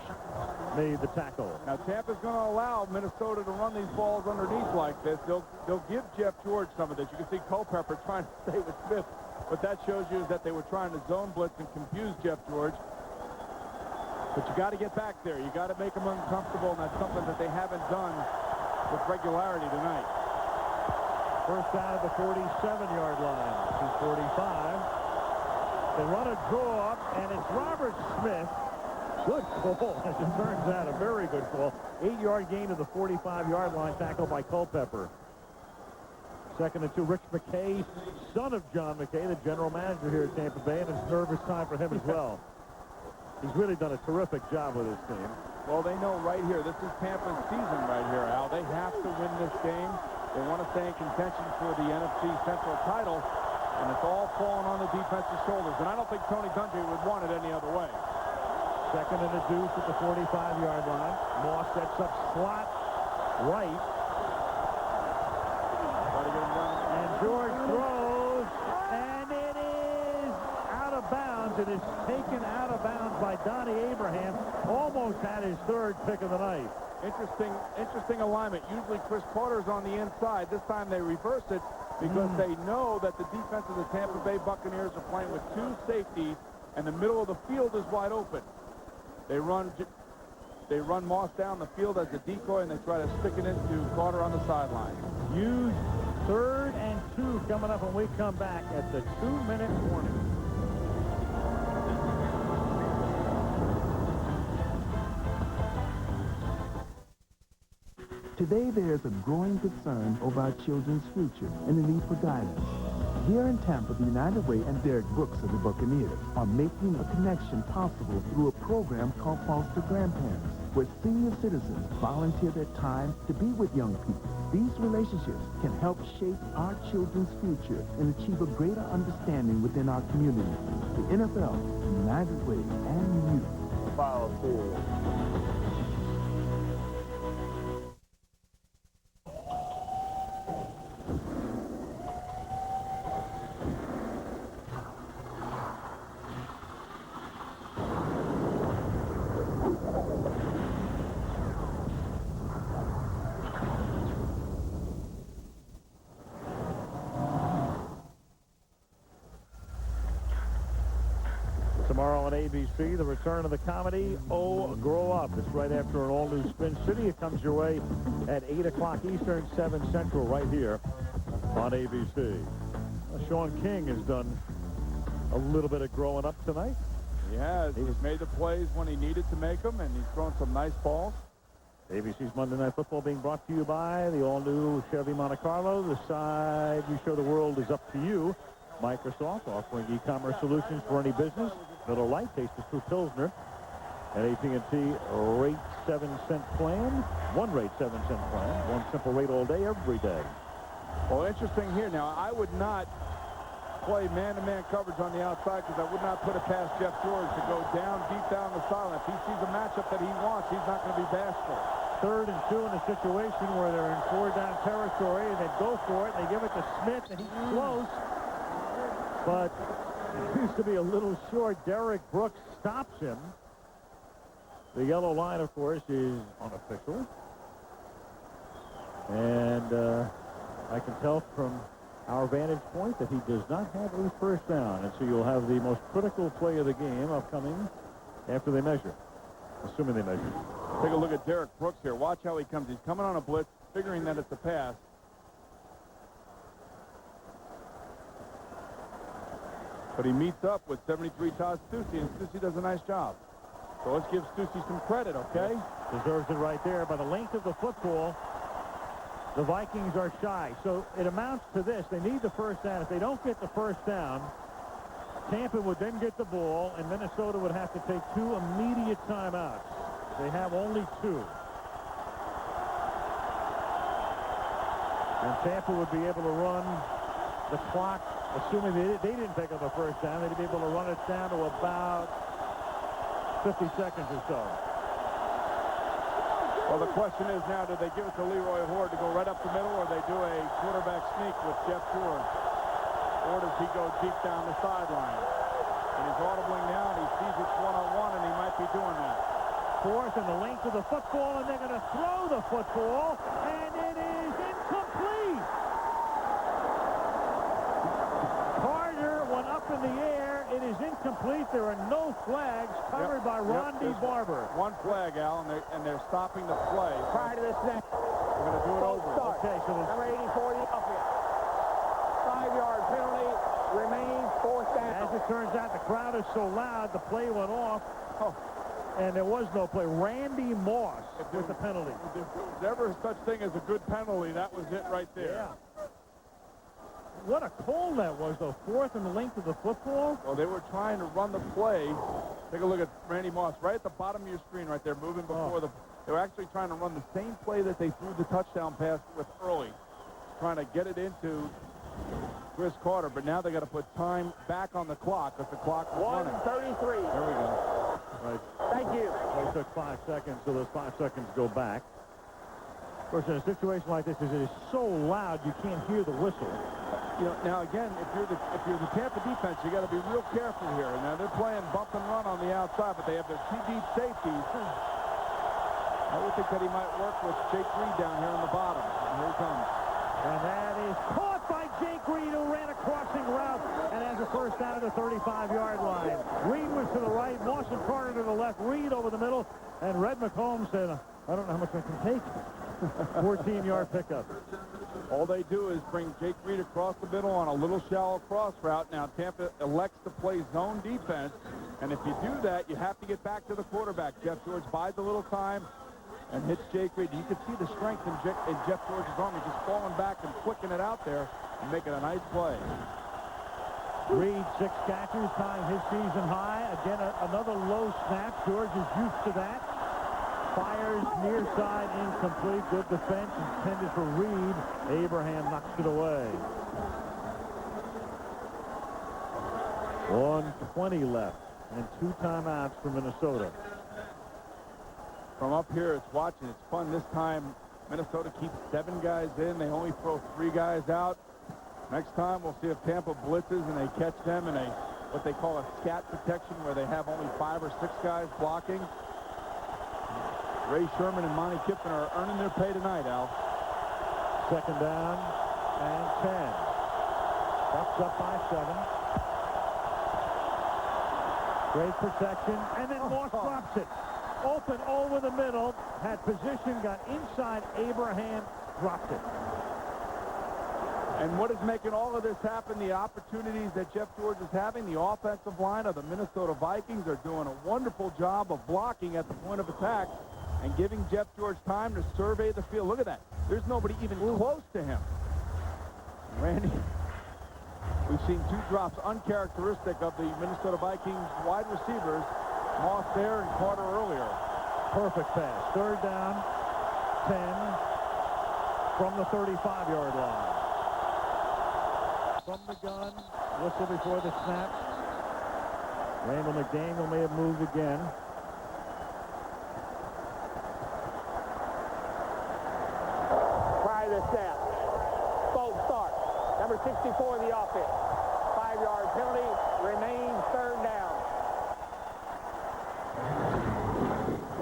made the tackle. Now, Tampa's going to allow Minnesota to run these balls underneath like this. They'll give Jeff George some of this. You can see Culpepper trying to stay with Smith. What that shows you is that they were trying to zone blitz and confuse Jeff George. But you got to get back there. You got to make them uncomfortable, and that's something that they haven't done with regularity tonight. First down at the 47-yard line. 2:45. They run a draw up, and it's Robert Smith. Good call, as it turns out. A very good call. 8-yard gain to the 45-yard line, tackled by Culpepper. Second and 2, Rich McKay, son of John McKay, the general manager here at Tampa Bay, and it's a nervous time for him as well. He's really done a terrific job with his team. Well, they know right here, this is Tampa's season right here, Al. They have to win this game. They want to stay in contention for the NFC Central title, and it's all falling on the defensive shoulders. And I don't think Tony Dungy would want it any other way. Second and a deuce at the 45-yard line. Moss sets up slot right. And George throws, and it is out of bounds. It is taken out of bounds by Donnie Abraham. Almost had his 3rd pick of the night. Interesting alignment. Usually Chris Carter's on the inside. This time they reverse it because they know that the defense of the Tampa Bay Buccaneers are playing with 2 safeties, and the middle of the field is wide open. They run Moss down the field as a decoy, and they try to stick it into Carter on the sideline. Huge 3rd and 2 coming up when we come back at the 2-minute warning. Today, there's a growing concern over our children's future and the need for guidance. Here in Tampa, the United Way and Derek Brooks of the Buccaneers are making a connection possible through a program called Foster Grandparents, where senior citizens volunteer their time to be with young people. These relationships can help shape our children's future and achieve a greater understanding within our community. The NFL, the United Way, and you. Foul 4. Tomorrow on ABC, the return of the comedy, Oh, Grow Up. It's right after an all-new Spin City. It comes your way at 8 o'clock Eastern, 7 Central, right here on ABC. Sean King has done a little bit of growing up tonight. He has. He's made the plays when he needed to make them, and he's thrown some nice balls. ABC's Monday Night Football being brought to you by the all-new Chevy Monte Carlo. The side we show the world is up to you. Microsoft offering e-commerce solutions for any business. Miller Lite, taste of true Pilsner. At AT&T, rate 7-cent plan. One rate 7-cent plan. One simple rate all day, every day. Well, interesting here. Now, I would not play man-to-man coverage on the outside because I would not put it past Jeff George to go down, deep down the sideline. If he sees a matchup that he wants, he's not going to be bashful. 3rd and 2 in a situation where they're in 4-down territory, and they go for it, and they give it to Smith, and he's close. But it used to be a little short. Derek Brooks stops him. The yellow line, of course, is unofficial. And I can tell from our vantage point that he does not have a first down. And so you'll have the most critical play of the game upcoming after they measure, assuming they measure. Take a look at Derek Brooks here. Watch how he comes. He's coming on a blitz, figuring that it's a pass. But he meets up with 73 Todd Stussy, and Stussy does a nice job. So let's give Stussy some credit, okay? Deserves it right there. By the length of the football, the Vikings are shy. So it amounts to this. They need the first down. If they don't get the first down, Tampa would then get the ball, and Minnesota would have to take 2 immediate timeouts. They have only 2. And Tampa would be able to run the clock, assuming they didn't pick up the first down, they'd be able to run it down to about 50 seconds or so. Well, the question is now, do they give it to Leroy Horde to go right up the middle, or they do a quarterback sneak with Jeff George? Or does he go deep down the sideline? And he's audibling now, and he sees it's one-on-one, and he might be doing that. 4th and the length of the football, and they're going to throw the football, and it is incomplete. Carter went up in the air. It is incomplete. There are no flags covered by Rondy Barber. One flag, Al, and they're stopping the play. Prior to the snap. We're going to do it over. Okay, so Number 84, the offense. 5-yard penalty remains 4th down. As it turns out, the crowd is so loud, the play went off. And there was no play. Randy Moss with the penalty. If there was ever such thing as a good penalty, that was it right there. Yeah. What a call that was, though. 4th and the length of the football. Well, they were trying to run the play. Take a look at Randy Moss right at the bottom of your screen right there, moving before they were actually trying to run the same play that they threw the touchdown pass with early, trying to get it into Chris Carter. But now they got to put time back on the clock because the clock is running. 1:33. There we go. Right. Thank you. They took 5 seconds, so those 5 seconds go back. Of course, in a situation like this, it is so loud you can't hear the whistle. You know, now again, if you're the Tampa defense, you got to be real careful here. Now they're playing bump and run on the outside, but they have their 2 deep safeties. I would think that he might work with Jake Reed down here on the bottom. And here he comes. And that is caught by Jake Reed, who ran a crossing route and has a first down at the 35-yard line. Reed was to the right, Moss and Carter to the left, Reed over the middle, and Red McComb said, I don't know how much I can take. 14-yard pickup. All they do is bring Jake Reed across the middle on a little shallow cross route. Now Tampa elects to play zone defense, and if you do that, you have to get back to the quarterback. Jeff George buys a little time and hits Jake Reed. You can see the strength in Jeff George's arm. He's just falling back and flicking it out there and making a nice play. Reed, 6 catches, tying his season high. Again, another low snap. George is used to that. Fires near side, incomplete. Good defense intended for Reed. Abraham knocks it away. 1:20 left and 2 timeouts for Minnesota. From up here, it's watching. It's fun. This time, Minnesota keeps 7 guys in. They only throw 3 guys out. Next time, we'll see if Tampa blitzes and they catch them in what they call a scat protection, where they have only 5 or 6 guys blocking. Ray Sherman and Monty Kiffin are earning their pay tonight, Al. 2nd down and 10. Bucks up by 7. Great protection, and then Moss drops it. Open over the middle, had position, got inside Abraham, dropped it. And what is making all of this happen, the opportunities that Jeff George is having, the offensive line of the Minnesota Vikings are doing a wonderful job of blocking at the point of attack and giving Jeff George time to survey the field. Look at that. There's nobody even close to him. Randy, we've seen 2 drops uncharacteristic of the Minnesota Vikings wide receivers. Moss there and Carter earlier. Perfect pass. 3rd down, 10 from the 35-yard line. From the gun, whistle before the snap. Randall McDaniel may have moved again. Prior to the snap. False start. Number 64 in the offense. 5-yard penalty remains 3rd down.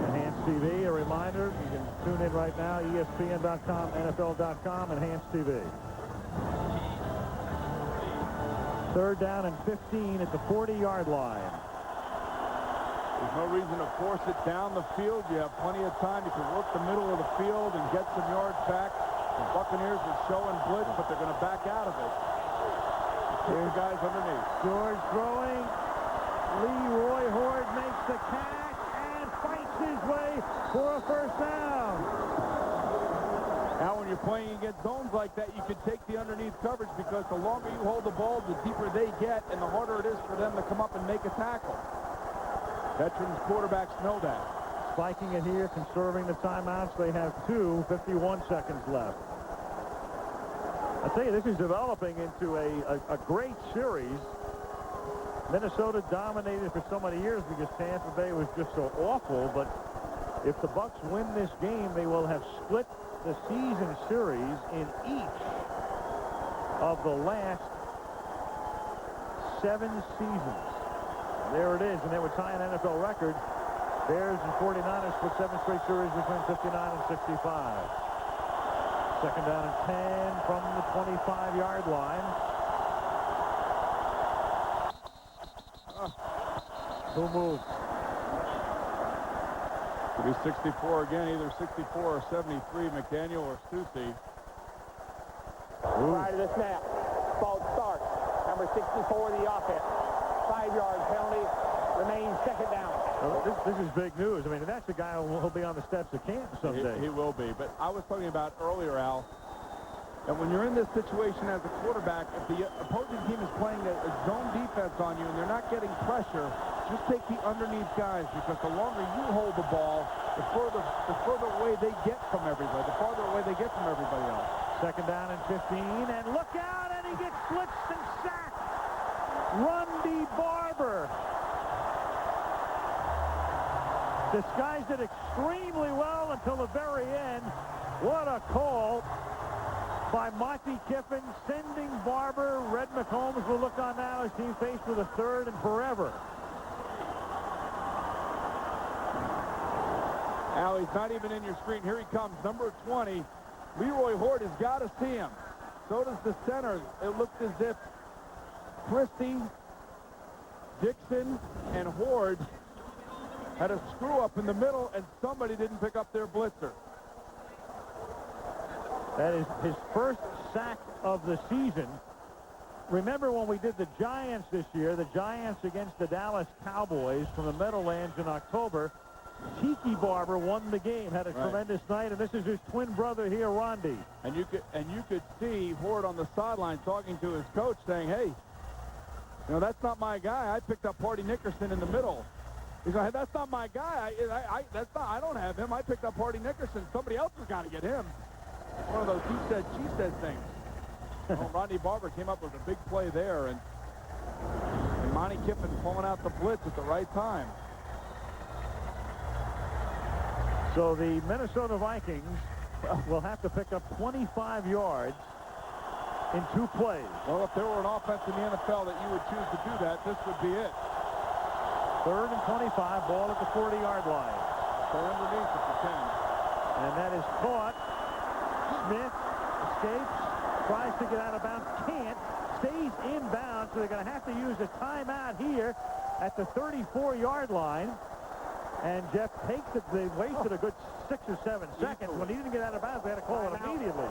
Enhanced TV, a reminder, you can tune in right now, ESPN.com, NFL.com, Enhanced TV. 3rd down and 15 at the 40-yard line. There's no reason to force it down the field. You have plenty of time. You can work the middle of the field and get some yards back. The Buccaneers are showing blitz, but they're going to back out of it. put the guys underneath. George throwing. Leroy Horde makes the catch and fights his way for a first down. Now, when you're playing against zones like that, you can take the underneath coverage because the longer you hold the ball, the deeper they get, and the harder it is for them to come up and make a tackle. Veterans quarterbacks know that. Spiking it here, conserving the timeouts. They have 51 seconds left. I tell you, this is developing into a great series. Minnesota dominated for so many years because Tampa Bay was just so awful, but if the Bucs win this game, they will have split the season series in each of the last 7 seasons. There it is, and they would tie an NFL record. Bears and 49ers split 7 straight series between 59 and 65. Second down and 10 from the 25-yard line. Who moved? It'll be 64 again, either 64 or 73, McDaniel or Susie. Right of the snap. False start. Number 64, the offense. 5-yard penalty. Remains second down. Well, this is big news. I mean, that's the guy who'll be on the steps of Canton someday. He will be. But I was talking about earlier, Al, that when you're in this situation as a quarterback, if the opposing team is playing a zone defense on you and they're not getting pressure, just take the underneath guys, because the longer you hold the ball, the further away they get from everybody, the farther away they get from everybody else. Second down and 15, and look out, and he gets blitzed and sacked. Rundy Barber disguised it extremely well until the very end. What a call by Monty Kiffin, sending Barber. Red McCombs will look on now as team faced with a third and forever. Al, he's not even in your screen. Here he comes, number 20. Leroy Horde has got to see him. So does the center. It looked as if Christie, Dixon, and Horde had a screw-up in the middle, and somebody didn't pick up their blitzer. That is his first sack of the season. Remember when we did the Giants this year, the Giants against the Dallas Cowboys from the Meadowlands in October, Tiki Barber won the game, had a tremendous night, and this is his twin brother here, Rondi. And you could see Horde on the sideline talking to his coach saying, hey, you know, that's not my guy. I picked up Hardy Nickerson in the middle. He's like, that's not my guy. I don't have him. I picked up Hardy Nickerson. Somebody else has got to get him. One of those he said, she said things. Well, Rodney Barber came up with a big play there, and Monty Kiffin pulling out the blitz at the right time. So the Minnesota Vikings will have to pick up 25 yards in 2 plays. Well, if there were an offense in the NFL that you would choose to do that, this would be it. 3rd and 25, ball at the 40-yard line. Stay underneath if you can. And that is caught. Smith escapes, tries to get out of bounds, can't, stays inbound, so they're going to have to use a timeout here at the 34-yard line. And Jeff takes it. They wasted a good 6 or 7 seconds. When he didn't get out of bounds, they had to call it immediately.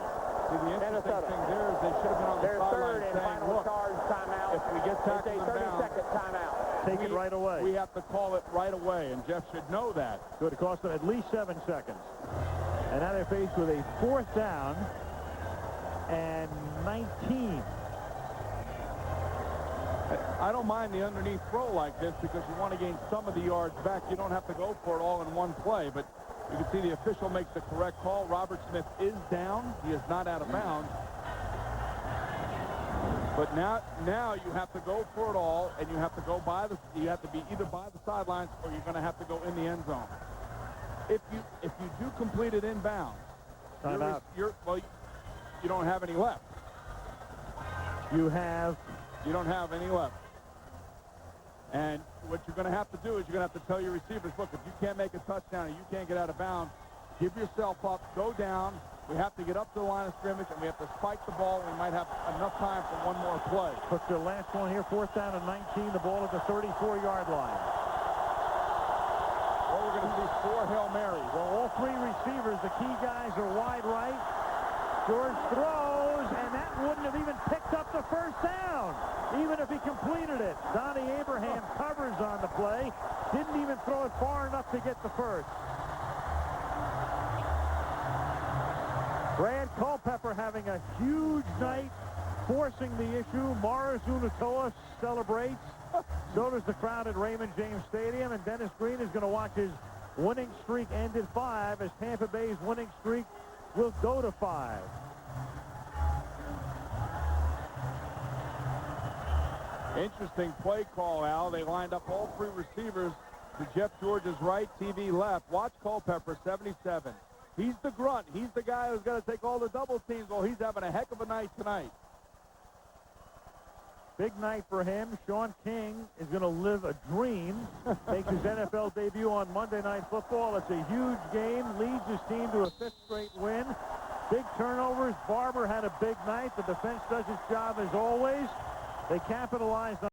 See, the interesting thing there is they should have been on the sideline saying, look, if we get tackled in bounds, 30-second timeout. Take it right away. We have to call it right away, and Jeff should know that. Good. It cost them at least 7 seconds. And now they're faced with a 4th down and 19. I don't mind the underneath throw like this because you want to gain some of the yards back. You don't have to go for it all in one play, but you can see the official makes the correct call. Robert Smith is down. He is not out of bounds. But now you have to go for it all, and you have to go you have to be either by the sidelines or you're going to have to go in the end zone. If you do complete it inbounds, you don't have any left. You don't have any left. And what you're going to have to do is you're going to have to tell your receivers, look, if you can't make a touchdown and you can't get out of bounds, give yourself up, go down. We have to get up to the line of scrimmage, and we have to spike the ball. We might have enough time for one more play. Took the last one here, 4th down and 19. The ball at the 34-yard line. Well, we're going to see 4 Hail Marys. Well, all 3 receivers, the key guys, are wide right. George throws, and that wouldn't have even picked up the first down. even if he completed it. Donnie Abraham covers on the play. Didn't even throw it far enough to get the first. Brad Culpepper having a huge night, forcing the issue. Morris Unatoa celebrates. So does the crowd at Raymond James Stadium. And Dennis Green is going to watch his winning streak end at 5 as Tampa Bay's winning streak will go to 5. Interesting play call, Al. They lined up all three receivers to Jeff George's right, TV left. Watch Culpepper, 77. He's the grunt. He's the guy who's going to take all the double teams. Well, he's having a heck of a night tonight. Big night for him. Sean King is going to live a dream. Makes his NFL debut on Monday Night Football. It's a huge game. Leads his team to a 5th straight win. Big turnovers. Barber had a big night. The defense does its job as always. They capitalized on